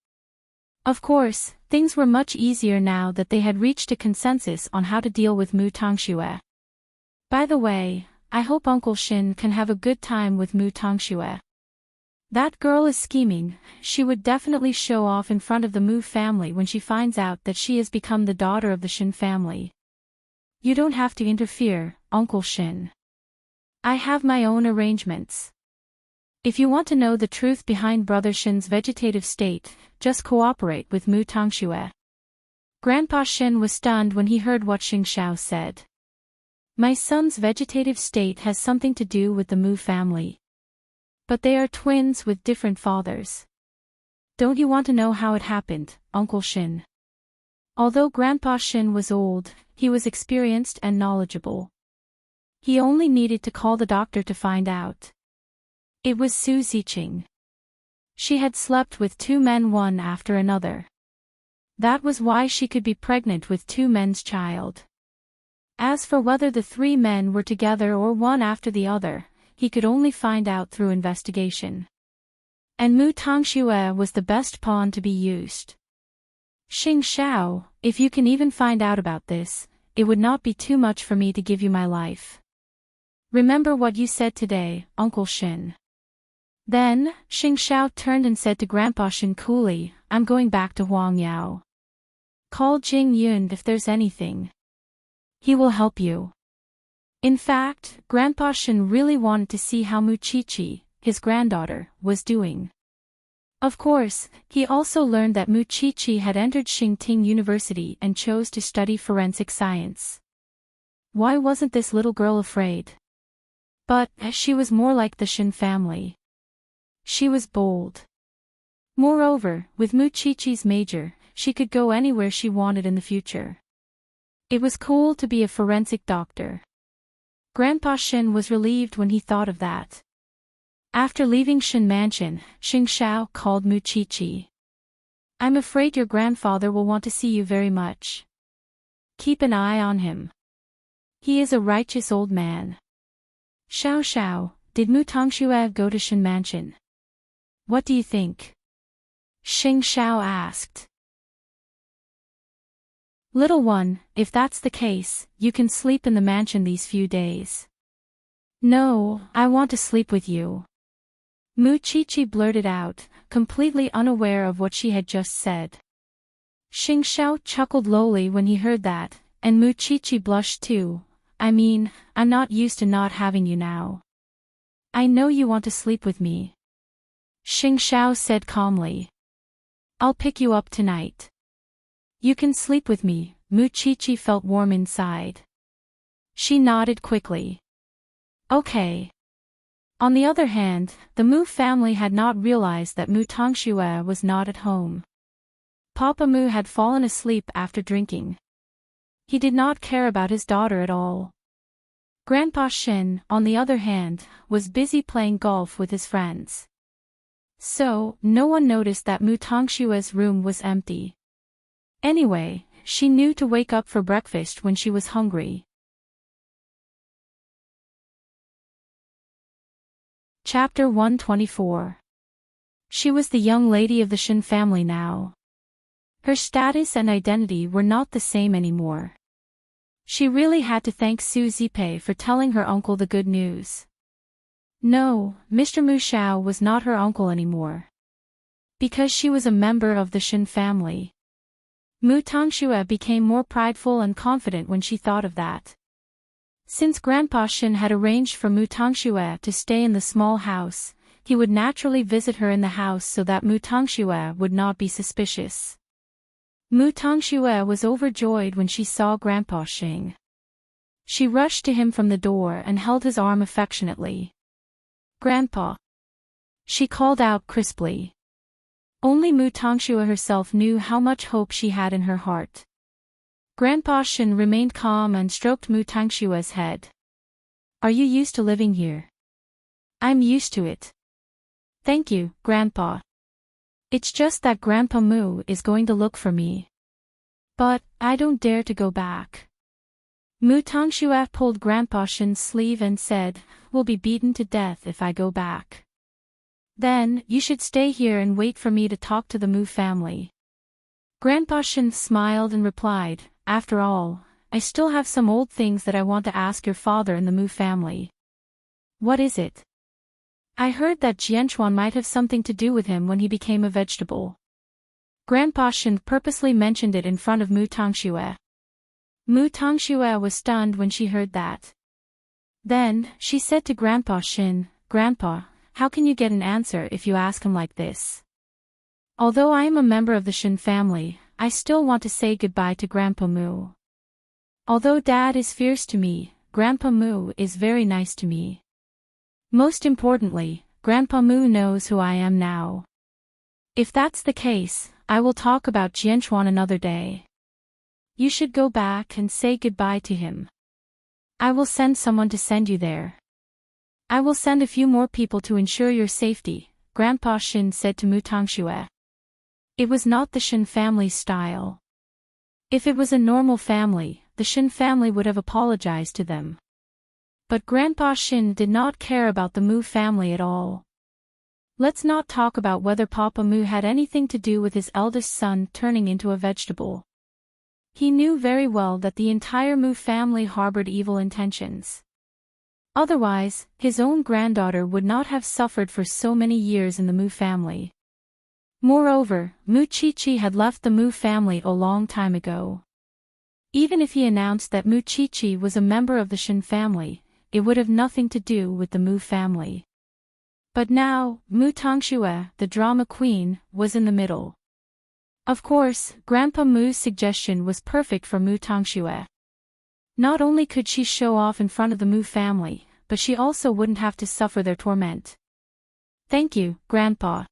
Of course, things were much easier now that they had reached a consensus on how to deal with Mu Tangxue. By the way, I hope Uncle Shin can have a good time with Mu Tangxue. That girl is scheming. She would definitely show off in front of the Mu family when she finds out that she has become the daughter of the Shin family. You don't have to interfere, Uncle Shin. I have my own arrangements. If you want to know the truth behind Brother Shin's vegetative state, just cooperate with Mu Tangxue. Grandpa Shin was stunned when he heard what Xing Xiao said. My son's vegetative state has something to do with the Mu family. But they are twins with different fathers. Don't you want to know how it happened, Uncle Shin? Although Grandpa Shin was old, he was experienced and knowledgeable. He only needed to call the doctor to find out. It was Su Ziqing. She had slept with two men one after another. That was why she could be pregnant with two men's child. As for whether the three men were together or one after the other, he could only find out through investigation. And Mu Tangxue was the best pawn to be used. Xing Xiao, if you can even find out about this, it would not be too much for me to give you my life. Remember what you said today, Uncle Shin. Then, Xing Xiao turned and said to Grandpa Shin coolly, I'm going back to Huangyao. Call Jing Yun if there's anything. He will help you. In fact, Grandpa Shin really wanted to see how Mu Chi-Chi, his granddaughter, was doing. Of course, he also learned that Mu Chi-Chi had entered Xingting University and chose to study forensic science. Why wasn't this little girl afraid? But, she was more like the Shin family. She was bold. Moreover, with Mu Chi-Chi's major, she could go anywhere she wanted in the future. It was cool to be a forensic doctor. Grandpa Shin was relieved when he thought of that. After leaving Shin Mansion, Xing Xiao called Mu Chi-Chi. I'm afraid your grandfather will want to see you very much. Keep an eye on him. He is a righteous old man. Xiao Xiao, did Mu Tongxue go to Shen Mansion? What do you think? Xing Xiao asked. Little one, if that's the case, you can sleep in the mansion these few days. No, I want to sleep with you. Mu Qiqi blurted out, completely unaware of what she had just said. Xing Xiao chuckled lowly when he heard that, and Mu Qiqi blushed too. I mean, I'm not used to not having you now. I know you want to sleep with me. Xing Xiao said calmly. I'll pick you up tonight. You can sleep with me. Mu Qiqi felt warm inside. She nodded quickly. Okay. On the other hand, the Mu family had not realized that Mu Tongxue was not at home. Papa Mu had fallen asleep after drinking. He did not care about his daughter at all. Grandpa Shen, on the other hand, was busy playing golf with his friends. So, no one noticed that Mu Tongxue's room was empty. Anyway, she knew to wake up for breakfast when she was hungry. Chapter 124. She was the young lady of the Shen family now. Her status and identity were not the same anymore. She really had to thank Su Zipei for telling her uncle the good news. No, Mr. Mu Xiao was not her uncle anymore. Because she was a member of the Shen family. Mu Tongxue became more prideful and confident when she thought of that. Since Grandpa Shen had arranged for Mu Tongxue to stay in the small house, he would naturally visit her in the house so that Mu Tongxue would not be suspicious. Mu Tongxue was overjoyed when she saw Grandpa Shen. She rushed to him from the door and held his arm affectionately. Grandpa! She called out crisply. Only Mu Tongxue herself knew how much hope she had in her heart. Grandpa Shen remained calm and stroked Mu Tongxue's head. Are you used to living here? I'm used to it. Thank you, Grandpa. It's just that Grandpa Mu is going to look for me. But, I don't dare to go back. Mu Tongxue pulled Grandpa Shen's sleeve and said, We'll be beaten to death if I go back. Then, you should stay here and wait for me to talk to the Mu family. Grandpa Shen smiled and replied, After all, I still have some old things that I want to ask your father and the Mu family. What is it? I heard that Jianchuan might have something to do with him when he became a vegetable. Grandpa Shen purposely mentioned it in front of Mu Tongxue. Mu Tongxue was stunned when she heard that. Then, she said to Grandpa Shen, Grandpa, how can you get an answer if you ask him like this? Although I am a member of the Shen family, I still want to say goodbye to Grandpa Mu. Although Dad is fierce to me, Grandpa Mu is very nice to me. Most importantly, Grandpa Mu knows who I am now. If that's the case, I will talk about Jianchuan another day. You should go back and say goodbye to him. I will send someone to send you there. I will send a few more people to ensure your safety, Grandpa Shen said to Mu Tongxue. It was not the Shen family's style. If it was a normal family, the Shen family would have apologized to them. But Grandpa Shen did not care about the Mu family at all. Let's not talk about whether Papa Mu had anything to do with his eldest son turning into a vegetable. He knew very well that the entire Mu family harbored evil intentions. Otherwise, his own granddaughter would not have suffered for so many years in the Mu family. Moreover, Mu Qiqi had left the Mu family a long time ago. Even if he announced that Mu Qiqi was a member of the Shen family, it would have nothing to do with the Mu family. But now, Mu Tongxue, the drama queen, was in the middle. Of course, Grandpa Mu's suggestion was perfect for Mu Tongxue. Not only could she show off in front of the Mu family, but she also wouldn't have to suffer their torment. Thank you, Grandpa.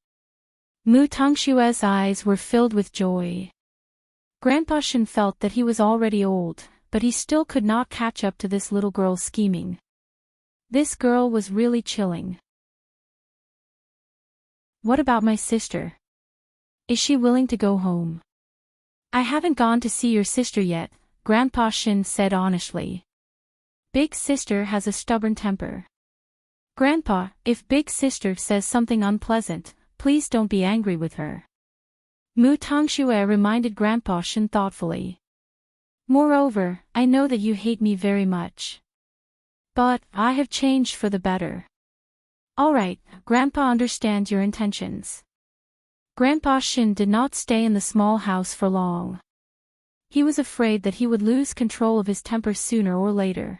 Mu Tongxue's eyes were filled with joy. Grandpa Shen felt that he was already old, but he still could not catch up to this little girl's scheming. This girl was really chilling. What about my sister? Is she willing to go home? I haven't gone to see your sister yet, Grandpa Shen said honestly. Big sister has a stubborn temper. Grandpa, if big sister says something unpleasant, please don't be angry with her. Mu Tongxue reminded Grandpa Shen thoughtfully. Moreover, I know that you hate me very much. But I have changed for the better. Alright, Grandpa understands your intentions. Grandpa Shen did not stay in the small house for long. He was afraid that he would lose control of his temper sooner or later.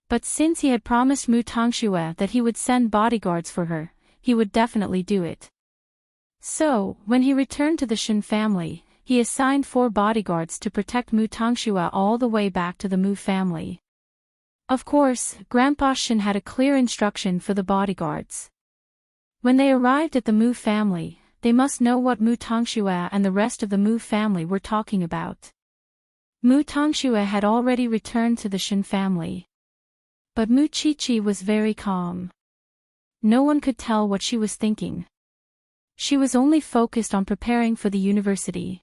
But since he had promised Mu Tongxue that he would send bodyguards for her, he would definitely do it. So, when he returned to the Shen family, he assigned 4 bodyguards to protect Mu Tongxue all the way back to the Mu family. Of course, Grandpa Shen had a clear instruction for the bodyguards. When they arrived at the Mu family, they must know what Mu Tongxue and the rest of the Mu family were talking about. Mu Tongxue had already returned to the Shen family. But Mu Qiqi was very calm. No one could tell what she was thinking. She was only focused on preparing for the university.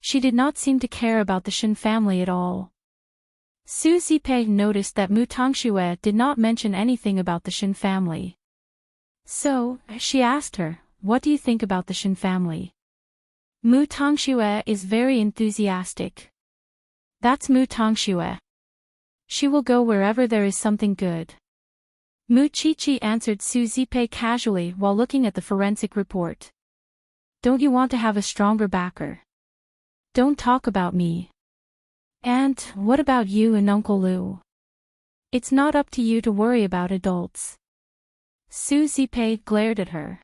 She did not seem to care about the Shen family at all. Su Zipei noticed that Mu Tongxue did not mention anything about the Shen family. So, she asked her, "What do you think about the Shen family?" Mu Tongxue is very enthusiastic. That's Mu Tongxue. She will go wherever there is something good. Mu Qiqi answered Su Zipei casually while looking at the forensic report. Don't you want to have a stronger backer? Don't talk about me. And, what about you and Uncle Lu? It's not up to you to worry about adults. Su Zipei glared at her.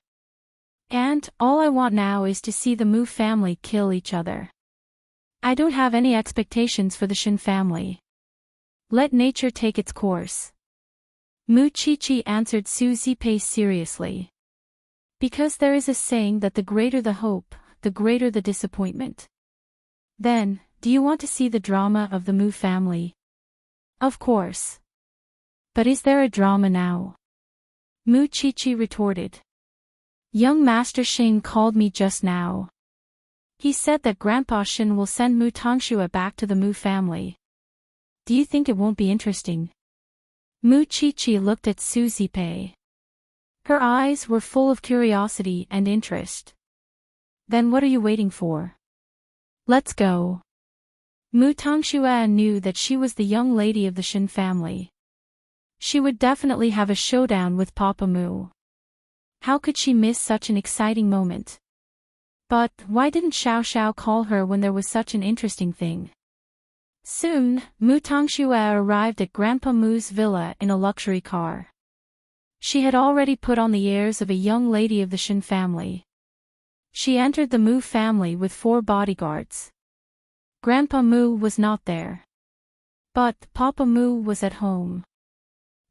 And, all I want now is to see the Mu family kill each other. I don't have any expectations for the Shen family. Let nature take its course. Mu Qiqi answered Su Zipei seriously. Because there is a saying that the greater the hope, the greater the disappointment. Then, do you want to see the drama of the Mu family? Of course. But is there a drama now? Mu Qiqi retorted. Young Master Shen called me just now. He said that Grandpa Shen will send Mu Tongxue back to the Mu family. Do you think it won't be interesting? Mu Qiqi looked at Su Zipei. Her eyes were full of curiosity and interest. Then what are you waiting for? Let's go. Mu Tongxue knew that she was the young lady of the Shen family. She would definitely have a showdown with Papa Mu. How could she miss such an exciting moment? But why didn't Xiao Xiao call her when there was such an interesting thing? Soon, Mu Tongxue arrived at Grandpa Mu's villa in a luxury car. She had already put on the airs of a young lady of the Shen family. She entered the Mu family with 4 bodyguards. Grandpa Mu was not there. But Papa Mu was at home.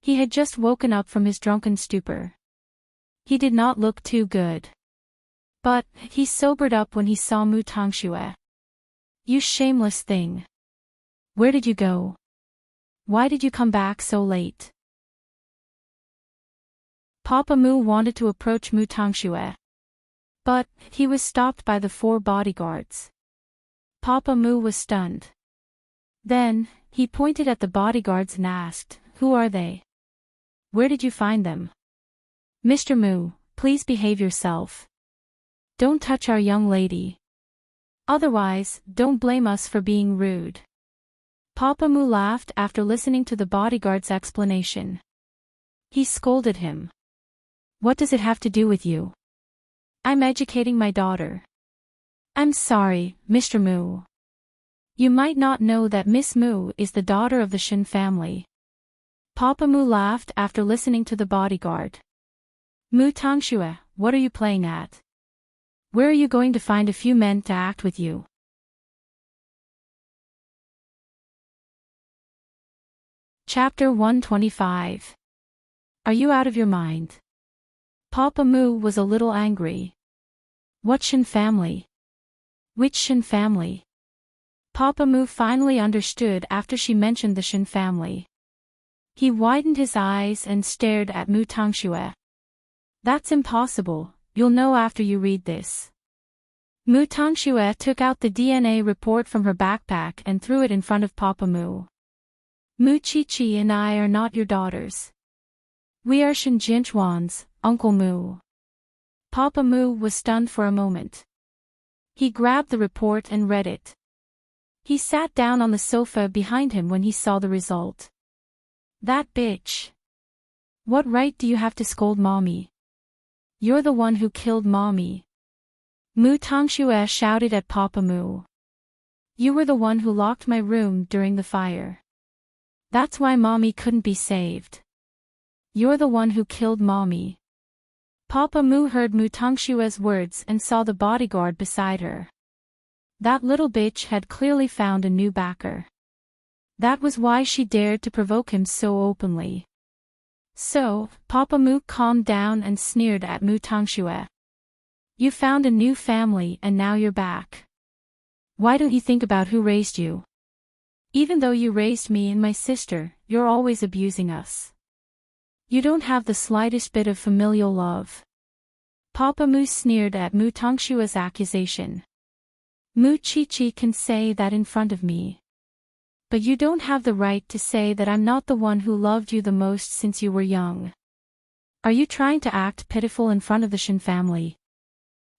He had just woken up from his drunken stupor. He did not look too good. But he sobered up when he saw Mu Tongxue. You shameless thing. Where did you go? Why did you come back so late? Papa Mu wanted to approach Mu Tongxue. But he was stopped by the 4 bodyguards. Papa Mu was stunned. Then, he pointed at the bodyguards and asked, Who are they? Where did you find them? Mr. Mu, please behave yourself. Don't touch our young lady. Otherwise, don't blame us for being rude. Papa Mu laughed after listening to the bodyguard's explanation. He scolded him. What does it have to do with you? I'm educating my daughter. I'm sorry, Mr. Mu. You might not know that Miss Mu is the daughter of the Shen family. Papa Mu laughed after listening to the bodyguard. Mu Tongxue, what are you playing at? Where are you going to find a few men to act with you? Chapter 125. Are you out of your mind? Papa Mu was a little angry. What Shen family? Which Shen family? Papa Mu finally understood after she mentioned the Shen family. He widened his eyes and stared at Mu Tongxue. That's impossible, you'll know after you read this. Mu Tongxue took out the DNA report from her backpack and threw it in front of Papa Mu. Mu Chi-Chi and I are not your daughters. We are Shen Jianchuan's, Uncle Mu. Papa Mu was stunned for a moment. He grabbed the report and read it. He sat down on the sofa behind him when he saw the result. That bitch. What right do you have to scold mommy? You're the one who killed mommy. Mu Tongxue shouted at Papa Mu. You were the one who locked my room during the fire. That's why mommy couldn't be saved. You're the one who killed mommy. Papa Mu heard Mu Tongxue's words and saw the bodyguard beside her. That little bitch had clearly found a new backer. That was why she dared to provoke him so openly. So, Papa Mu calmed down and sneered at Mu Tongxue. You found a new family and now you're back. Why don't you think about who raised you? Even though you raised me and my sister, you're always abusing us. You don't have the slightest bit of familial love. Papa Mu sneered at Mu Tongxue's accusation. Mu Chi-Chi can say that in front of me. But you don't have the right to say that I'm not the one who loved you the most since you were young. Are you trying to act pitiful in front of the Shen family?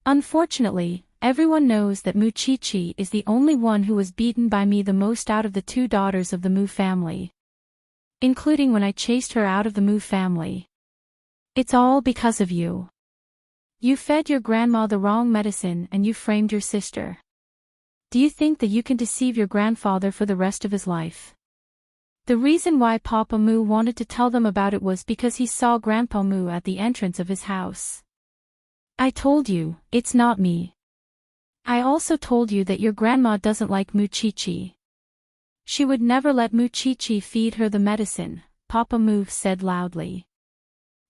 Unfortunately, everyone knows that Mu Chi-Chi is the only one who was beaten by me the most out of the two daughters of the Mu family. Including when I chased her out of the Mu family. It's all because of you. You fed your grandma the wrong medicine and you framed your sister. Do you think that you can deceive your grandfather for the rest of his life? The reason why Papa Mu wanted to tell them about it was because he saw Grandpa Mu at the entrance of his house. I told you, it's not me. I also told you that your grandma doesn't like Mu Chi-Chi. She would never let Mu Chi-Chi feed her the medicine, Papa Mu said loudly.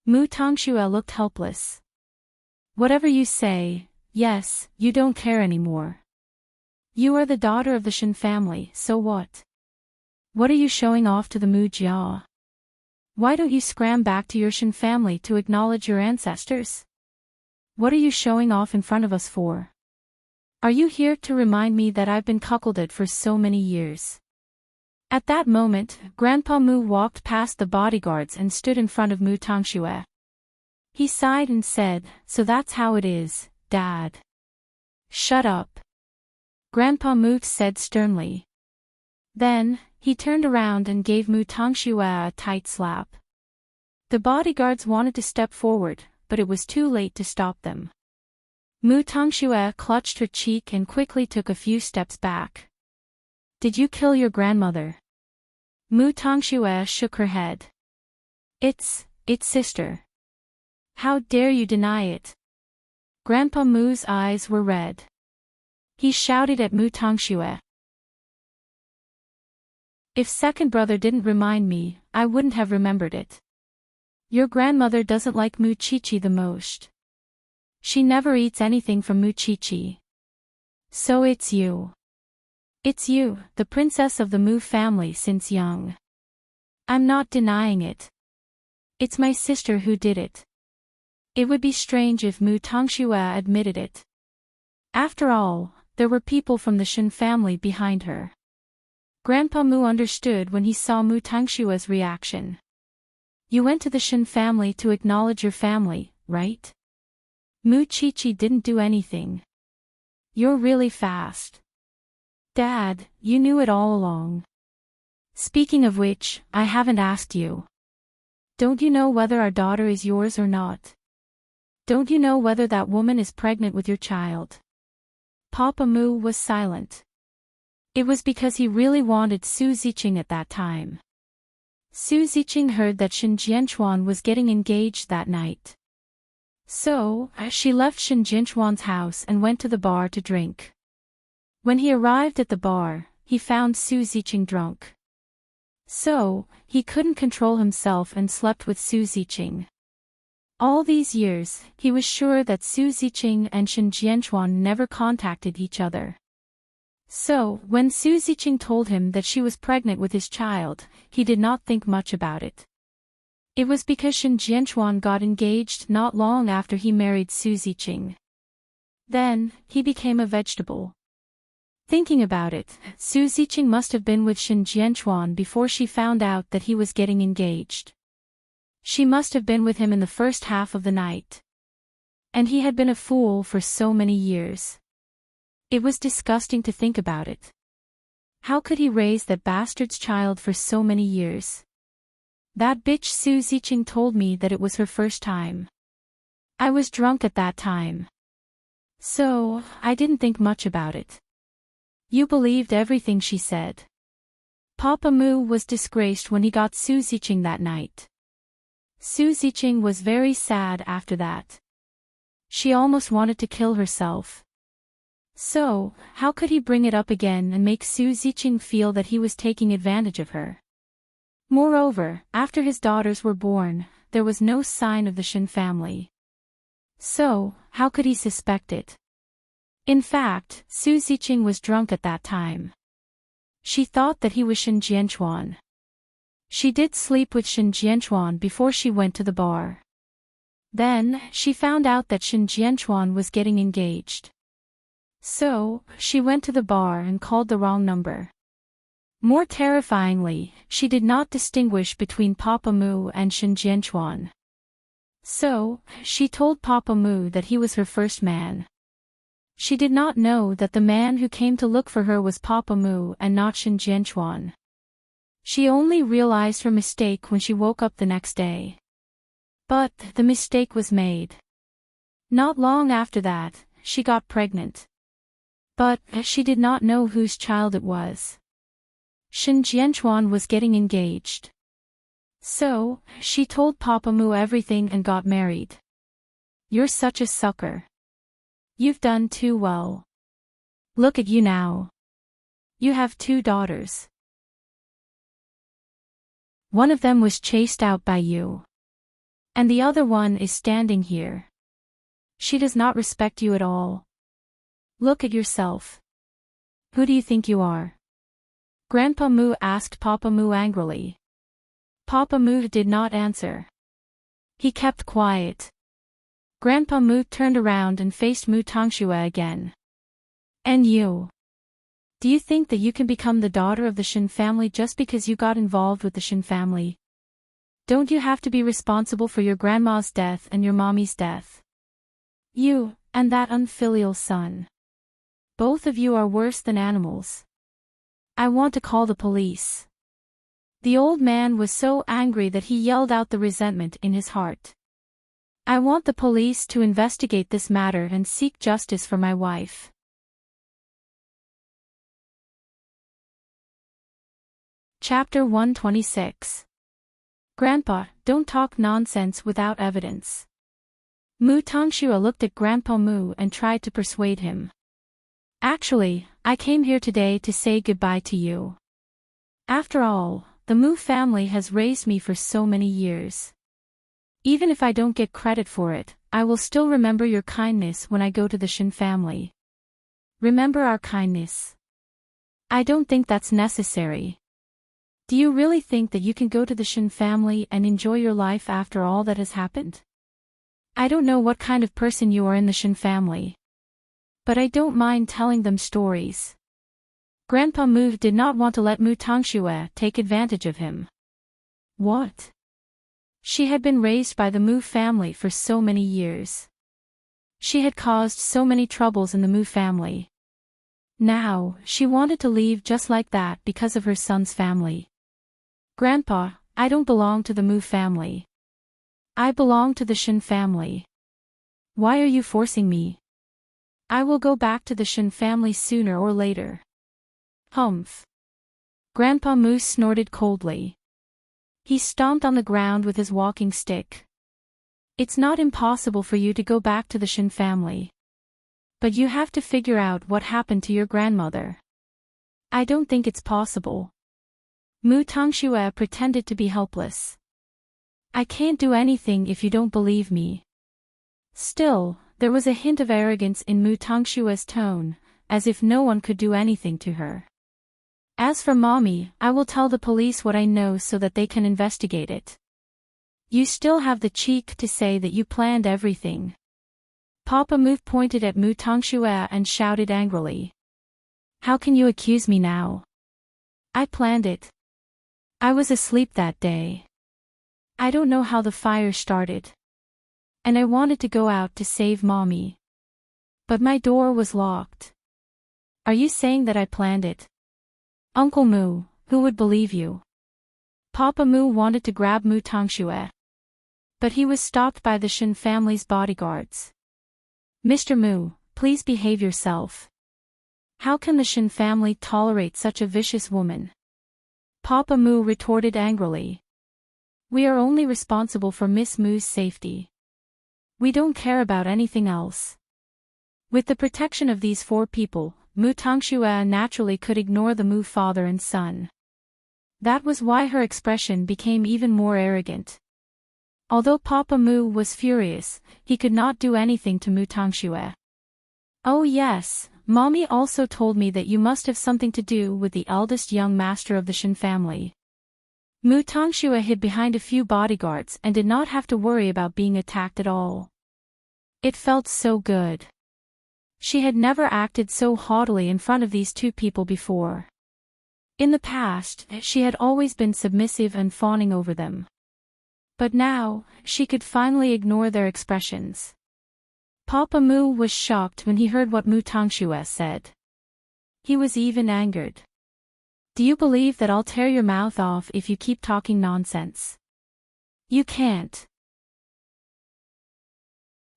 Mu Tongxue looked helpless. Whatever you say, yes, you don't care anymore. You are the daughter of the Shen family, so what? What are you showing off to the Mu Jia? Why don't you scram back to your Shen family to acknowledge your ancestors? What are you showing off in front of us for? Are you here to remind me that I've been cuckolded for so many years? At that moment, Grandpa Mu walked past the bodyguards and stood in front of Mu Tongxue. He sighed and said, so that's how it is, Dad. Shut up. Grandpa Mu said sternly. Then, he turned around and gave Mu Tongxue a tight slap. The bodyguards wanted to step forward, but it was too late to stop them. Mu Tongxue clutched her cheek and quickly took a few steps back. Did you kill your grandmother? Mu Tongxue shook her head. It's sister. How dare you deny it? Grandpa Mu's eyes were red. He shouted at Mu Tongxue. If second brother didn't remind me, I wouldn't have remembered it. Your grandmother doesn't like Mu Chi-Chi the most. She never eats anything from Mu Chi-Chi. So it's you. It's you, the princess of the Mu family since young. I'm not denying it. It's my sister who did it. It would be strange if Mu Tongxue admitted it. After all, there were people from the Shen family behind her. Grandpa Mu understood when he saw Mu Tongxue's reaction. You went to the Shen family to acknowledge your family, right? Mu Chi-Chi didn't do anything. You're really fast. Dad, you knew it all along. Speaking of which, I haven't asked you. Don't you know whether our daughter is yours or not? Don't you know whether that woman is pregnant with your child? Papa Mu was silent. It was because he really wanted Su Ziqing at that time. Su Ziqing heard that Shen Jianchuan was getting engaged that night. So, she left Shen Jianchuan's house and went to the bar to drink. When he arrived at the bar, he found Su Ziqing drunk. So, he couldn't control himself and slept with Su Ziqing. All these years, he was sure that Su Ziqing and Shen Jianchuan never contacted each other. So, when Su Ziqing told him that she was pregnant with his child, he did not think much about it. It was because Shen Jianchuan got engaged not long after he married Su Ziqing. Then, he became a vegetable. Thinking about it, Su Ziqing must have been with Shen Jianchuan before she found out that he was getting engaged. She must have been with him in the first half of the night. And he had been a fool for so many years. It was disgusting to think about it. How could he raise that bastard's child for so many years? That bitch Su Ziqing told me that it was her first time. I was drunk at that time. So, I didn't think much about it. You believed everything she said. Papa Mu was disgraced when he got Su Ziqing that night. Su Ziqing was very sad after that. She almost wanted to kill herself. So, how could he bring it up again and make Su Ziqing feel that he was taking advantage of her? Moreover, after his daughters were born, there was no sign of the Shen family. So, how could he suspect it? In fact, Su Ziqing was drunk at that time. She thought that he was Shen Jianchuan. She did sleep with Shen Jianchuan before she went to the bar. Then, she found out that Shen Jianchuan was getting engaged. So, she went to the bar and called the wrong number. More terrifyingly, she did not distinguish between Papa Mu and Shen Jianchuan. So, she told Papa Mu that he was her first man. She did not know that the man who came to look for her was Papa Mu and not Shen Jianchuan. She only realized her mistake when she woke up the next day. But, the mistake was made. Not long after that, she got pregnant. But, she did not know whose child it was. Shen Jianchuan was getting engaged. So, she told Papa Mu everything and got married. You're such a sucker. You've done too well. Look at you now. You have 2 daughters. One of them was chased out by you. And the other one is standing here. She does not respect you at all. Look at yourself. Who do you think you are? Grandpa Mu asked Papa Mu angrily. Papa Mu did not answer. He kept quiet. Grandpa Mu turned around and faced Mu Tongxue again. And you? Do you think that you can become the daughter of the Shen family just because you got involved with the Shen family? Don't you have to be responsible for your grandma's death and your mommy's death? You, and that unfilial son. Both of you are worse than animals. I want to call the police. The old man was so angry that he yelled out the resentment in his heart. I want the police to investigate this matter and seek justice for my wife. Chapter 126. Grandpa, don't talk nonsense without evidence. Mu Tongxue looked at Grandpa Mu and tried to persuade him. Actually, I came here today to say goodbye to you. After all, the Mu family has raised me for so many years. Even if I don't get credit for it, I will still remember your kindness when I go to the Shen family. Remember our kindness. I don't think that's necessary. Do you really think that you can go to the Shen family and enjoy your life after all that has happened? I don't know what kind of person you are in the Shen family. But I don't mind telling them stories. Grandpa Mu did not want to let Mu Tongxue take advantage of him. What? She had been raised by the Mu family for so many years. She had caused so many troubles in the Mu family. Now, she wanted to leave just like that because of her son's family. Grandpa, I don't belong to the Mu family. I belong to the Shen family. Why are you forcing me? I will go back to the Shen family sooner or later. Humph. Grandpa Mu snorted coldly. He stomped on the ground with his walking stick. It's not impossible for you to go back to the Shen family. But you have to figure out what happened to your grandmother. I don't think it's possible. Mu Tongxue pretended to be helpless. I can't do anything if you don't believe me. Still, there was a hint of arrogance in Mu Tongxue's tone, as if no one could do anything to her. As for Mommy, I will tell the police what I know so that they can investigate it. You still have the cheek to say that you planned everything. Papa Mu pointed at Mu Tongxue and shouted angrily. How can you accuse me now? I planned it. I was asleep that day. I don't know how the fire started. And I wanted to go out to save Mommy. But my door was locked. Are you saying that I planned it? Uncle Moo, who would believe you? Papa Moo wanted to grab Mu Tangxue. But he was stopped by the Shen family's bodyguards. Mr. Moo, please behave yourself. How can the Shen family tolerate such a vicious woman? Papa Moo retorted angrily. We are only responsible for Miss Moo's safety. We don't care about anything else. With the protection of these 4 people, Mu Tangxue naturally could ignore the Mu father and son. That was why her expression became even more arrogant. Although Papa Moo was furious, he could not do anything to Mu Tangxue. Oh yes, Mommy also told me that you must have something to do with the eldest young master of the Shen family. Mu Tangxue hid behind a few bodyguards and did not have to worry about being attacked at all. It felt so good. She had never acted so haughtily in front of these 2 people before. In the past, she had always been submissive and fawning over them. But now, she could finally ignore their expressions. Papa Moo was shocked when he heard what Mu Tangxue said. He was even angered. Do you believe that I'll tear your mouth off if you keep talking nonsense? You can't.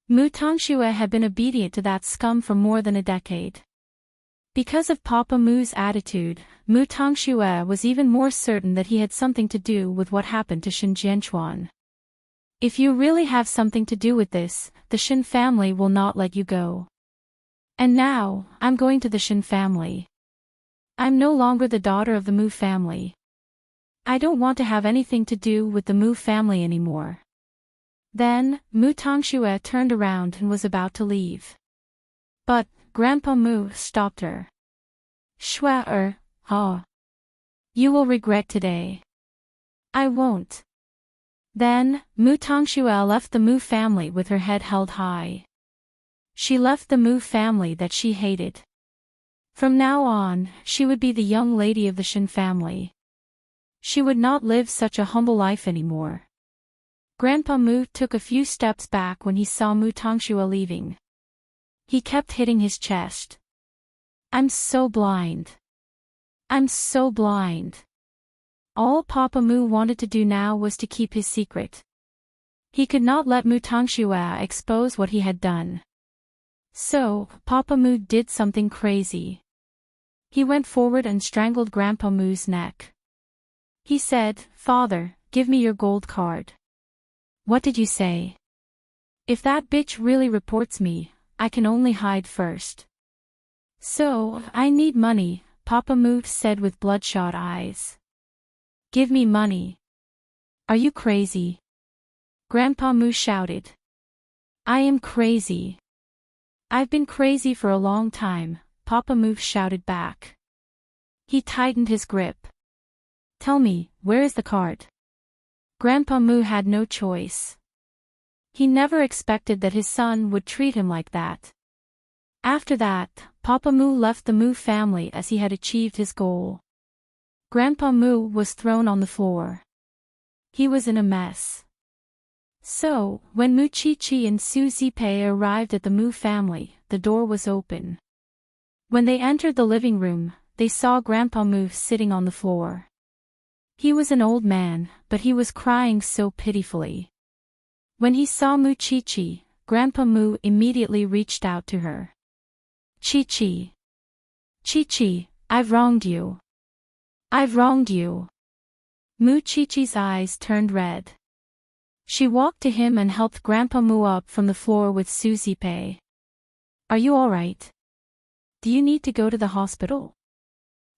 Mu Tangxue had been obedient to that scum for more than a decade. Because of Papa Moo's attitude, Mu Tangxue was even more certain that he had something to do with what happened to Shen Jianchuan. If you really have something to do with this, the Shen family will not let you go. And now, I'm going to the Shen family. I'm no longer the daughter of the Mu family. I don't want to have anything to do with the Mu family anymore. Then, Mu Tangxue turned around and was about to leave. But, Grandpa Moo stopped her. Shua you will regret today. I won't. Then, Mu Tangxue left the Mu family with her head held high. She left the Mu family that she hated. From now on, she would be the young lady of the Shen family. She would not live such a humble life anymore. Grandpa Moo took a few steps back when he saw Mu Tangxue leaving. He kept hitting his chest. I'm so blind. I'm so blind. All Papa Moo wanted to do now was to keep his secret. He could not let Mu Tangxue expose what he had done. So, Papa Moo did something crazy. He went forward and strangled Grandpa Moo's neck. He said, Father, give me your gold card. What did you say? If that bitch really reports me, I can only hide first. So, I need money, Papa Moo said with bloodshot eyes. Give me money. Are you crazy? Grandpa Moo shouted. I am crazy. I've been crazy for a long time, Papa Moo shouted back. He tightened his grip. Tell me, where is the card? Grandpa Moo had no choice. He never expected that his son would treat him like that. After that, Papa Moo left the Moo family as he had achieved his goal. Grandpa Moo was thrown on the floor. He was in a mess. So, when Mu Chi-Chi and Su Zipei arrived at the Moo family, the door was open. When they entered the living room, they saw Grandpa Moo sitting on the floor. He was an old man, but he was crying so pitifully. When he saw Mu Chi-Chi, Grandpa Moo immediately reached out to her. Chi-Chi. Chi-Chi, I've wronged you. I've wronged you. Mu Chi-Chi's eyes turned red. She walked to him and helped Grandpa Moo up from the floor with Su Zipei. Are you alright? Do you need to go to the hospital?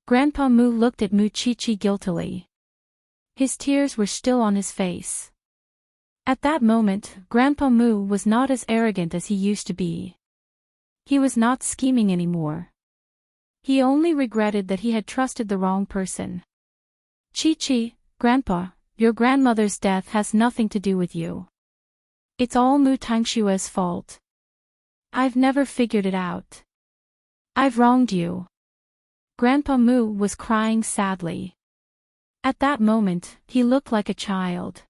Grandpa Moo looked at Mu Chi-Chi guiltily. His tears were still on his face. At that moment, Grandpa Moo was not as arrogant as he used to be. He was not scheming anymore. He only regretted that he had trusted the wrong person. Chi-Chi, Grandpa, your grandmother's death has nothing to do with you. It's all Mu Tangxue's fault. I've never figured it out. I've wronged you. Grandpa Mu was crying sadly. At that moment, he looked like a child.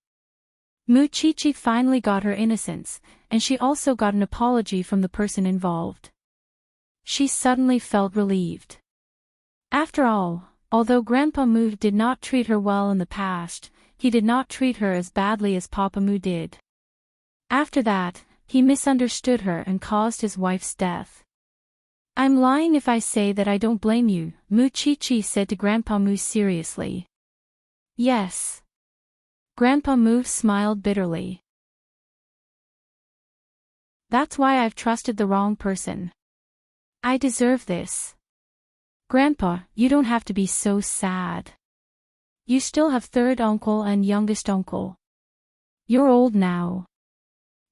Mu Chi-Chi finally got her innocence, and she also got an apology from the person involved. She suddenly felt relieved. After all, although Grandpa Mu did not treat her well in the past, he did not treat her as badly as Papa Mu did. After that, he misunderstood her and caused his wife's death. I'm lying if I say that I don't blame you, Mu Chi-Chi said to Grandpa Mu seriously. Yes. Grandpa Mu smiled bitterly. That's why I've trusted the wrong person. I deserve this. Grandpa, you don't have to be so sad. You still have third uncle and youngest uncle. You're old now.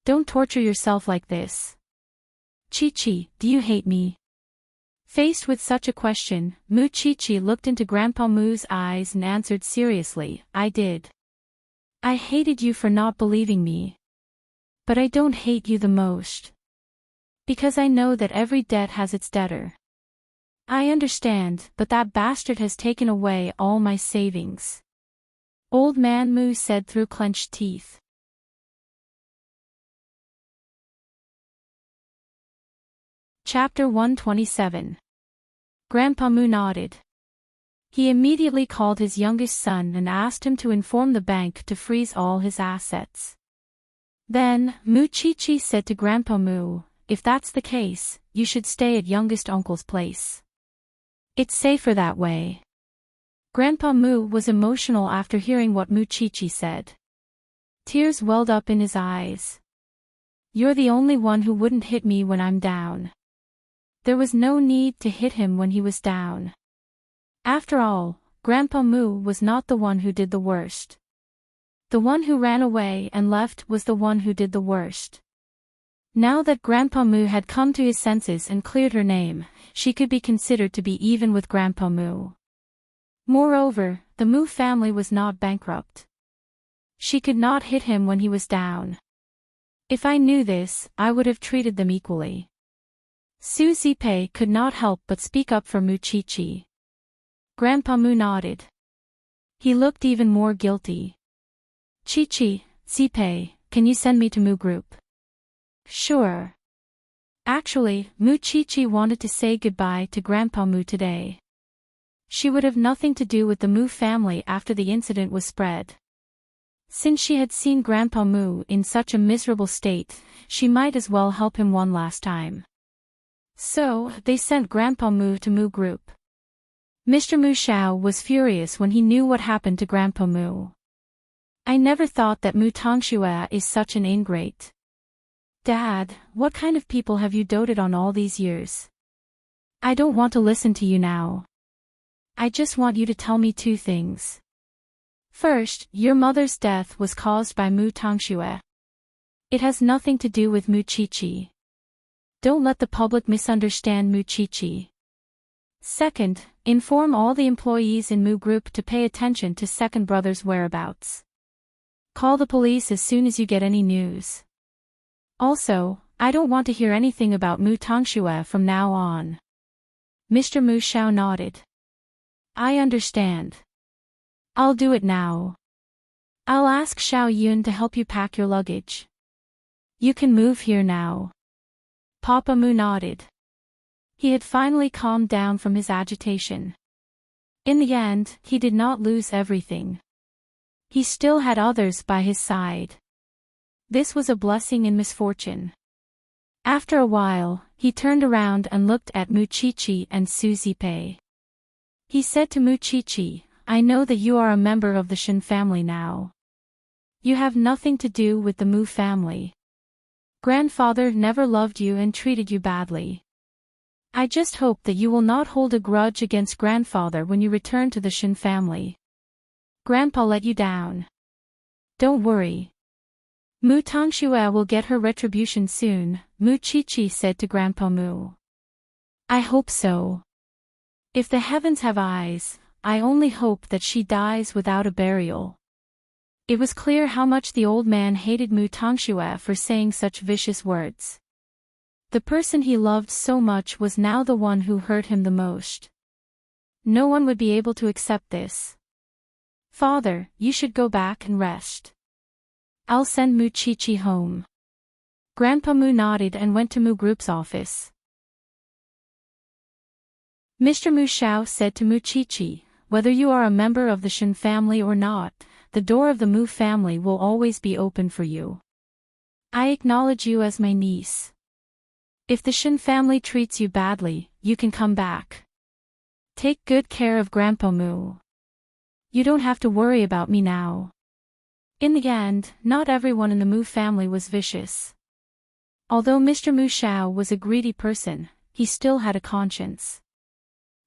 Don't torture yourself like this. Chi-Chi, do you hate me? Faced with such a question, Mu Chi-Chi looked into Grandpa Mu's eyes and answered seriously, I did. I hated you for not believing me. But I don't hate you the most. Because I know that every debt has its debtor. I understand, but that bastard has taken away all my savings. Old Man Mu said through clenched teeth. Chapter 127. Grandpa Mu nodded. He immediately called his youngest son and asked him to inform the bank to freeze all his assets. Then, Mu Chi-Chi said to Grandpa Mu, if that's the case, you should stay at youngest uncle's place. It's safer that way. Grandpa Mu was emotional after hearing what Mu Chi-Chi said. Tears welled up in his eyes. You're the only one who wouldn't hit me when I'm down. There was no need to hit him when he was down. After all, Grandpa Mu was not the one who did the worst. The one who ran away and left was the one who did the worst. Now that Grandpa Mu had come to his senses and cleared her name, she could be considered to be even with Grandpa Mu. Moreover, the Mu family was not bankrupt. She could not hit him when he was down. If I knew this, I would have treated them equally. Su Zipei could not help but speak up for Mu Chi-Chi. Grandpa Mu nodded. He looked even more guilty. Chi-Chi, Zipei, can you send me to Mu Group? Sure. Actually, Mu Chi-Chi wanted to say goodbye to Grandpa Mu today. She would have nothing to do with the Mu family after the incident was spread. Since she had seen Grandpa Mu in such a miserable state, she might as well help him one last time. So, they sent Grandpa Mu to Mu Group. Mr. Mu Xiao was furious when he knew what happened to Grandpa Mu. I never thought that Mu Tongxue is such an ingrate. Dad, what kind of people have you doted on all these years? I don't want to listen to you now. I just want you to tell me two things. First, your mother's death was caused by Mu Tongxue. It has nothing to do with Mu Chi-Chi. Don't let the public misunderstand Mu Chi-Chi. Second, inform all the employees in Mu Group to pay attention to second brother's whereabouts. Call the police as soon as you get any news. Also, I don't want to hear anything about Mu Tongxue from now on. Mr. Mu Xiao nodded. I understand. I'll do it now. I'll ask Xiao Yun to help you pack your luggage. You can move here now. Papa Mu nodded. He had finally calmed down from his agitation. In the end, he did not lose everything. He still had others by his side. This was a blessing in misfortune. After a while, he turned around and looked at Mu Chi-Chi and Su Zipei. He said to Mu Chi-Chi, I know that you are a member of the Shen family now. You have nothing to do with the Mu family. Grandfather never loved you and treated you badly. I just hope that you will not hold a grudge against grandfather when you return to the Shen family. Grandpa let you down. Don't worry. Mu Tongxue will get her retribution soon, Mu Chi-Chi said to Grandpa Mu. I hope so. If the heavens have eyes, I only hope that she dies without a burial. It was clear how much the old man hated Mu Tongxue for saying such vicious words. The person he loved so much was now the one who hurt him the most. No one would be able to accept this. Father, you should go back and rest. I'll send Muchichi home. Grandpa Mu nodded and went to Mu Group's office. Mr. Mu Xiao said to Muchichi, whether you are a member of the Shen family or not, the door of the Mu family will always be open for you. I acknowledge you as my niece. If the Shen family treats you badly, you can come back. Take good care of Grandpa Mu. You don't have to worry about me now. In the end, not everyone in the Mu family was vicious. Although Mr. Mu Xiao was a greedy person, he still had a conscience.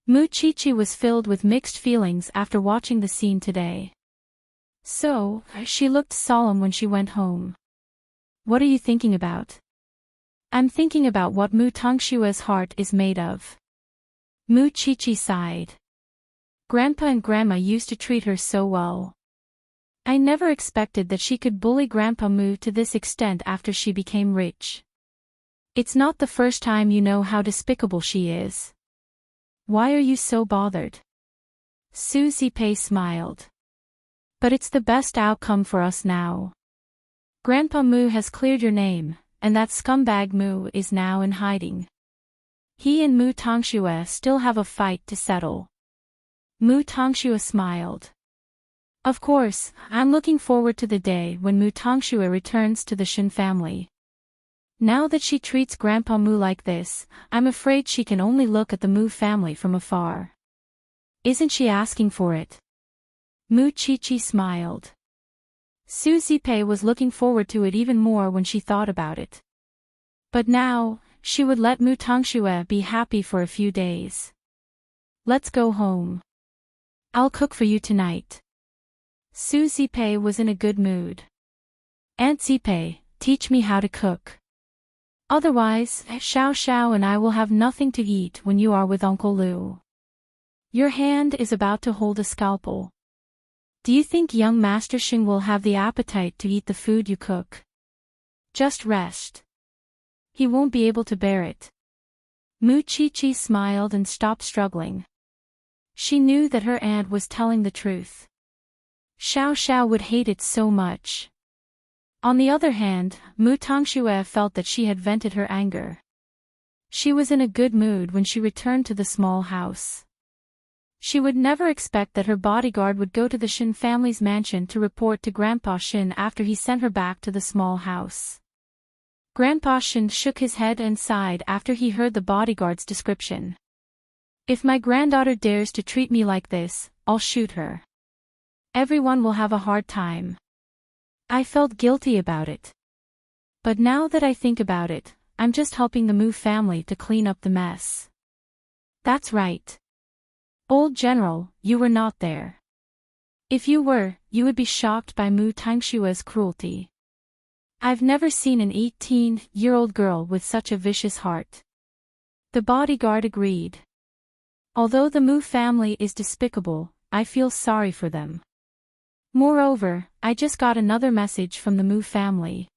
Muchichi was filled with mixed feelings after watching the scene today. So, she looked solemn when she went home. What are you thinking about? I'm thinking about what Mu Tongshua's heart is made of. Muchichi sighed. Grandpa and Grandma used to treat her so well. I never expected that she could bully Grandpa Mu to this extent after she became rich. It's not the first time you know how despicable she is. Why are you so bothered? Su Zipei smiled. But it's the best outcome for us now. Grandpa Mu has cleared your name, and that scumbag Mu is now in hiding. He and Mu Tongxue still have a fight to settle. Mu Tongxue smiled. Of course, I'm looking forward to the day when Mu Tongxue returns to the Shen family. Now that she treats Grandpa Mu like this, I'm afraid she can only look at the Mu family from afar. Isn't she asking for it? Muchichi smiled. Su Zipei was looking forward to it even more when she thought about it. But now, she would let Mu Tongxue be happy for a few days. Let's go home. I'll cook for you tonight. Su Zipei was in a good mood. Aunt Zipei, teach me how to cook. Otherwise, Xiao Xiao and I will have nothing to eat when you are with Uncle Lu. Your hand is about to hold a scalpel. Do you think young Master Xing will have the appetite to eat the food you cook? Just rest. He won't be able to bear it. Muchichi smiled and stopped struggling. She knew that her aunt was telling the truth. Xiao Xiao would hate it so much. On the other hand, Mu Tongxue felt that she had vented her anger. She was in a good mood when she returned to the small house. She would never expect that her bodyguard would go to the Shen family's mansion to report to Grandpa Shen after he sent her back to the small house. Grandpa Shen shook his head and sighed after he heard the bodyguard's description. If my granddaughter dares to treat me like this, I'll shoot her. Everyone will have a hard time. I felt guilty about it. But now that I think about it, I'm just helping the Mu family to clean up the mess. That's right. Old General, you were not there. If you were, you would be shocked by Mu Tangshua's cruelty. I've never seen an 18-year-old girl with such a vicious heart. The bodyguard agreed. Although the Mu family is despicable, I feel sorry for them. Moreover, I just got another message from the Mu family.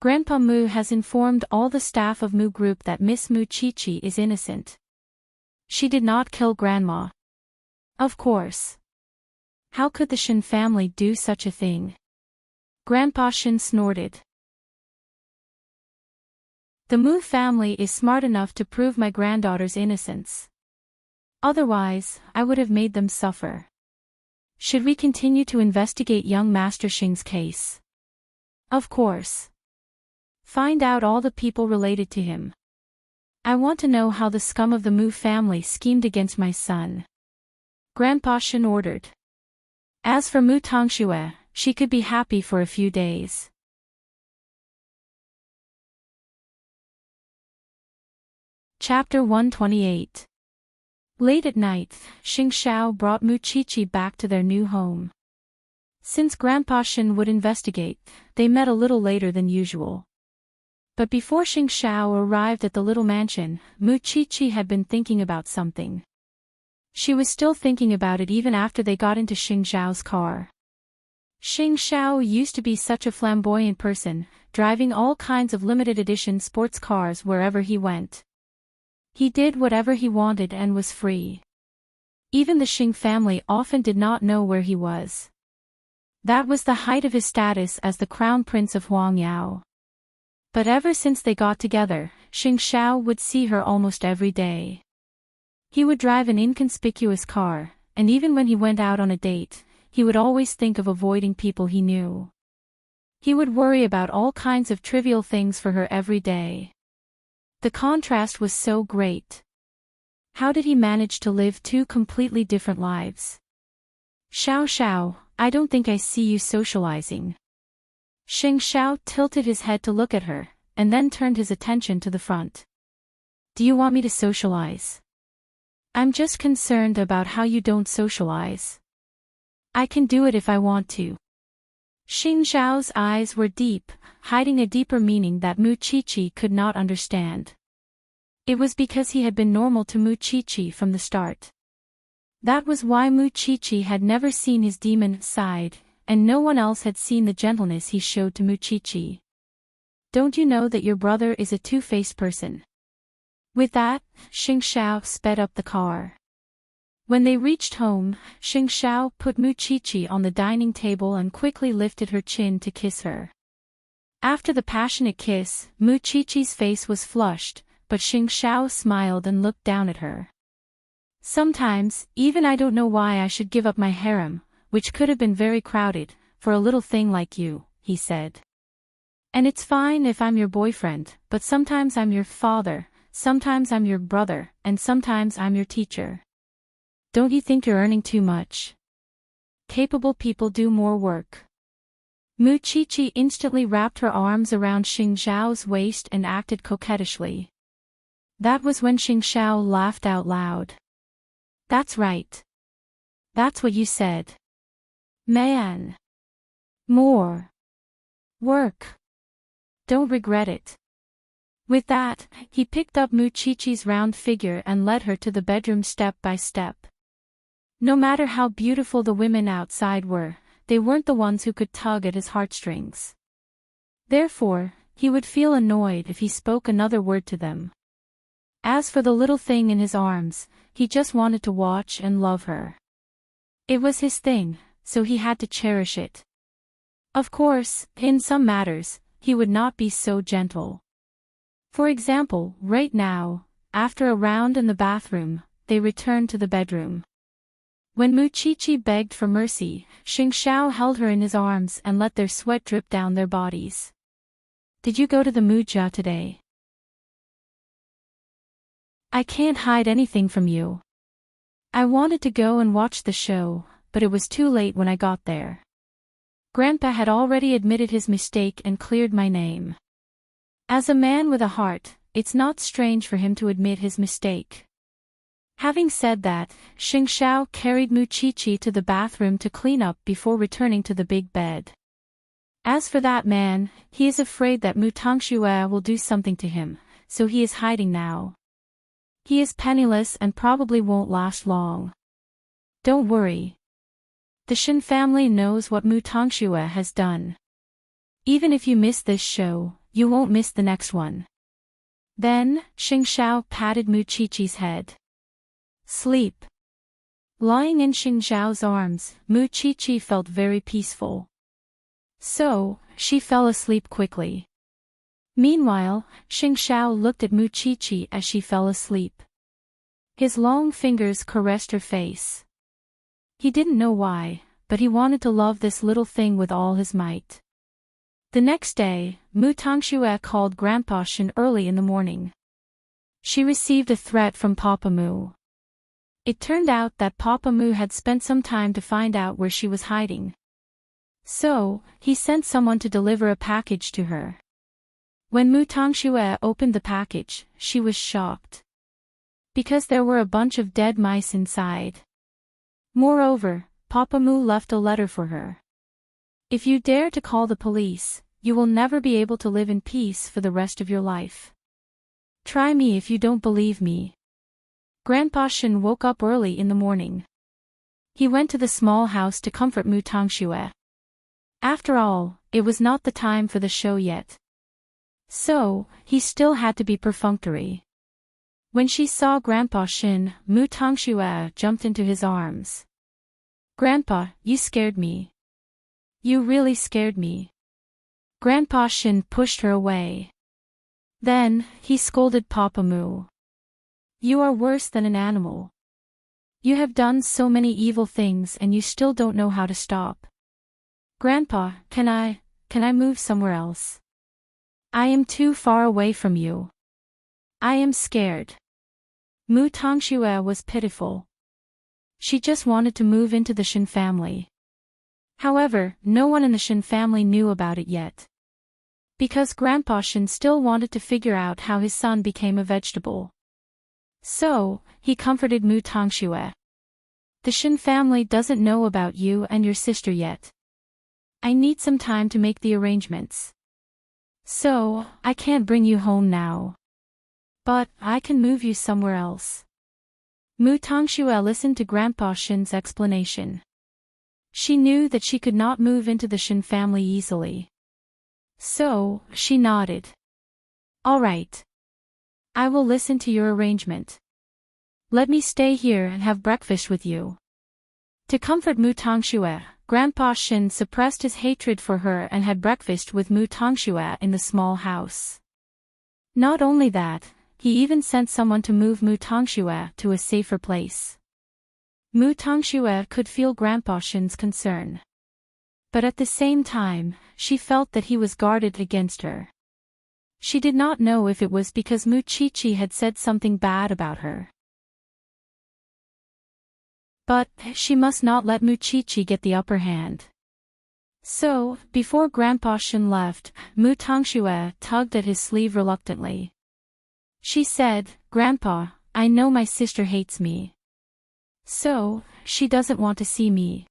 Grandpa Mu has informed all the staff of Mu Group that Miss Muchichi is innocent. She did not kill Grandma. Of course. How could the Shen family do such a thing? Grandpa Shen snorted. The Mu family is smart enough to prove my granddaughter's innocence. Otherwise, I would have made them suffer. Should we continue to investigate young Master Xing's case? Of course. Find out all the people related to him. I want to know how the scum of the Mu family schemed against my son. Grandpa Shen ordered. As for Mu Tongxue, she could be happy for a few days. Chapter 128. Late at night, Xing Xiao brought Muchichi back to their new home. Since Grandpa Shen would investigate, they met a little later than usual. But before Xing Xiao arrived at the little mansion, Muchichi had been thinking about something. She was still thinking about it even after they got into Xing Xiao's car. Xing Xiao used to be such a flamboyant person, driving all kinds of limited edition sports cars wherever he went. He did whatever he wanted and was free. Even the Xing family often did not know where he was. That was the height of his status as the crown prince of Huangyao. But ever since they got together, Xing Xiao would see her almost every day. He would drive an inconspicuous car, and even when he went out on a date, he would always think of avoiding people he knew. He would worry about all kinds of trivial things for her every day. The contrast was so great. How did he manage to live two completely different lives? Xiao Xiao, I don't think I see you socializing. Xing Xiao tilted his head to look at her, and then turned his attention to the front. Do you want me to socialize? I'm just concerned about how you don't socialize. I can do it if I want to. Xing Xiao's eyes were deep, hiding a deeper meaning that Mu Qiqi could not understand. It was because he had been normal to Mu Qiqi from the start. That was why Mu Qiqi had never seen his demon side, and no one else had seen the gentleness he showed to Mu Qiqi. Don't you know that your brother is a two-faced person? With that, Xing Xiao sped up the car. When they reached home, Xing Xiao put Mu Qiqi on the dining table and quickly lifted her chin to kiss her. After the passionate kiss, Mu Qiqi's face was flushed, but Xing Xiao smiled and looked down at her. Sometimes, even I don't know why I should give up my harem, which could have been very crowded, for a little thing like you, he said. And it's fine if I'm your boyfriend, but sometimes I'm your father, sometimes I'm your brother, and sometimes I'm your teacher. Don't you think you're earning too much? Capable people do more work. Mu Qiqi instantly wrapped her arms around Xing Xiao's waist and acted coquettishly. That was when Xing Xiao laughed out loud. That's right. That's what you said. Man. More. Work. Don't regret it. With that, he picked up Mu Qiqi's round figure and led her to the bedroom step by step. No matter how beautiful the women outside were, they weren't the ones who could tug at his heartstrings. Therefore, he would feel annoyed if he spoke another word to them. As for the little thing in his arms, he just wanted to watch and love her. It was his thing, so he had to cherish it. Of course, in some matters, he would not be so gentle. For example, right now, after a round in the bathroom, they returned to the bedroom. When Mu Qiqi begged for mercy, Xing Xiao held her in his arms and let their sweat drip down their bodies. Did you go to the Mujia today? I can't hide anything from you. I wanted to go and watch the show, but it was too late when I got there. Grandpa had already admitted his mistake and cleared my name. As a man with a heart, it's not strange for him to admit his mistake. Having said that, Xing Xiao carried Mu Qiqi to the bathroom to clean up before returning to the big bed. As for that man, he is afraid that Mu Tangxue will do something to him, so he is hiding now. He is penniless and probably won't last long. Don't worry. The Shen family knows what Mu Tangxue has done. Even if you miss this show, you won't miss the next one. Then, Xing Xiao patted Mu Qiqi's head. Sleep. Lying in Xing Xiao's arms, Mu Qiqi felt very peaceful. So, she fell asleep quickly. Meanwhile, Xing Xiao looked at Mu Qiqi as she fell asleep. His long fingers caressed her face. He didn't know why, but he wanted to love this little thing with all his might. The next day, Mu Tangxue called Grandpa Shen early in the morning. She received a threat from Papa Mu. It turned out that Papa Mu had spent some time to find out where she was hiding. So, he sent someone to deliver a package to her. When Mu Tangxue opened the package, she was shocked. Because there were a bunch of dead mice inside. Moreover, Papa Mu left a letter for her. If you dare to call the police, you will never be able to live in peace for the rest of your life. Try me if you don't believe me. Grandpa Shen woke up early in the morning. He went to the small house to comfort Mu Tangxue. After all, it was not the time for the show yet. So, he still had to be perfunctory. When she saw Grandpa Shin, Mu Tongxue jumped into his arms. "Grandpa, you scared me. You really scared me." Grandpa Shin pushed her away. Then, he scolded Papa Mu. "You are worse than an animal. You have done so many evil things and you still don't know how to stop. Grandpa, can I move somewhere else? I am too far away from you. I am scared." Mu Tongxue was pitiful. She just wanted to move into the Shin family. However, no one in the Shin family knew about it yet. Because Grandpa Shin still wanted to figure out how his son became a vegetable. So, he comforted Mu Tongxue. "The Shin family doesn't know about you and your sister yet. I need some time to make the arrangements. So, I can't bring you home now. But, I can move you somewhere else." Mu Tongxue listened to Grandpa Shin's explanation. She knew that she could not move into the Shin family easily. So, she nodded. "All right. I will listen to your arrangement. Let me stay here and have breakfast with you." To comfort Mu Tongxue, Grandpa Shin suppressed his hatred for her and had breakfast with Mu Tongxue in the small house. Not only that, he even sent someone to move Mu Tongxue to a safer place. Mu Tongxue could feel Grandpa Shin's concern. But at the same time, she felt that he was guarded against her. She did not know if it was because Mu Chichi had said something bad about her. But, she must not let Mu Chichi get the upper hand. So, before Grandpa Shin left, Mu Tongxue tugged at his sleeve reluctantly. She said, "Grandpa, I know my sister hates me. So, she doesn't want to see me.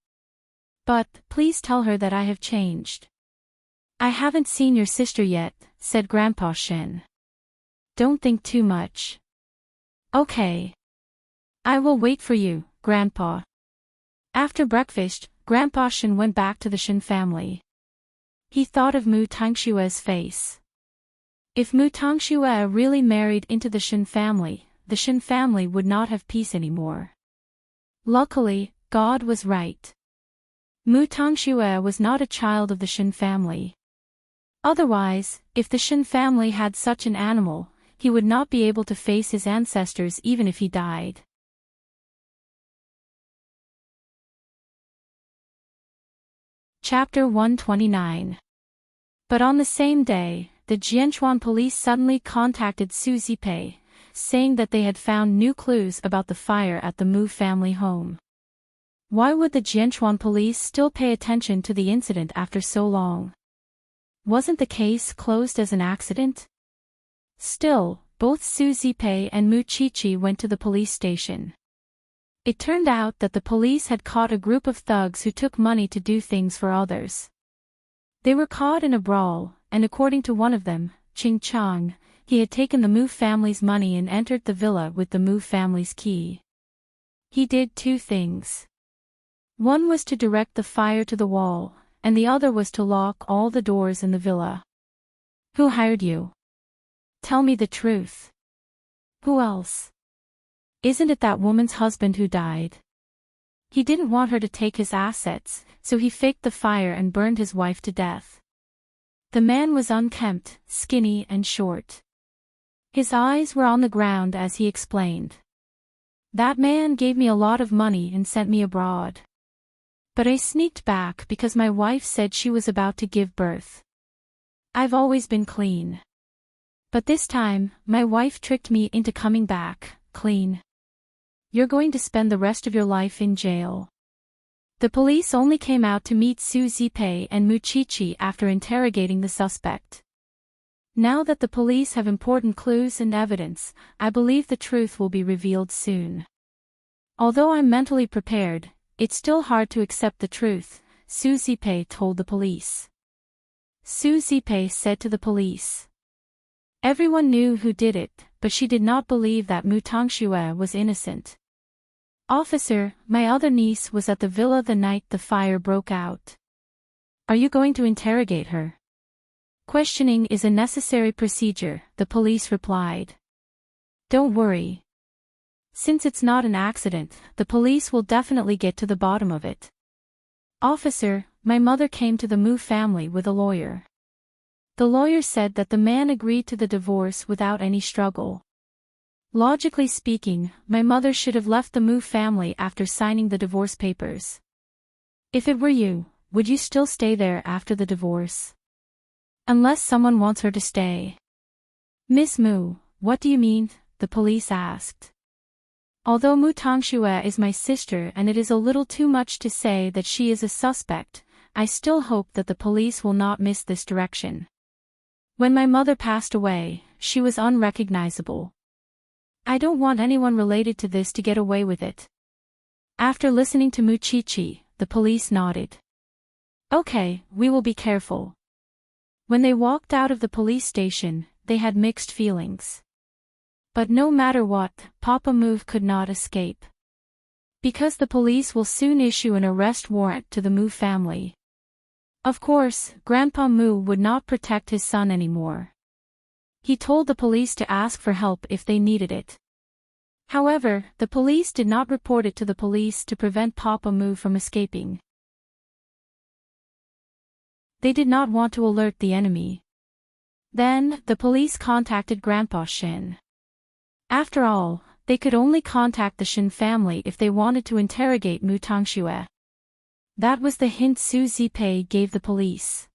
But, please tell her that I have changed." "I haven't seen your sister yet," said Grandpa Shin. "Don't think too much. Okay. I will wait for you, Grandpa." After breakfast, Grandpa Shin went back to the Shin family. He thought of Mu Tongxue's face. If Mu Tongxue really married into the Shin family would not have peace anymore. Luckily, God was right. Mu Tongxue was not a child of the Shin family. Otherwise, if the Shin family had such an animal, he would not be able to face his ancestors even if he died. Chapter 129. But on the same day, the Jianchuan police suddenly contacted Su Zipei, saying that they had found new clues about the fire at the Mu family home. Why would the Jianchuan police still pay attention to the incident after so long? Wasn't the case closed as an accident? Still, both Su Zipei and Mu Chichi went to the police station. It turned out that the police had caught a group of thugs who took money to do things for others. They were caught in a brawl, and according to one of them, Ching Chang, he had taken the Mu family's money and entered the villa with the Mu family's key. He did two things. One was to direct the fire to the wall, and the other was to lock all the doors in the villa. Who hired you? Tell me the truth. Who else? Isn't it that woman's husband who died? He didn't want her to take his assets, so he faked the fire and burned his wife to death. The man was unkempt, skinny and short. His eyes were on the ground as he explained. That man gave me a lot of money and sent me abroad. But I sneaked back because my wife said she was about to give birth. I've always been clean. But this time, my wife tricked me into coming back, clean. You're going to spend the rest of your life in jail. The police only came out to meet Su Zipei and Mu Chichi after interrogating the suspect. Now that the police have important clues and evidence, I believe the truth will be revealed soon. Although I'm mentally prepared, it's still hard to accept the truth, Su Zipei told the police. Su Zipei said to the police. Everyone knew who did it, but she did not believe that Mu Tongxue was innocent. Officer, my other niece was at the villa the night the fire broke out. Are you going to interrogate her? Questioning is a necessary procedure, the police replied. Don't worry. Since it's not an accident, the police will definitely get to the bottom of it. Officer, my mother came to the Mu family with a lawyer. The lawyer said that the man agreed to the divorce without any struggle. Logically speaking, my mother should have left the Mu family after signing the divorce papers. If it were you, would you still stay there after the divorce? Unless someone wants her to stay. Miss Mu, what do you mean? The police asked. Although Mu Tangxue is my sister and it is a little too much to say that she is a suspect, I still hope that the police will not miss this direction. When my mother passed away, she was unrecognizable. I don't want anyone related to this to get away with it. After listening to Mu Qiqi, the police nodded. Okay, we will be careful. When they walked out of the police station, they had mixed feelings. But no matter what, Papa Mu could not escape. Because the police will soon issue an arrest warrant to the Mu family. Of course, Grandpa Mu would not protect his son anymore. He told the police to ask for help if they needed it. However, the police did not report it to the police to prevent Papa Mu from escaping. They did not want to alert the enemy. Then, the police contacted Grandpa Shin. After all, they could only contact the Shin family if they wanted to interrogate Mu Tangxue. That was the hint Su Zipei gave the police.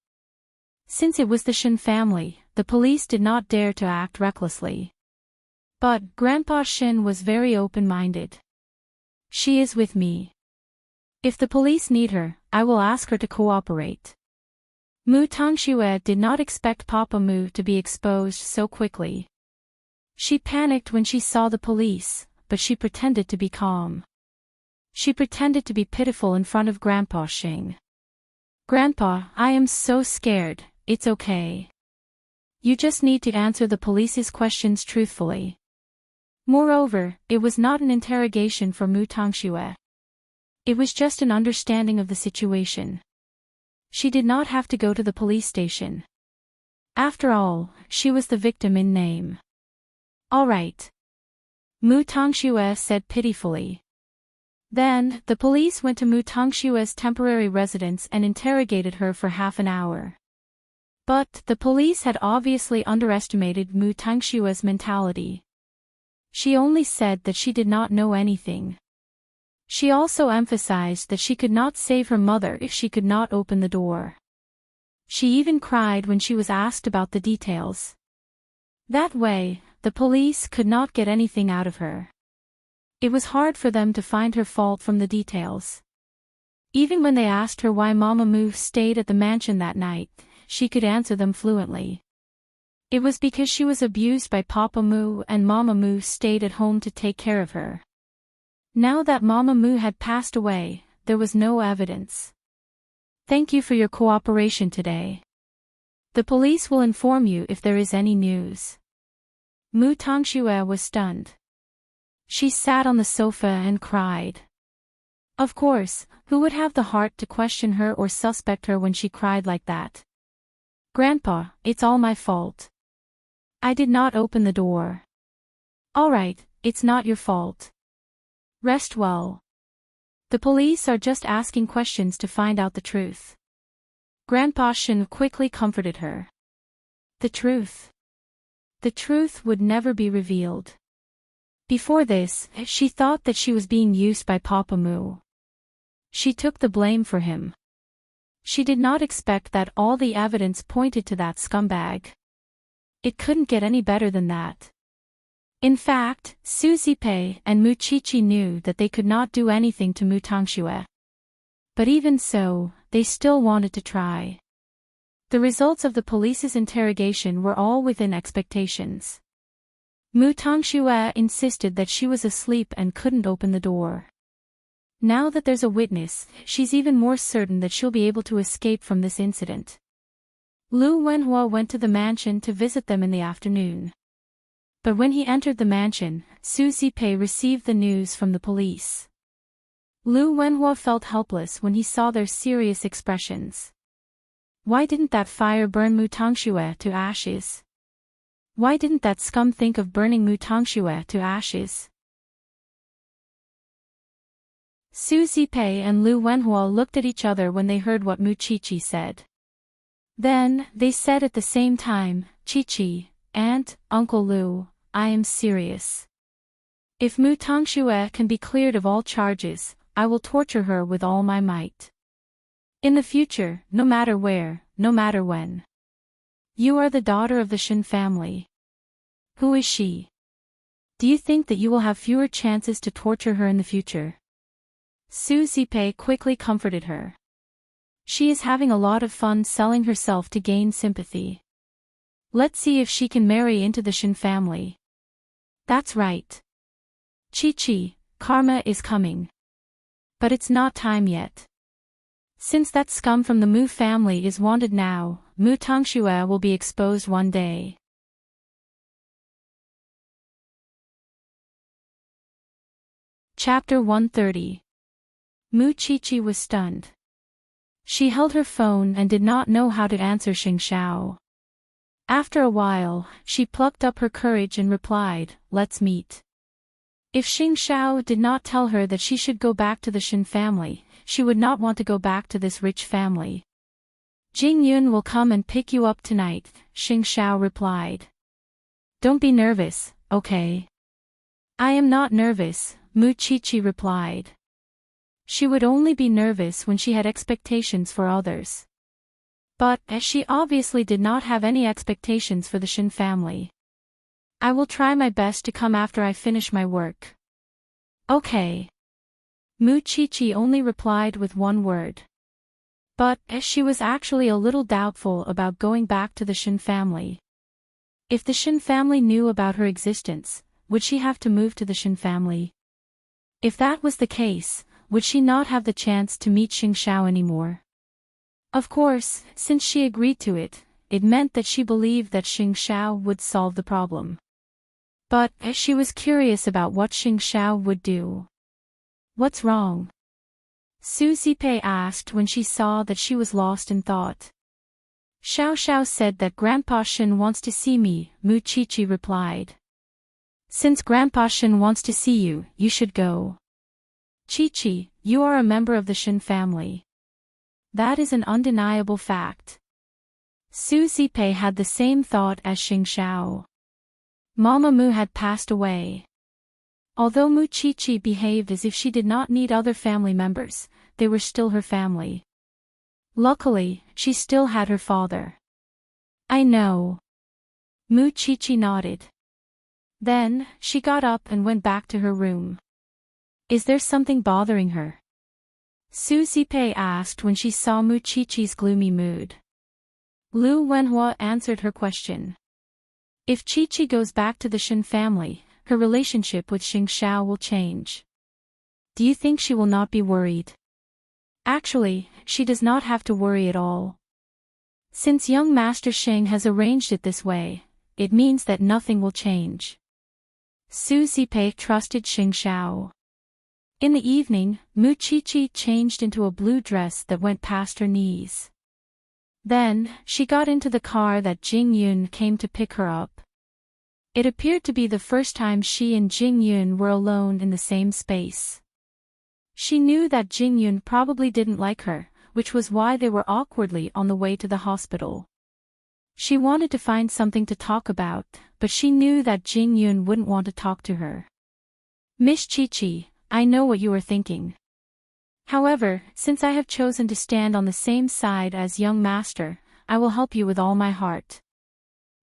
Since it was the Shin family, the police did not dare to act recklessly. But Grandpa Shin was very open-minded. She is with me. If the police need her, I will ask her to cooperate. Mu Tangxue did not expect Papa Mu to be exposed so quickly. She panicked when she saw the police, but she pretended to be calm. She pretended to be pitiful in front of Grandpa Xing. Grandpa, I am so scared, it's okay. You just need to answer the police's questions truthfully. Moreover, it was not an interrogation for Mu Tangxue. It was just an understanding of the situation. She did not have to go to the police station. After all, she was the victim in name. All right. Mu Tangxue said pitifully. Then, the police went to Mu Tangxue's temporary residence and interrogated her for half an hour. But, the police had obviously underestimated Mu Tangxue's mentality. She only said that she did not know anything. She also emphasized that she could not save her mother if she could not open the door. She even cried when she was asked about the details. That way, the police could not get anything out of her. It was hard for them to find her fault from the details. Even when they asked her why Mama Mu stayed at the mansion that night, she could answer them fluently. It was because she was abused by Papa Mu and Mama Mu stayed at home to take care of her. Now that Mama Mu had passed away, there was no evidence. Thank you for your cooperation today. The police will inform you if there is any news. Mu Tangxue was stunned. She sat on the sofa and cried. Of course, who would have the heart to question her or suspect her when she cried like that? Grandpa, it's all my fault. I did not open the door. All right, it's not your fault. Rest well. The police are just asking questions to find out the truth. Grandpa Shin quickly comforted her. The truth. The truth would never be revealed. Before this, she thought that she was being used by Papa Mu. She took the blame for him. She did not expect that all the evidence pointed to that scumbag. It couldn't get any better than that. In fact, Su Zipei and Mu Qiqi knew that they could not do anything to Mu Tangxue. But even so, they still wanted to try. The results of the police's interrogation were all within expectations. Mu Tangxue insisted that she was asleep and couldn't open the door. Now that there's a witness, she's even more certain that she'll be able to escape from this incident. Lu Wenhua went to the mansion to visit them in the afternoon. But when he entered the mansion, Su Zipei received the news from the police. Lu Wenhua felt helpless when he saw their serious expressions. Why didn't that fire burn Mu Tangxue to ashes? Why didn't that scum think of burning Mu Tongxue to ashes? Su Zipei and Lu Wenhua looked at each other when they heard what Mu Qiqi said. Then, they said at the same time, Qiqi, Aunt, Uncle Lu, I am serious. If Mu Tongxue can be cleared of all charges, I will torture her with all my might. In the future, no matter where, no matter when. You are the daughter of the Shen family. Who is she? Do you think that you will have fewer chances to torture her in the future? Su Zipei quickly comforted her. She is having a lot of fun selling herself to gain sympathy. Let's see if she can marry into the Shen family. That's right. Qiqi, karma is coming. But it's not time yet. Since that scum from the Mu family is wanted now, Mu Tongxue will be exposed one day. Chapter 130. Mu Qiqi was stunned. She held her phone and did not know how to answer Xing Xiao. After a while, she plucked up her courage and replied, "Let's meet." If Xing Xiao did not tell her that she should go back to the Shen family, she would not want to go back to this rich family. "Jing Yun will come and pick you up tonight," Xing Xiao replied. "Don't be nervous, okay?" "I am not nervous," Mu Qiqi replied. She would only be nervous when she had expectations for others. But, as she obviously did not have any expectations for the Shen family. "I will try my best to come after I finish my work." "Okay." Mu Qiqi only replied with one word. But, as she was actually a little doubtful about going back to the Shen family. If the Shen family knew about her existence, would she have to move to the Shen family? If that was the case, would she not have the chance to meet Xing Xiao anymore? Of course, since she agreed to it, it meant that she believed that Xing Xiao would solve the problem. But, as she was curious about what Xing Xiao would do. "What's wrong?" Su Zipei asked when she saw that she was lost in thought. "Xiao Xiao said that Grandpa Shen wants to see me," Mu Qiqi replied. "Since Grandpa Shen wants to see you, you should go." "Qiqi, you are a member of the Shen family. That is an undeniable fact." Su Zipei had the same thought as Xing Xiao. Mama Mu had passed away. Although Mu Qiqi behaved as if she did not need other family members, they were still her family. Luckily, she still had her father. "I know." Mu Qiqi nodded. Then, she got up and went back to her room. "Is there something bothering her?" Su Zipei asked when she saw Mu Qiqi's gloomy mood. Lu Wenhua answered her question. If Qiqi goes back to the Shen family, her relationship with Xing Xiao will change. Do you think she will not be worried? Actually, she does not have to worry at all. Since young Master Xing has arranged it this way, it means that nothing will change. Su Zipei trusted Xing Xiao. In the evening, Mu Qiqi changed into a blue dress that went past her knees. Then, she got into the car that Jing Yun came to pick her up. It appeared to be the first time she and Jing Yun were alone in the same space. She knew that Jing Yun probably didn't like her, which was why they were awkwardly on the way to the hospital. She wanted to find something to talk about, but she knew that Jing Yun wouldn't want to talk to her. "Miss Qiqi, I know what you are thinking. However, since I have chosen to stand on the same side as young master, I will help you with all my heart.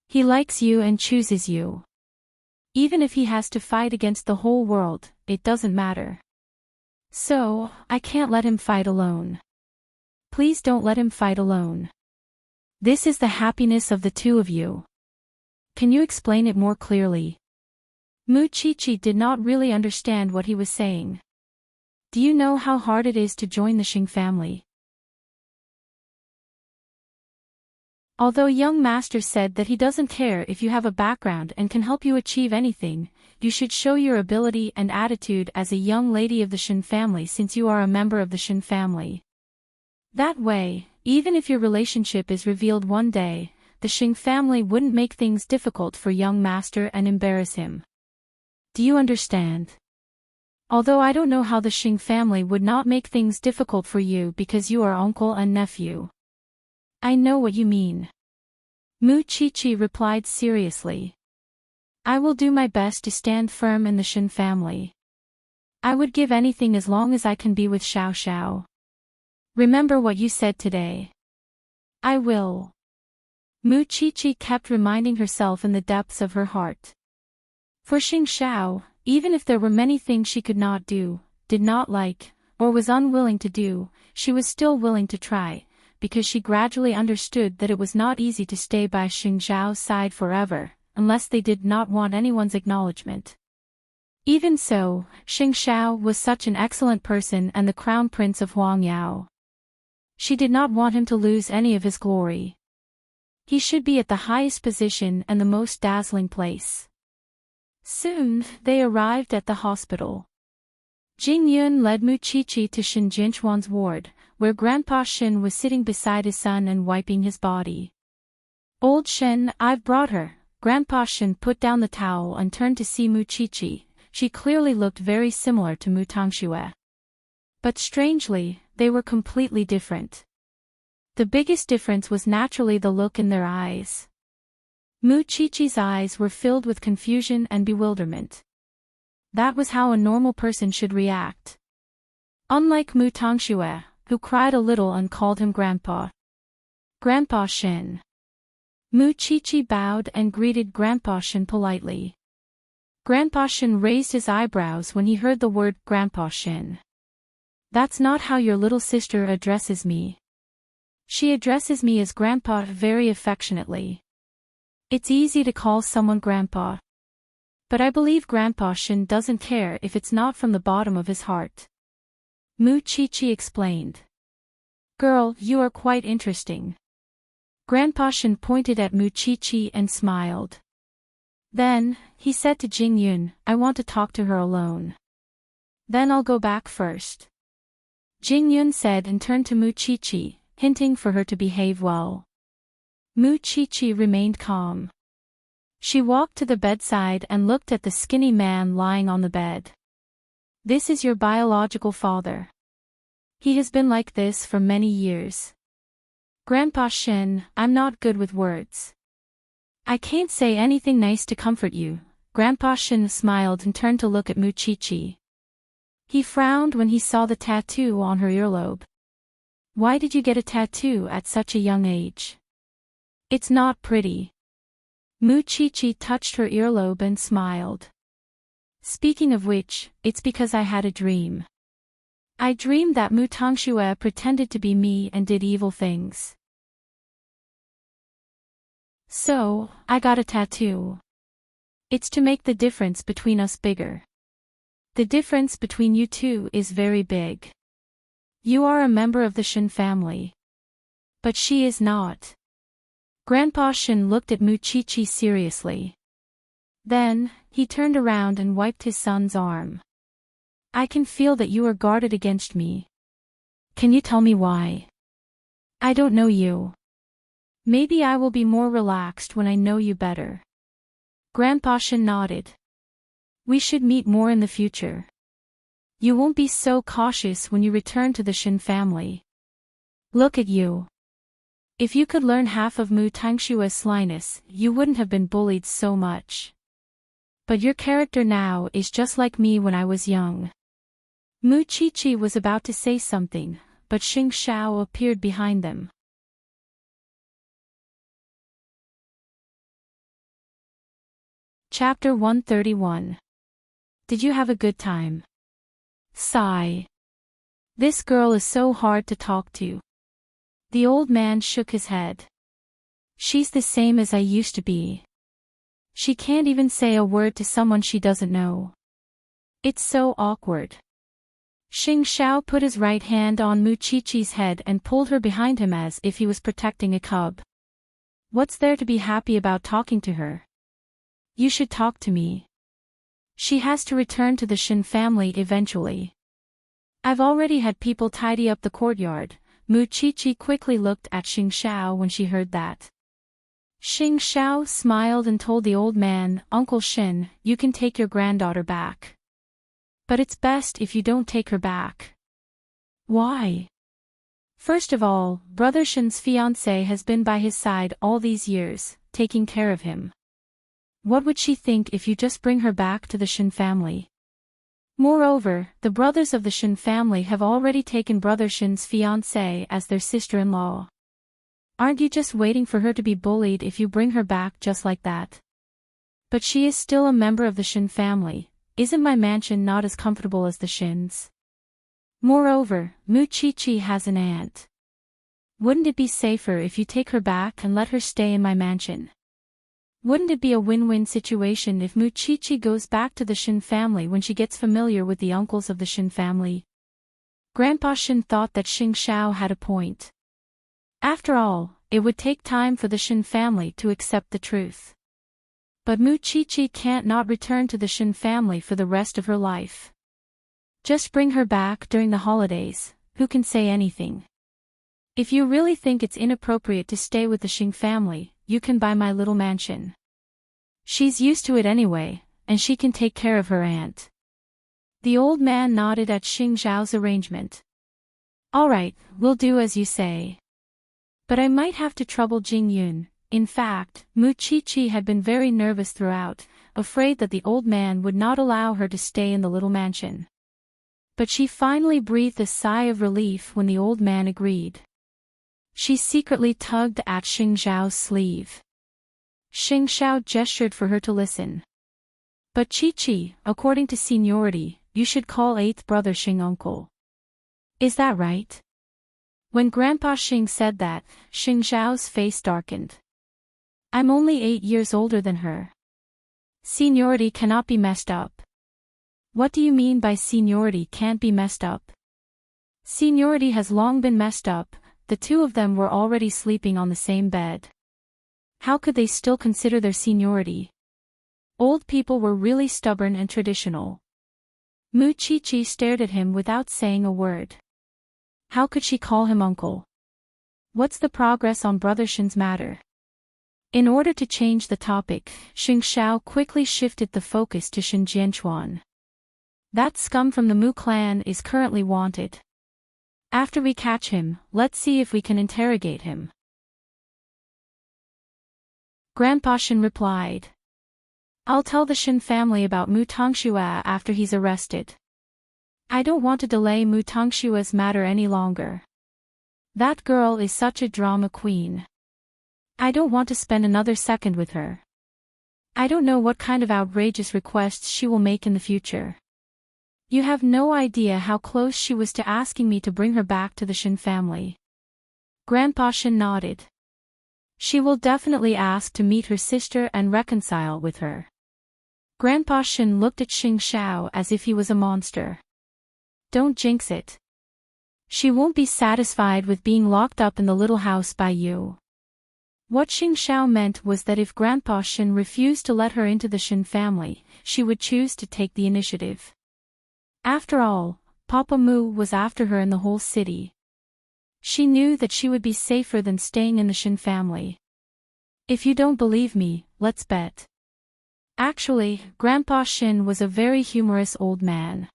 He likes you and chooses you. Even if he has to fight against the whole world, it doesn't matter. So, I can't let him fight alone. Please don't let him fight alone. This is the happiness of the two of you. Can you explain it more clearly?" Mu Qiqi did not really understand what he was saying. "Do you know how hard it is to join the Xing family?" Although young master said that he doesn't care if you have a background and can help you achieve anything, you should show your ability and attitude as a young lady of the Shen family since you are a member of the Shen family. That way, even if your relationship is revealed one day, the Xing family wouldn't make things difficult for young master and embarrass him. Do you understand? Although I don't know how the Xing family would not make things difficult for you because you are uncle and nephew. I know what you mean. Mu Qiqi replied seriously. I will do my best to stand firm in the Shen family. I would give anything as long as I can be with Xiao Xiao. Remember what you said today. I will. Mu Qiqi kept reminding herself in the depths of her heart. For Xing Xiao, even if there were many things she could not do, did not like, or was unwilling to do, she was still willing to try, because she gradually understood that it was not easy to stay by Xing Xiao's side forever, unless they did not want anyone's acknowledgement. Even so, Xing Xiao was such an excellent person and the crown prince of Huangyao. She did not want him to lose any of his glory. He should be at the highest position and the most dazzling place. Soon, they arrived at the hospital. Jing Yun led Mu Qiqi to Shen Jinchuan's ward, where Grandpa Shen was sitting beside his son and wiping his body. Old Shen, I've brought her. Grandpa Shen put down the towel and turned to see Mu Qiqi. She clearly looked very similar to Mu Tangxue. But strangely, they were completely different. The biggest difference was naturally the look in their eyes. Mu Qiqi's eyes were filled with confusion and bewilderment. That was how a normal person should react. Unlike Mu Tangxue, who cried a little and called him Grandpa. Grandpa Shen. Mu Qiqi bowed and greeted Grandpa Shen politely. Grandpa Shen raised his eyebrows when he heard the word Grandpa Shen. That's not how your little sister addresses me. She addresses me as Grandpa very affectionately. It's easy to call someone Grandpa. But I believe Grandpa Shen doesn't care if it's not from the bottom of his heart. Mu Qiqi explained. Girl, you are quite interesting. Grandpa Shen pointed at Mu Qiqi and smiled. Then, he said to Jing Yun, I want to talk to her alone. Then I'll go back first. Jing Yun said and turned to Mu Qiqi, hinting for her to behave well. Mu Qiqi remained calm. She walked to the bedside and looked at the skinny man lying on the bed. This is your biological father. He has been like this for many years. Grandpa Shen, I'm not good with words. I can't say anything nice to comfort you. Grandpa Shen smiled and turned to look at Mu Qiqi. He frowned when he saw the tattoo on her earlobe. Why did you get a tattoo at such a young age? It's not pretty. Mu Qiqi touched her earlobe and smiled. Speaking of which, it's because I had a dream. I dreamed that Mu Tangxue pretended to be me and did evil things. So, I got a tattoo. It's to make the difference between us bigger. The difference between you two is very big. You are a member of the Shen family. But she is not. Grandpa Shen looked at Mu Qiqi seriously. Then, he turned around and wiped his son's arm. I can feel that you are guarded against me. Can you tell me why? I don't know you. Maybe I will be more relaxed when I know you better. Grandpa Shen nodded. We should meet more in the future. You won't be so cautious when you return to the Shen family. Look at you. If you could learn half of Mu Tangshua's slyness, you wouldn't have been bullied so much. But your character now is just like me when I was young. Mu Qiqi was about to say something, but Xing Xiao appeared behind them. Chapter 131. Did you have a good time? Sigh. This girl is so hard to talk to. The old man shook his head. She's the same as I used to be. She can't even say a word to someone she doesn't know. It's so awkward. Xing Xiao put his right hand on Mu Qiqi's head and pulled her behind him as if he was protecting a cub. What's there to be happy about talking to her? You should talk to me. She has to return to the Shen family eventually. I've already had people tidy up the courtyard. Mu Qiqi quickly looked at Xing Xiao when she heard that. Xing Xiao smiled and told the old man, Uncle Shin, you can take your granddaughter back. But it's best if you don't take her back. Why? First of all, Brother Shin's fiancée has been by his side all these years, taking care of him. What would she think if you just bring her back to the Shin family? Moreover, the brothers of the Shin family have already taken Brother Shin's fiancée as their sister-in-law. Aren't you just waiting for her to be bullied if you bring her back just like that? But she is still a member of the Shin family. Isn't my mansion not as comfortable as the Shin's? Moreover, Mu-Chi-Chi has an aunt. Wouldn't it be safer if you take her back and let her stay in my mansion? Wouldn't it be a win-win situation if Mu-Chi-Chi goes back to the Shin family when she gets familiar with the uncles of the Shin family? Grandpa Shin thought that Xing Xiao had a point. After all, it would take time for the Shin family to accept the truth. But Mu-Chi-Chi can't not return to the Shin family for the rest of her life. Just bring her back during the holidays, who can say anything? If you really think it's inappropriate to stay with the Xing family, you can buy my little mansion. She's used to it anyway, and she can take care of her aunt. The old man nodded at Xing Xiao's arrangement. All right, we'll do as you say. But I might have to trouble Jing Yun. In fact, Mu-Chi-Chi had been very nervous throughout, afraid that the old man would not allow her to stay in the little mansion. But she finally breathed a sigh of relief when the old man agreed. She secretly tugged at Xing Xiao's sleeve. Xing Xiao gestured for her to listen. But Chi-Chi, according to seniority, you should call eighth brother Xing uncle. Is that right? When Grandpa Xing said that, Xing Xiao's face darkened. I'm only 8 years older than her. Seniority cannot be messed up. What do you mean by seniority can't be messed up? Seniority has long been messed up, the two of them were already sleeping on the same bed. How could they still consider their seniority? Old people were really stubborn and traditional. Mu-Chi-Chi stared at him without saying a word. How could she call him uncle? What's the progress on Brother Shin's matter? In order to change the topic, Xing Xiao quickly shifted the focus to Shin Jianchuan. That scum from the Mu clan is currently wanted. After we catch him, let's see if we can interrogate him. Grandpa Shin replied. I'll tell the Shin family about Mu Tongxue after he's arrested. I don't want to delay Mu Tongxue's matter any longer. That girl is such a drama queen. I don't want to spend another second with her. I don't know what kind of outrageous requests she will make in the future. You have no idea how close she was to asking me to bring her back to the Shin family. Grandpa Shin nodded. She will definitely ask to meet her sister and reconcile with her. Grandpa Shin looked at Xing Xiao as if he was a monster. Don't jinx it. She won't be satisfied with being locked up in the little house by you. What Xing Xiao meant was that if Grandpa Shin refused to let her into the Shin family, she would choose to take the initiative. After all, Papa Mu was after her in the whole city. She knew that she would be safer than staying in the Shin family. If you don't believe me, let's bet. Actually, Grandpa Shin was a very humorous old man.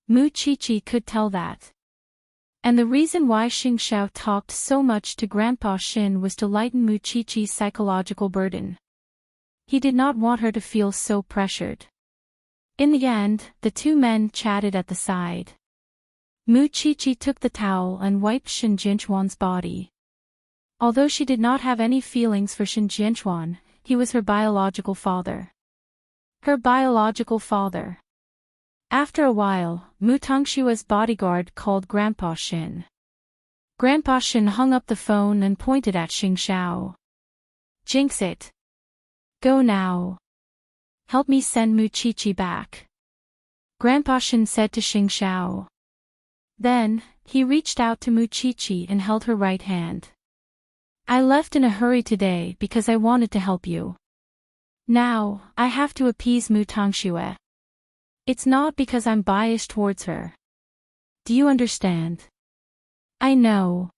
Mu-Chi-Chi could tell that. And the reason why Xing Xiao talked so much to Grandpa Shin was to lighten Mu-Chi-Chi's psychological burden. He did not want her to feel so pressured. In the end, the two men chatted at the side. Mu-Chi-Chi took the towel and wiped Shin Jianchuan's body. Although she did not have any feelings for Shin Jianchuan, he was her biological father. Her biological father. After a while, Mu Tongxue's bodyguard called Grandpa Shin. Grandpa Shin hung up the phone and pointed at Xing Xiao. Jinx it. Go now. Help me send Mu-Chi-Chi back. Grandpa Shin said to Xing Xiao. Then, he reached out to Mu-Chi-Chi and held her right hand. I left in a hurry today because I wanted to help you. Now, I have to appease Mu Tongxue. It's not because I'm biased towards her. Do you understand? I know.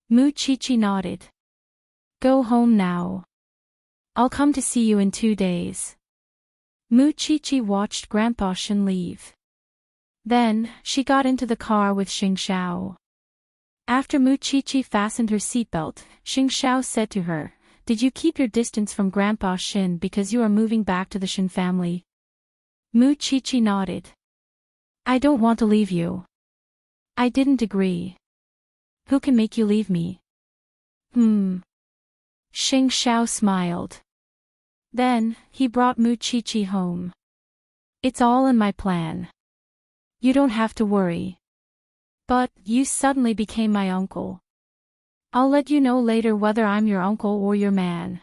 Mu-Chi-Chi nodded. Go home now. I'll come to see you in 2 days. Muchichi watched Grandpa Shin leave. Then, she got into the car with Xing Xiao. After Muchichi fastened her seatbelt, Xing Xiao said to her, "Did you keep your distance from Grandpa Shin because you are moving back to the Shin family?" Muchichi nodded. "I don't want to leave you. I didn't agree. Who can make you leave me?" Xing Xiao smiled. Then, he brought Muchichi home. "It's all in my plan. You don't have to worry. But, you suddenly became my uncle. I'll let you know later whether I'm your uncle or your man."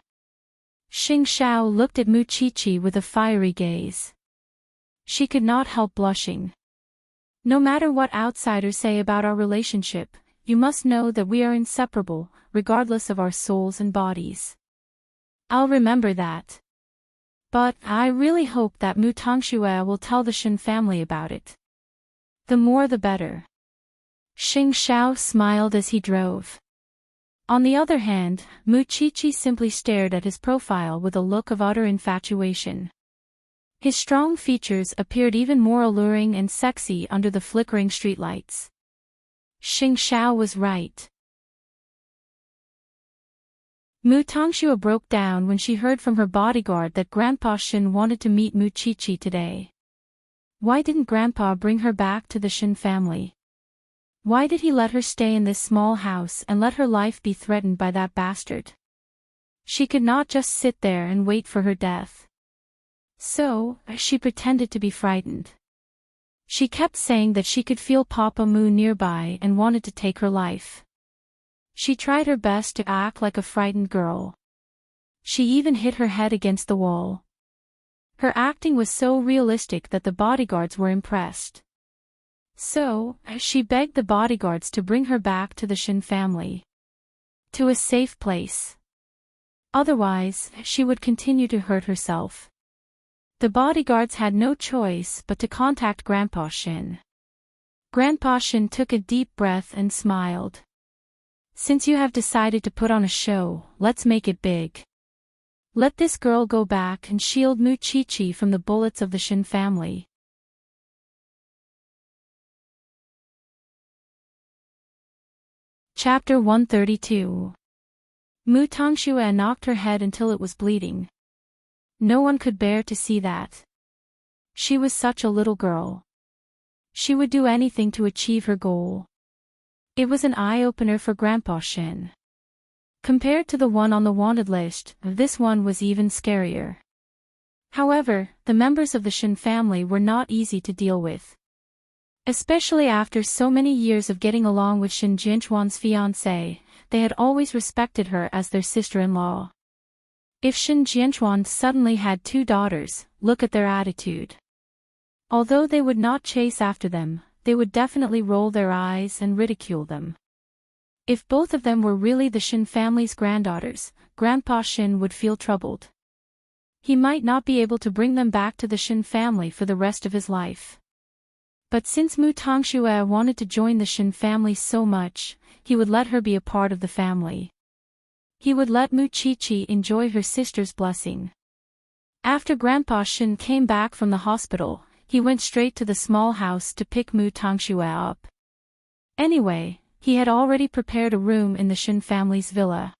Xing Xiao looked at Muchichi with a fiery gaze. She could not help blushing. "No matter what outsiders say about our relationship, you must know that we are inseparable, regardless of our souls and bodies. I'll remember that. But, I really hope that Mu Tongxue will tell the Shin family about it. The more the better." Xing Xiao smiled as he drove. On the other hand, Muchichi simply stared at his profile with a look of utter infatuation. His strong features appeared even more alluring and sexy under the flickering streetlights. Xing Xiao was right. Mu Tongxue broke down when she heard from her bodyguard that Grandpa Shin wanted to meet Muchichi today. Why didn't Grandpa bring her back to the Shin family? Why did he let her stay in this small house and let her life be threatened by that bastard? She could not just sit there and wait for her death. So, she pretended to be frightened. She kept saying that she could feel Papa Mu nearby and wanted to take her life. She tried her best to act like a frightened girl. She even hit her head against the wall. Her acting was so realistic that the bodyguards were impressed. So, she begged the bodyguards to bring her back to the Shin family. To a safe place. Otherwise, she would continue to hurt herself. The bodyguards had no choice but to contact Grandpa Shin. Grandpa Shin took a deep breath and smiled. "Since you have decided to put on a show, let's make it big. Let this girl go back and shield Muchichi from the bullets of the Shin family." Chapter 132. Mu Tongxue knocked her head until it was bleeding. No one could bear to see that. She was such a little girl. She would do anything to achieve her goal. It was an eye-opener for Grandpa Shin. Compared to the one on the wanted list, this one was even scarier. However, the members of the Shin family were not easy to deal with. Especially after so many years of getting along with Shin Jinchuan's fiancé, they had always respected her as their sister-in-law. If Shin Jinchuan suddenly had 2 daughters, look at their attitude. Although they would not chase after them, they would definitely roll their eyes and ridicule them. If both of them were really the Shin family's granddaughters, Grandpa Shin would feel troubled. He might not be able to bring them back to the Shin family for the rest of his life. But since Mu Tongxue wanted to join the Shin family so much, he would let her be a part of the family. He would let Muchichi enjoy her sister's blessing. After Grandpa Shin came back from the hospital, he went straight to the small house to pick Mu Tongxue up. Anyway, he had already prepared a room in the Shin family's villa.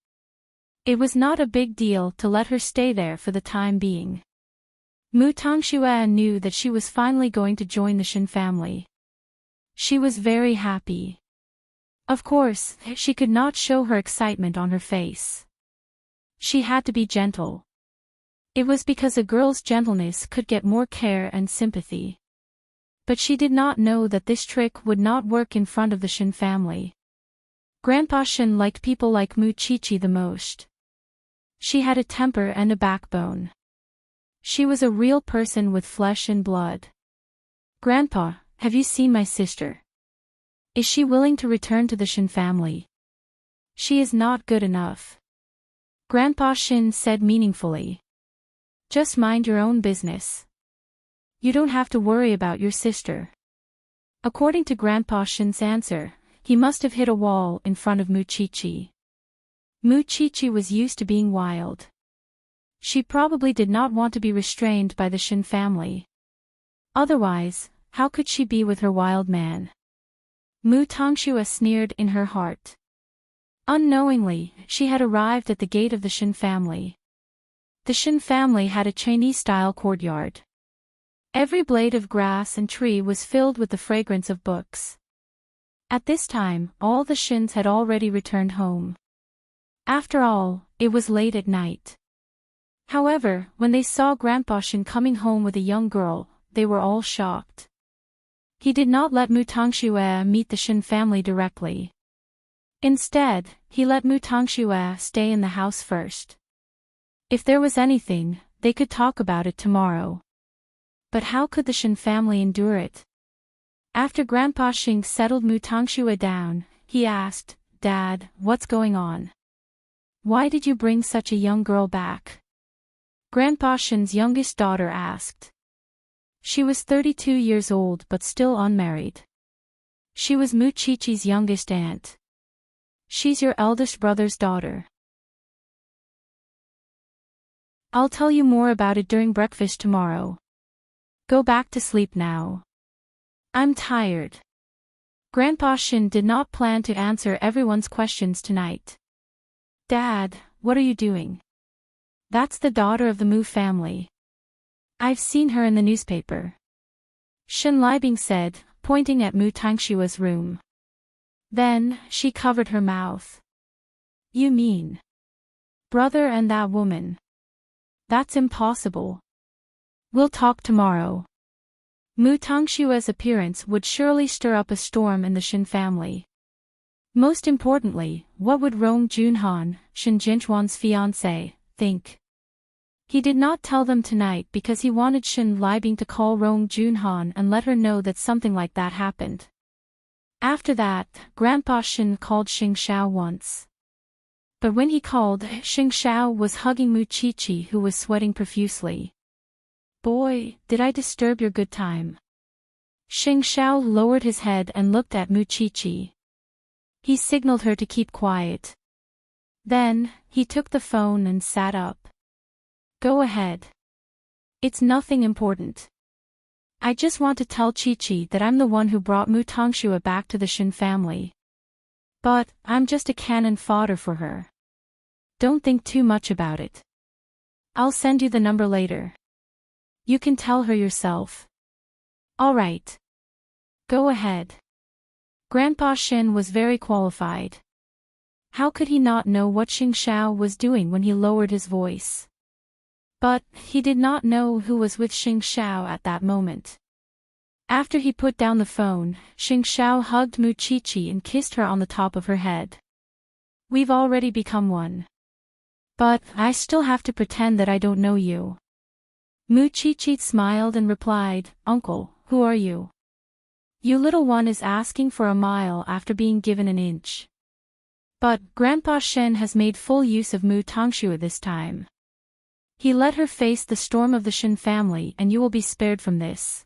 It was not a big deal to let her stay there for the time being. Mu Tongxue knew that she was finally going to join the Shin family. She was very happy. Of course, she could not show her excitement on her face. She had to be gentle. It was because a girl's gentleness could get more care and sympathy. But she did not know that this trick would not work in front of the Shin family. Grandpa Shin liked people like Muchichi the most. She had a temper and a backbone. She was a real person with flesh and blood. "Grandpa, have you seen my sister? Is she willing to return to the Shin family?" "She is not good enough," Grandpa Shin said meaningfully. "Just mind your own business. You don't have to worry about your sister." According to Grandpa Shin's answer, he must have hit a wall in front of Muchichi. Muchichi was used to being wild. She probably did not want to be restrained by the Shin family. Otherwise, how could she be with her wild man? Mu Tangxue sneered in her heart. Unknowingly, she had arrived at the gate of the Shin family. The Shin family had a Chinese-style courtyard. Every blade of grass and tree was filled with the fragrance of books. At this time, all the Shins had already returned home. After all, it was late at night. However, when they saw Grandpa Shin coming home with a young girl, they were all shocked. He did not let Mu Tangxue meet the Shin family directly. Instead, he let Mu Tangxue stay in the house first. If there was anything, they could talk about it tomorrow. But how could the Shin family endure it? After Grandpa Shin settled Mu Tangxue down, he asked, "Dad, what's going on? Why did you bring such a young girl back?" Grandpa Shin's youngest daughter asked. She was 32 years old but still unmarried. She was Muchichi's youngest aunt. "She's your eldest brother's daughter. I'll tell you more about it during breakfast tomorrow. Go back to sleep now. I'm tired." Grandpa Shin did not plan to answer everyone's questions tonight. "Dad, what are you doing? That's the daughter of the Mu family. I've seen her in the newspaper," Shin Libing said, pointing at Mu Tangshua's room. Then, she covered her mouth. "You mean brother and that woman? That's impossible. We'll talk tomorrow." Mu Tangshua's appearance would surely stir up a storm in the Shin family. Most importantly, what would Rong Junhan, Shin Jinchuan's fiancé, think? He did not tell them tonight because he wanted Shin Libing to call Rong Junhan and let her know that something like that happened. After that, Grandpa Shin called Xing Xiao once. But when he called, Xing Xiao was hugging Muchichi, who was sweating profusely. "Boy, did I disturb your good time?" Xing Xiao lowered his head and looked at Muchichi. He signaled her to keep quiet. Then, he took the phone and sat up. "Go ahead. It's nothing important. I just want to tell Chi-Chi that I'm the one who brought Mu Tangxue back to the Shin family. But, I'm just a cannon fodder for her. Don't think too much about it. I'll send you the number later. You can tell her yourself." "All right. Go ahead." Grandpa Shin was very qualified. How could he not know what Xing Xiao was doing when he lowered his voice? But, he did not know who was with Xing Xiao at that moment. After he put down the phone, Xing Xiao hugged Muchichi and kissed her on the top of her head. "We've already become one. But, I still have to pretend that I don't know you." Muchichi smiled and replied, "Uncle, who are you? You little one is asking for a mile after being given an inch." But, Grandpa Shen has made full use of Mu Tangxue this time. He let her face the storm of the Shin family and you will be spared from this.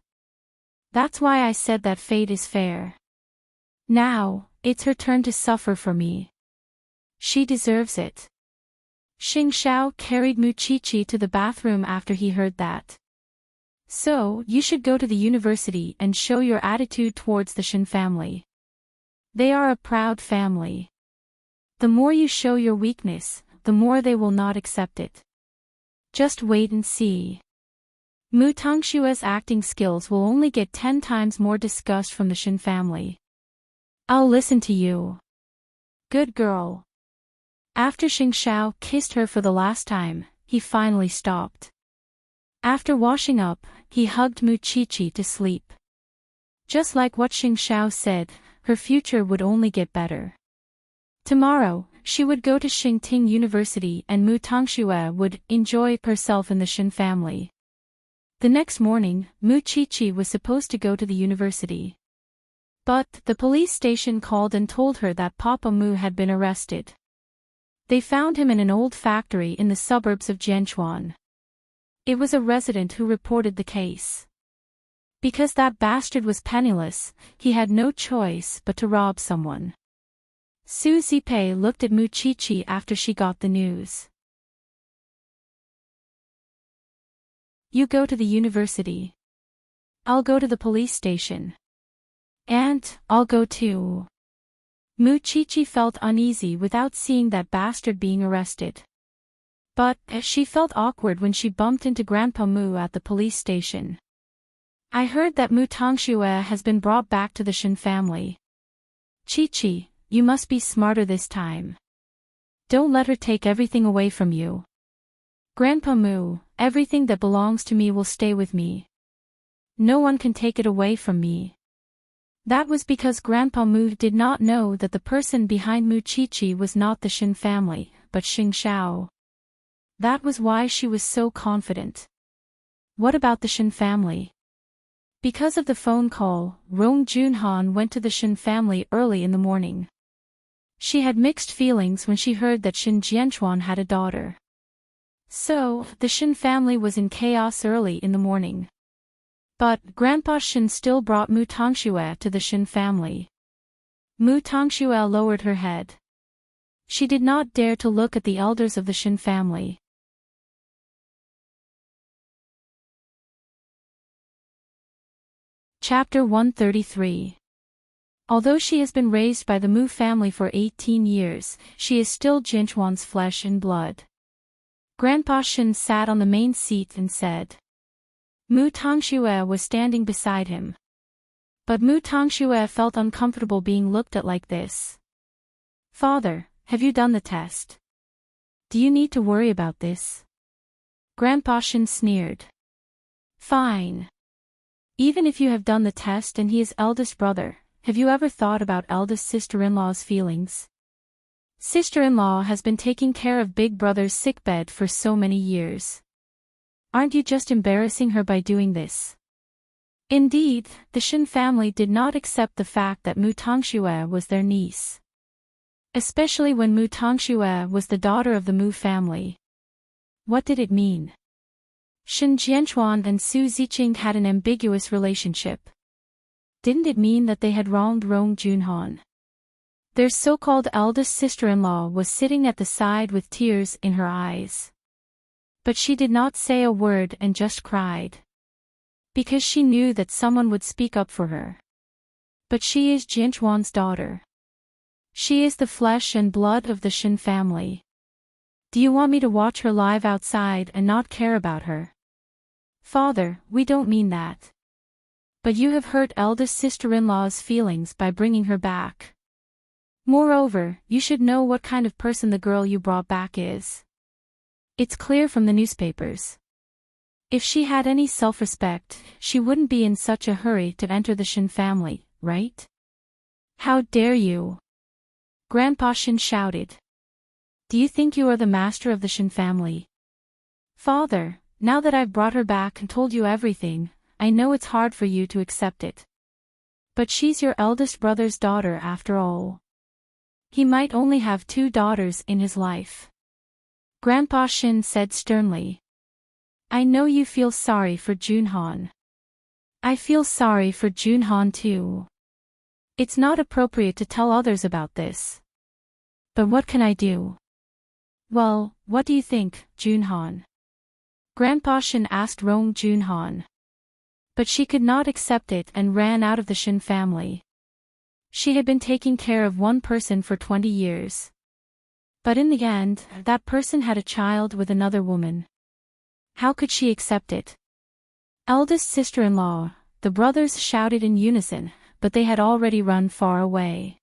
That's why I said that fate is fair. Now, it's her turn to suffer for me. She deserves it. Xing Xiao carried Muchichi to the bathroom after he heard that. "So, you should go to the university and show your attitude towards the Shin family. They are a proud family. The more you show your weakness, the more they will not accept it. Just wait and see." Mu Tangshue's acting skills will only get 10 times more disgust from the Shin family. "I'll listen to you. Good girl." After Xing Xiao kissed her for the last time, he finally stopped. After washing up, he hugged Muchichi to sleep. Just like what Xing Xiao said, her future would only get better. Tomorrow, she would go to Xingting University and Mu Tangxue would enjoy herself in the Shin family. The next morning, Muchichi was supposed to go to the university. But, the police station called and told her that Papa Mu had been arrested. They found him in an old factory in the suburbs of Jianchuan. It was a resident who reported the case. Because that bastard was penniless, he had no choice but to rob someone. Su Zipei looked at Muchichi after she got the news. You go to the university. I'll go to the police station. And, I'll go too. Muchichi felt uneasy without seeing that bastard being arrested. But, she felt awkward when she bumped into Grandpa Mu at the police station. I heard that Mu Tongxue has been brought back to the Shen family. Chi-Chi, you must be smarter this time. Don't let her take everything away from you. Grandpa Mu, everything that belongs to me will stay with me. No one can take it away from me. That was because Grandpa Mu did not know that the person behind Muchichi was not the Shen family, but Xing Xiao. That was why she was so confident. What about the Shen family? Because of the phone call, Rong Junhan went to the Shen family early in the morning. She had mixed feelings when she heard that Shen Jianchuan had a daughter. So, the Shen family was in chaos early in the morning. But, Grandpa Shen still brought Mu Tongxue to the Shen family. Mu Tongxue lowered her head. She did not dare to look at the elders of the Shen family. Chapter 133. Although she has been raised by the Mu family for 18 years, she is still Jinchuan's flesh and blood. Grandpa Shen sat on the main seat and said. Mu Tongxue was standing beside him. But Mu Tongxue felt uncomfortable being looked at like this. Father, have you done the test? Do you need to worry about this? Grandpa Shen sneered. Fine. Even if you have done the test and he is eldest brother, have you ever thought about eldest sister-in-law's feelings? Sister-in-law has been taking care of big brother's sickbed for so many years. Aren't you just embarrassing her by doing this? Indeed, the Shen family did not accept the fact that Mu Tongxue was their niece. Especially when Mu Tongxue was the daughter of the Mu family. What did it mean? Shen Jianchuan and Su Ziqing had an ambiguous relationship. Didn't it mean that they had wronged Rong Junhan? Their so-called eldest sister-in-law was sitting at the side with tears in her eyes. But she did not say a word and just cried. Because she knew that someone would speak up for her. But she is Jianchuan's daughter. She is the flesh and blood of the Shen family. Do you want me to watch her live outside and not care about her? Father, we don't mean that. But you have hurt eldest sister-in-law's feelings by bringing her back. Moreover, you should know what kind of person the girl you brought back is. It's clear from the newspapers. If she had any self-respect, she wouldn't be in such a hurry to enter the Shen family, right? How dare you? Grandpa Shen shouted. Do you think you are the master of the Shen family? Father, now that I've brought her back and told you everything, I know it's hard for you to accept it. But she's your eldest brother's daughter after all. He might only have 2 daughters in his life. Grandpa Shen said sternly. I know you feel sorry for Junhan. I feel sorry for Junhan too. It's not appropriate to tell others about this. But what can I do? Well, what do you think, Junhan? Grandpa Shen asked Rong Junhan. But she could not accept it and ran out of the Shen family. She had been taking care of one person for 20 years. But in the end, that person had a child with another woman. How could she accept it? Eldest sister-in-law, the brothers shouted in unison, but they had already run far away.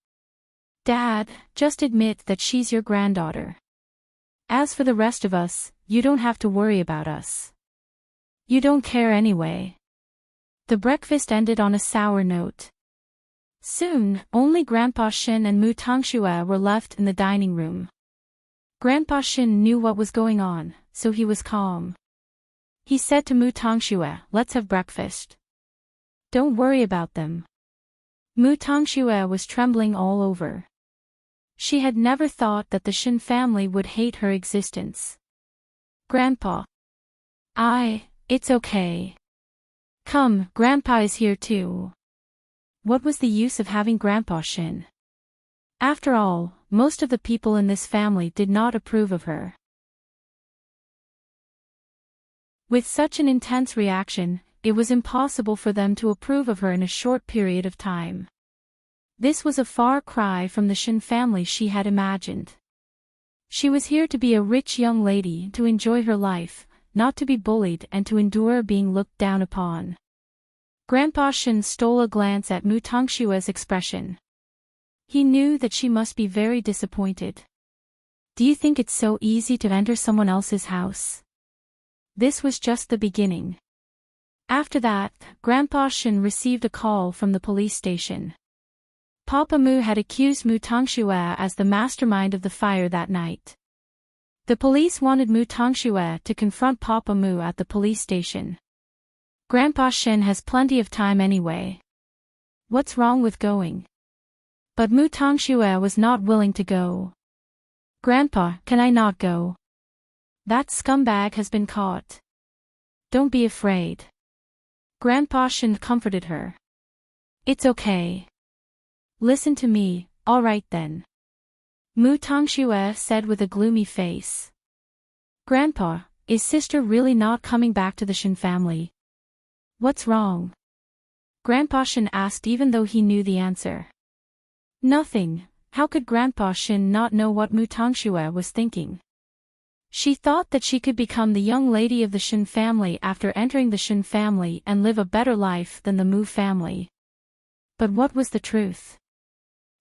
Dad, just admit that she's your granddaughter. As for the rest of us, you don't have to worry about us. You don't care anyway. The breakfast ended on a sour note. Soon, only Grandpa Shen and Mu Tongxue were left in the dining room. Grandpa Shen knew what was going on, so he was calm. He said to Mu Tongxue, let's have breakfast. Don't worry about them. Mu Tongxue was trembling all over. She had never thought that the Shen family would hate her existence. Grandpa. It's okay. Come, Grandpa is here too. What was the use of having Grandpa Shen? After all, most of the people in this family did not approve of her. With such an intense reaction, it was impossible for them to approve of her in a short period of time. This was a far cry from the Shin family she had imagined. She was here to be a rich young lady, to enjoy her life, not to be bullied and to endure being looked down upon. Grandpa Shin stole a glance at Mu Tongshue's expression. He knew that she must be very disappointed. Do you think it's so easy to enter someone else's house? This was just the beginning. After that, Grandpa Shin received a call from the police station. Papa Mu had accused Mu Tongshue as the mastermind of the fire that night. The police wanted Mu Tongshue to confront Papa Mu at the police station. Grandpa Shin has plenty of time anyway. What's wrong with going? But Mu Tongshue was not willing to go. Grandpa, can I not go? That scumbag has been caught. Don't be afraid. Grandpa Shin comforted her. It's okay. Listen to me, all right then. Mu Tongshue said with a gloomy face. Grandpa, is sister really not coming back to the Shin family? What's wrong? Grandpa Shin asked even though he knew the answer. Nothing. How could Grandpa Shin not know what Mu Tongshue was thinking? She thought that she could become the young lady of the Shin family after entering the Shin family and live a better life than the Mu family. But what was the truth?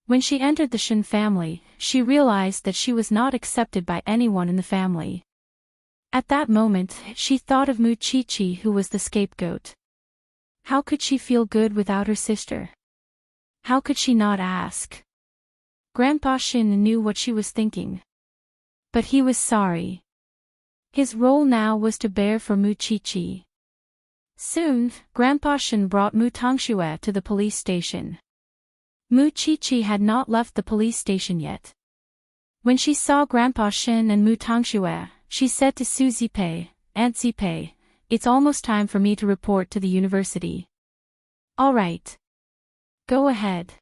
When she entered the Shin family, she realized that she was not accepted by anyone in the family. At that moment, she thought of Mu Chi-Chi, who was the scapegoat. How could she feel good without her sister? How could she not ask? Grandpa Shin knew what she was thinking. But he was sorry. His role now was to bear for Mu Chi-Chi. Soon, Grandpa Shin brought Mu Tongshue to the police station. Mu Chi-Chi had not left the police station yet. When she saw Grandpa Shin and Mu Tongshue, she said to Su Zipei, Aunt Zipei, it's almost time for me to report to the university. All right. Go ahead.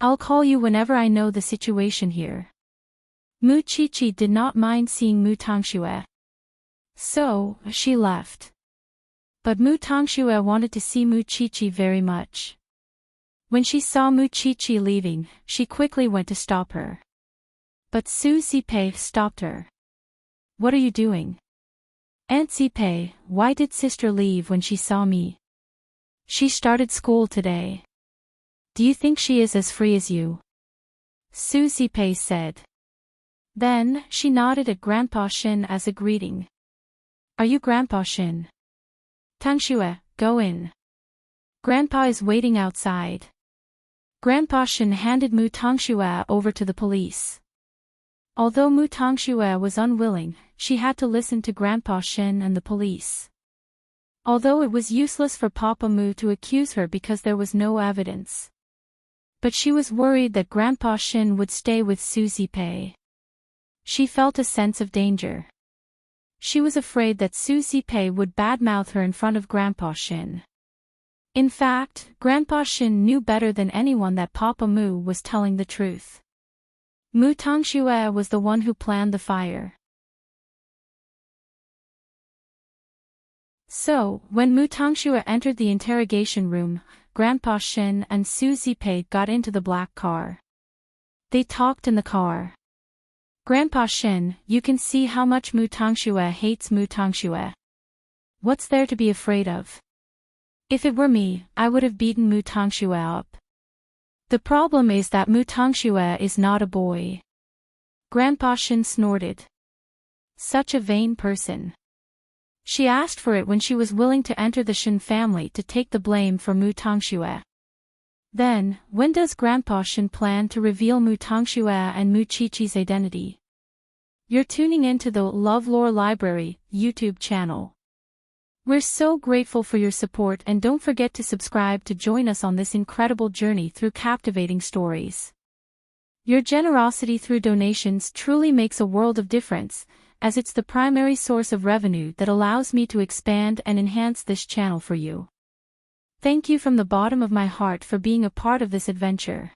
I'll call you whenever I know the situation here. Mu Chi-Chi did not mind seeing Mu Tongshue. So, she left. But Mu Tongshue wanted to see Mu Chi-Chi very much. When she saw Mu Chi-Chi leaving, she quickly went to stop her. But Su Zipei stopped her. What are you doing? Aunt Zipei, why did sister leave when she saw me? She started school today. Do you think she is as free as you? Su Zipei said. Then, she nodded at Grandpa Shin as a greeting. Are you Grandpa Shin? Tongshue, go in. Grandpa is waiting outside. Grandpa Shin handed Mu Tongshue over to the police. Although Mu Tongshue was unwilling, she had to listen to Grandpa Shin and the police. Although it was useless for Papa Mu to accuse her because there was no evidence. But she was worried that Grandpa Shin would stay with Su Zipei. She felt a sense of danger. She was afraid that Su Zipei would badmouth her in front of Grandpa Shin. In fact, Grandpa Shin knew better than anyone that Papa Mu was telling the truth. Mu Tongshue was the one who planned the fire. So, when Mu Tongshue entered the interrogation room, Grandpa Shin and Su Zipei got into the black car. They talked in the car. Grandpa Shin, you can see how much Mu Tongshue hates Mu Tongshue. What's there to be afraid of? If it were me, I would have beaten Mu Tongshue up. The problem is that Mu Tongshue is not a boy. Grandpa Shin snorted. Such a vain person. She asked for it when she was willing to enter the Shin family to take the blame for Mu Tongshue. Then, when does Grandpa Shin plan to reveal Mu Tongshue and Mu Chi-Chi's identity? You're tuning into the LoveLore Library YouTube channel. We're so grateful for your support, and don't forget to subscribe to join us on this incredible journey through captivating stories. Your generosity through donations truly makes a world of difference, as it's the primary source of revenue that allows me to expand and enhance this channel for you. Thank you from the bottom of my heart for being a part of this adventure.